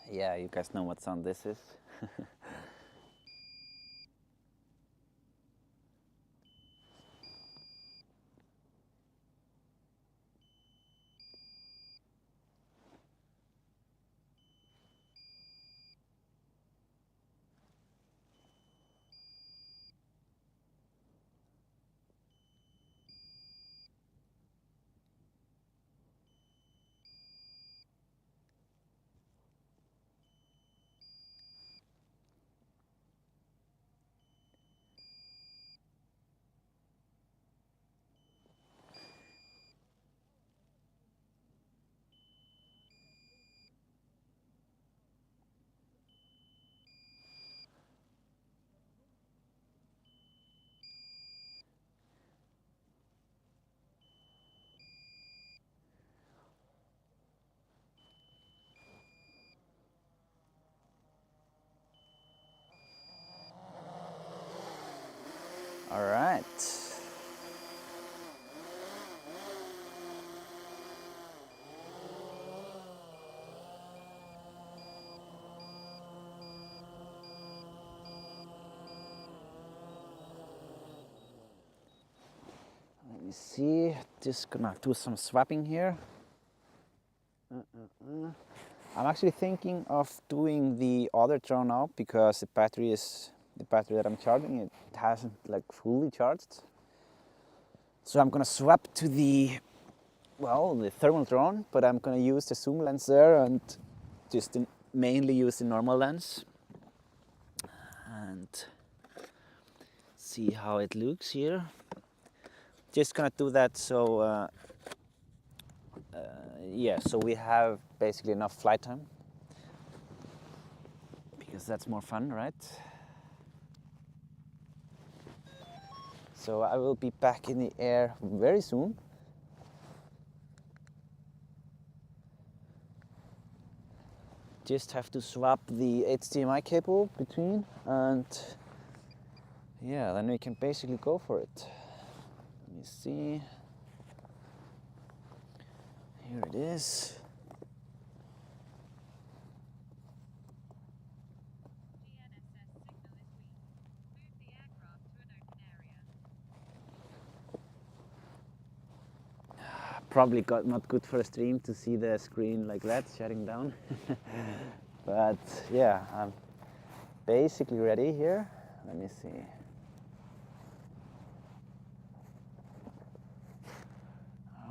Yeah, you guys know what sound this is. see, just gonna do some swapping here. I'm actually thinking of doing the other drone now because the battery that I'm charging, it hasn't like fully charged. So I'm gonna swap to the thermal drone, but I'm gonna use the zoom lens there and just mainly use the normal lens and see how it looks here. Just gonna do that so so we have basically enough flight time, because that's more fun, right? So I will be back in the air very soon. Just have to swap the HDMI cable between, and yeah, then we can basically go for it. Let me see. Here it is. Probably not good for a stream to see the screen like that shutting down. But yeah, I'm basically ready here. Let me see.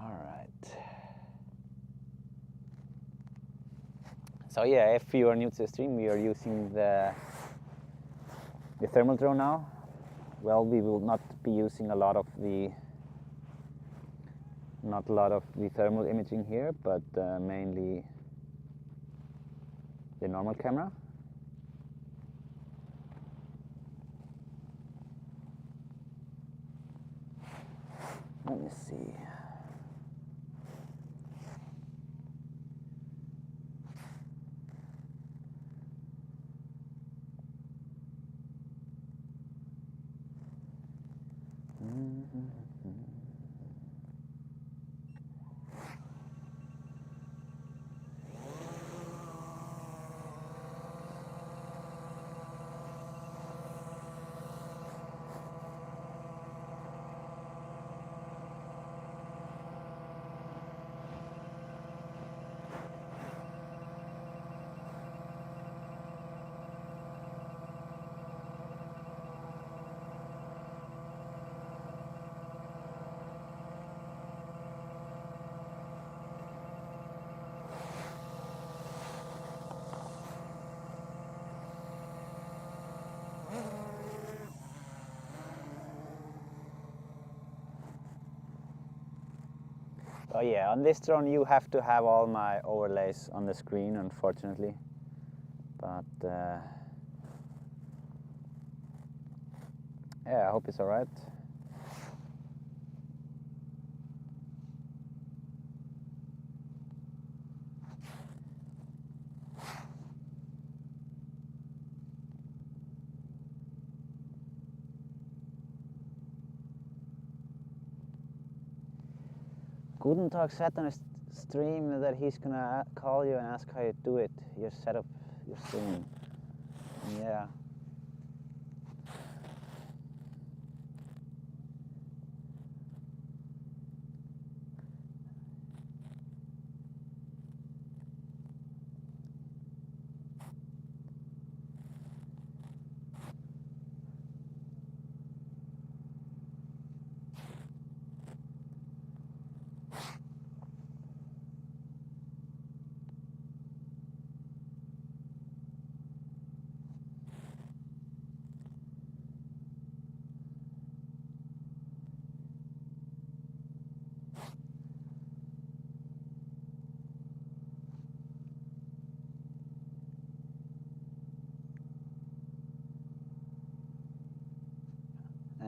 All right. So yeah, if you are new to the stream, we are using the thermal drone now. Well, we will not be using a lot of the thermal imaging here, but mainly the normal camera. Let me see. Oh yeah, on this drone you have to have all my overlays on the screen, unfortunately. But yeah, I hope it's alright. Guten Tag said on his stream that he's gonna call you and ask how you do it, your setup, your stream. Yeah.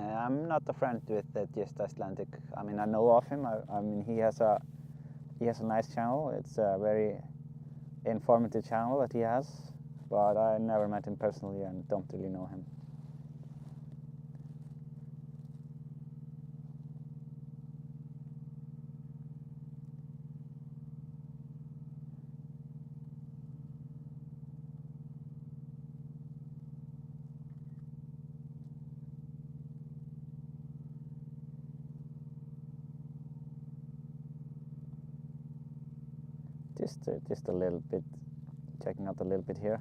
I'm not a friend with Just Icelandic. I mean, I know of him. I mean, he has a nice channel. It's a very informative channel that he has, but I never met him personally and don't really know him. just a little bit, checking out a little bit here.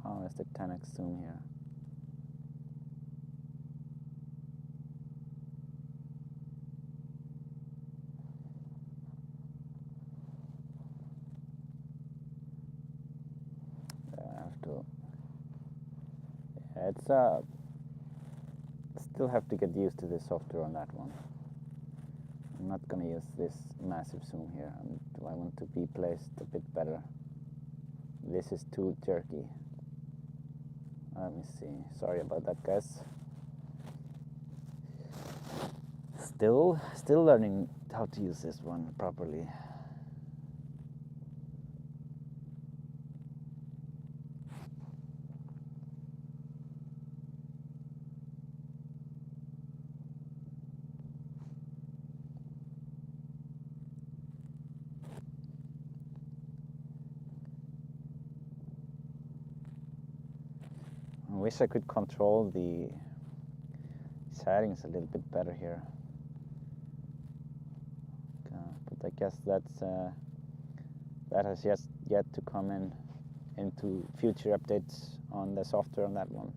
How is the 10x zoom here? I have to. Yeah, it's still have to get used to the software on that one. I'm not gonna use this massive zoom here. I want to be placed a bit better. This is too jerky. Let me see. Sorry about that, guys. Still learning how to use this one properly. I wish I could control the settings a little bit better here. But I guess that has yet to come into future updates on the software on that one.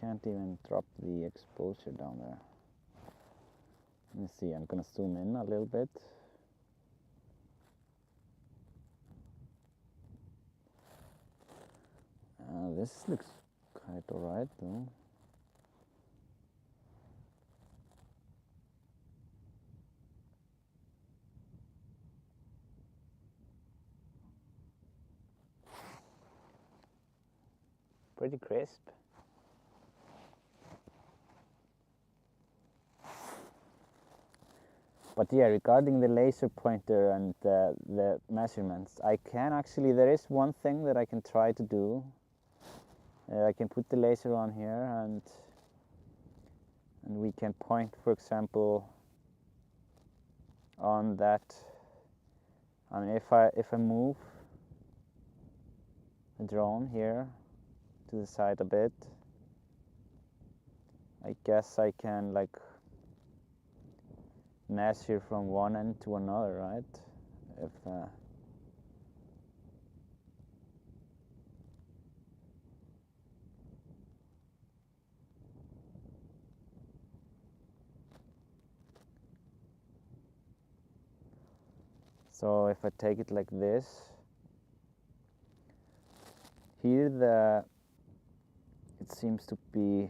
Can't even drop the exposure down there. Let me see, I'm gonna zoom in a little bit. This looks quite alright though. Pretty crisp. But yeah, regarding the laser pointer and the measurements, there is one thing that I can try to do. I can put the laser on here and we can point, for example, on that. I mean, if I move the drone here to the side a bit, I guess I can like measure from one end to another, right? If so if I take it like this, here it seems to be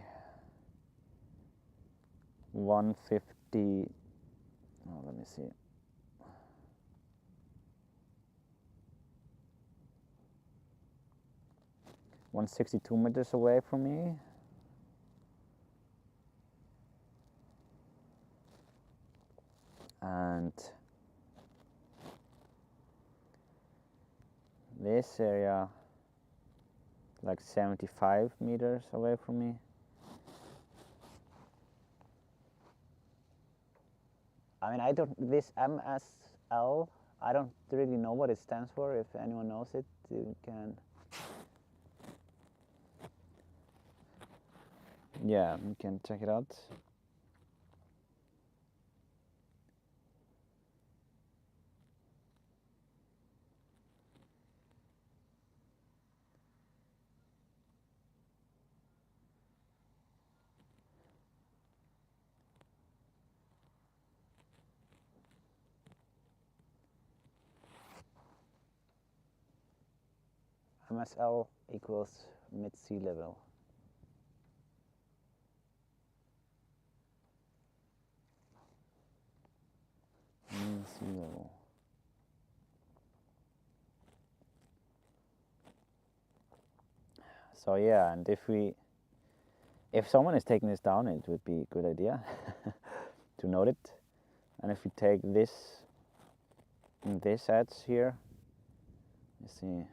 150. Oh, let me see. $162 meters away from me. And this area like 75 meters away from me. I mean, this MSL, I don't really know what it stands for. If anyone knows it, you can. Yeah, you can check it out. MSL equals mid-sea level. Mid-sea level. So yeah, and if someone is taking this down, it would be a good idea to note it. And if we take this edge here, you see.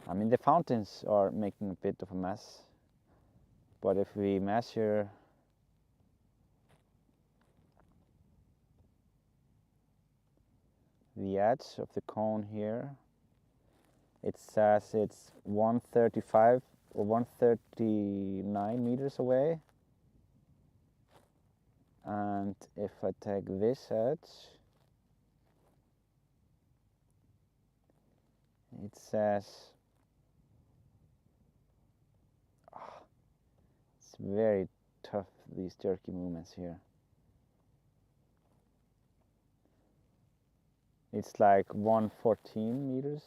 I mean, the fountains are making a bit of a mess, but if we measure the edge of the cone here, it says it's 135 or 139 meters away. And if I take this edge, it says, it's very tough, these jerky movements here. It's like 114 meters,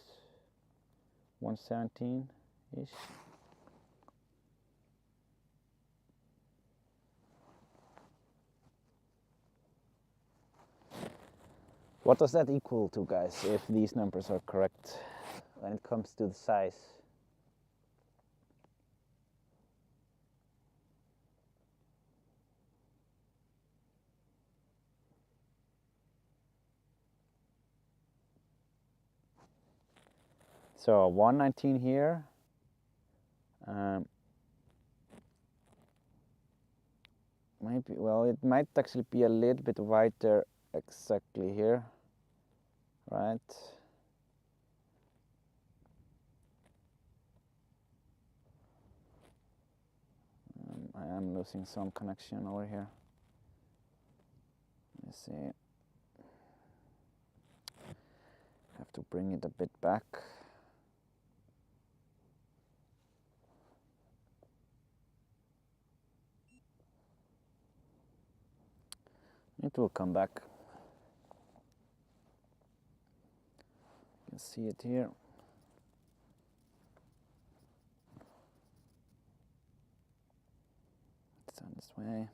117-ish. What does that equal to, guys, if these numbers are correct when it comes to the size? So 119 here. Maybe, well, it might actually be a little bit wider exactly here, right? I am losing some connection over here. Let's see. Have to bring it a bit back. It will come back. You can see it here. It's on this way.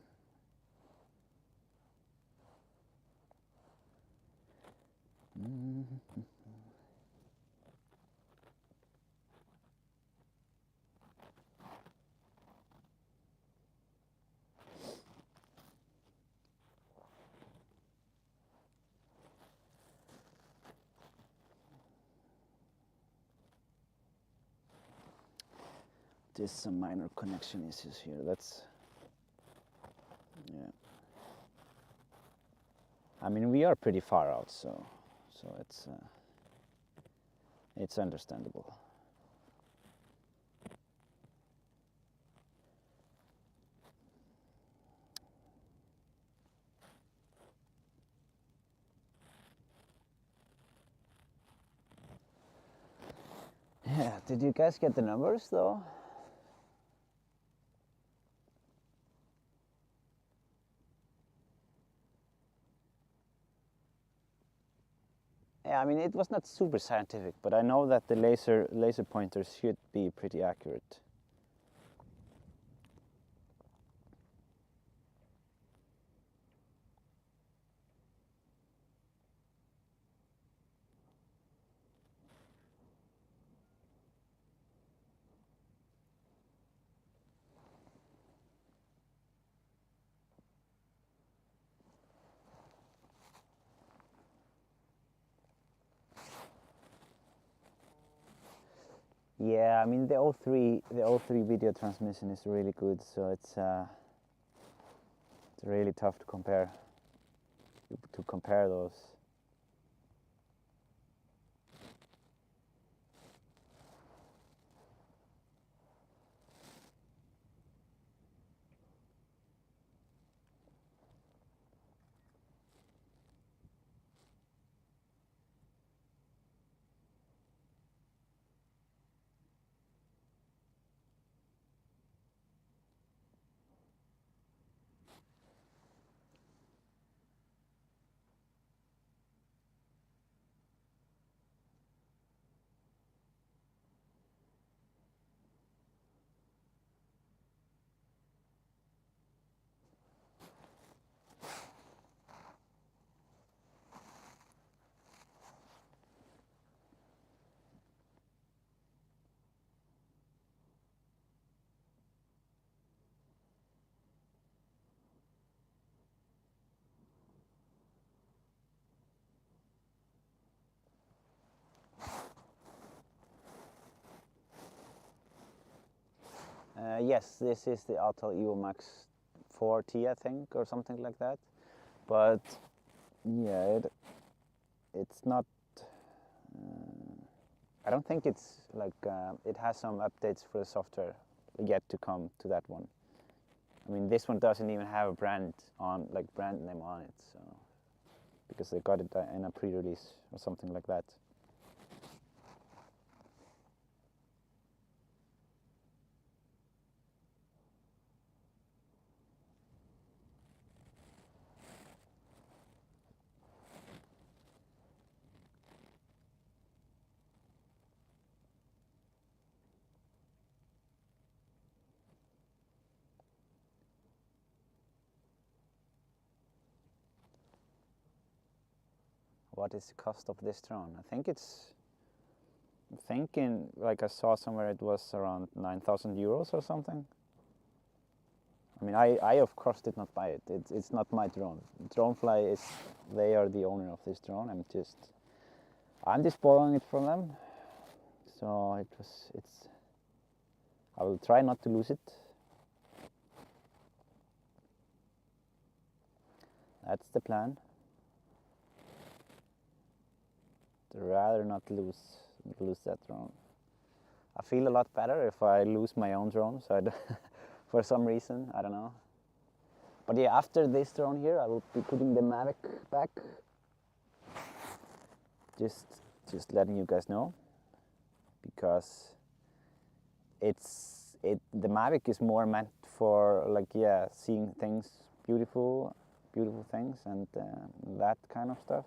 There's some minor connection issues here. That's, yeah. I mean, we are pretty far out, so it's understandable. Yeah, did you guys get the numbers though? Yeah, I mean, it was not super scientific, but I know that the laser pointers should be pretty accurate. Yeah, I mean, the O3 video transmission is really good, so it's really tough to compare those. Yes, this is the Autel Evo Max 4T, I think, or something like that. But yeah, it's not. I don't think it's like it has some updates for the software yet to come to that one. I mean, this one doesn't even have a brand name on it, so because they got it in a pre-release or something like that. What is the cost of this drone? I think it's, I'm thinking, like I saw somewhere it was around 9,000 euros or something. I mean, I of course did not buy it. It's not my drone. Dronefly is, they are the owner of this drone. I'm just borrowing it from them. So I will try not to lose it. That's the plan. I'd rather not lose that drone. I feel a lot better if I lose my own drone, so for some reason, I don't know. But yeah, after this drone here, I will be putting the Mavic back. Just letting you guys know, because the Mavic is more meant for, like, yeah, seeing things, beautiful things, and that kind of stuff.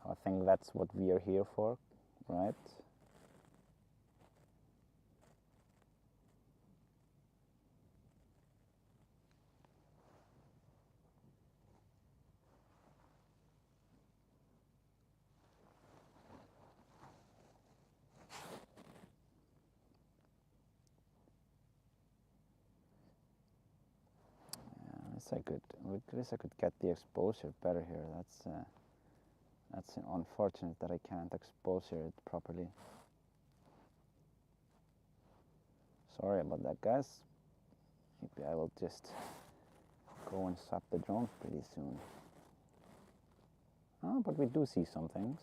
I think that's what we are here for, right? At least I could get the exposure better here. That's unfortunate that I can't exposure it properly. Sorry about that, guys. Maybe I will just go and swap the drones pretty soon. Oh, but we do see some things.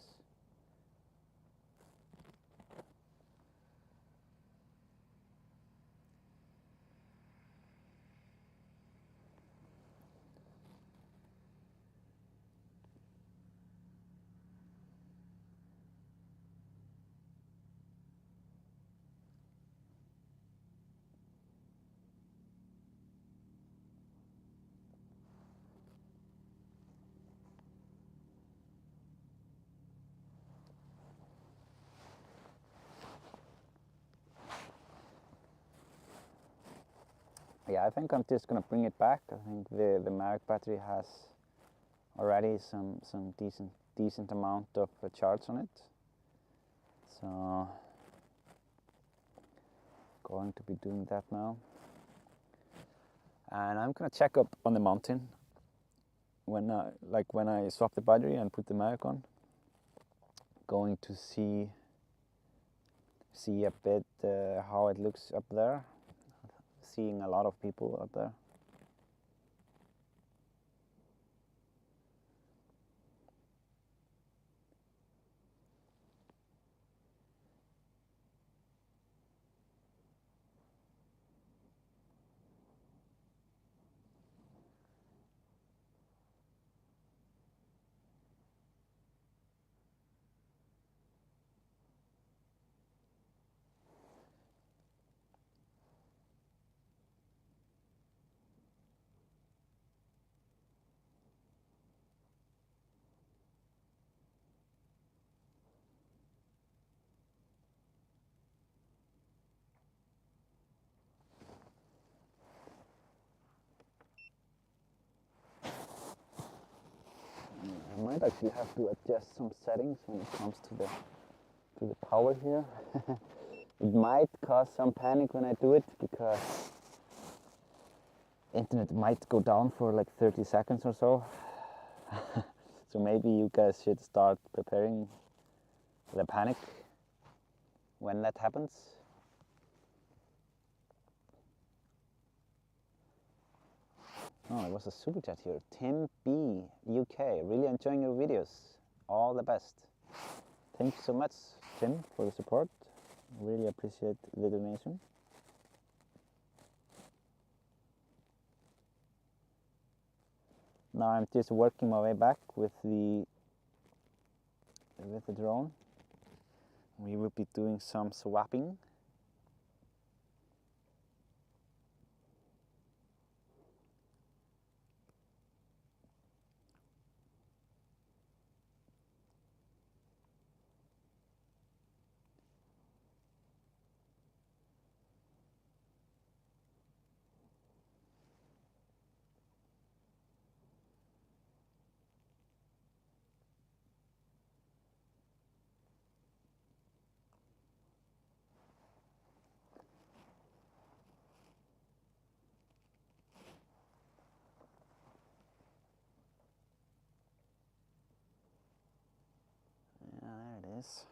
Yeah, I think I'm just gonna bring it back. I think the Mavic battery has already some decent amount of charge on it. So going to be doing that now. And I'm gonna check up on the mountain when I swap the battery and put the Mavic on. Going to see a bit how it looks up there. Seeing a lot of people up there. I might actually have to adjust some settings when it comes to the power here. It might cause some panic when I do it, because internet might go down for like 30 seconds or so. So So maybe you guys should start preparing the panic when that happens. Oh, it was a super chat here. Tim B, UK, really enjoying your videos. All the best. Thank you so much, Tim, for the support. Really appreciate the donation. Now I'm just working my way back with the drone. We will be doing some swapping. Yeah, there it is.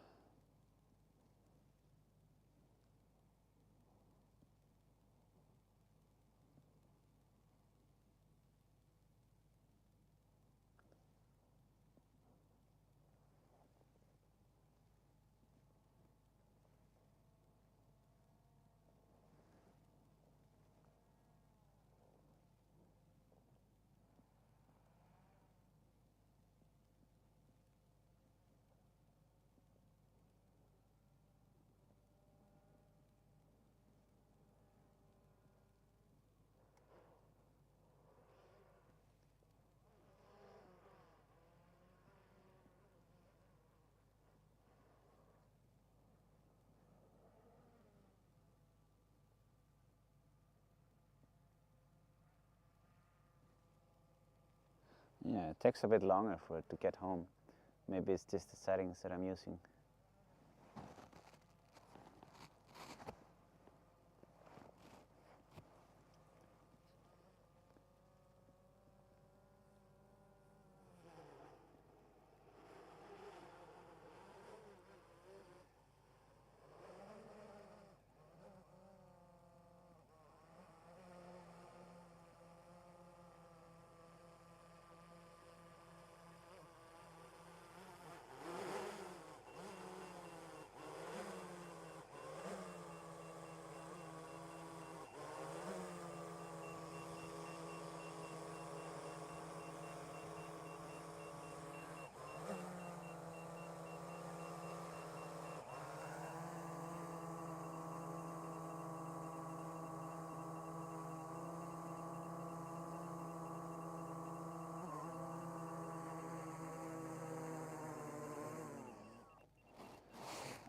Yeah, it takes a bit longer for it to get home. Maybe it's just the settings that I'm using.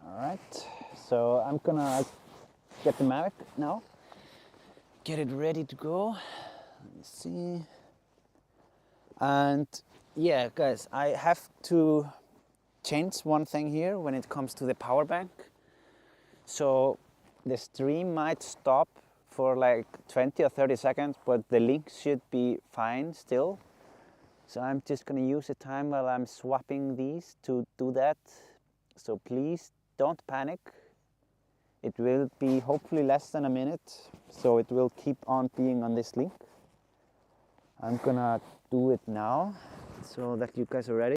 Alright, so I'm gonna get the Mavic now, get it ready to go. Let me see. And yeah, guys, I have to change one thing here when it comes to the power bank. So the stream might stop for like 20 or 30 seconds, but the link should be fine still. So I'm just gonna use the time while I'm swapping these to do that. So please don't panic. It will be hopefully less than a minute, so it will keep on being on this link. I'm gonna do it now so that you guys are ready.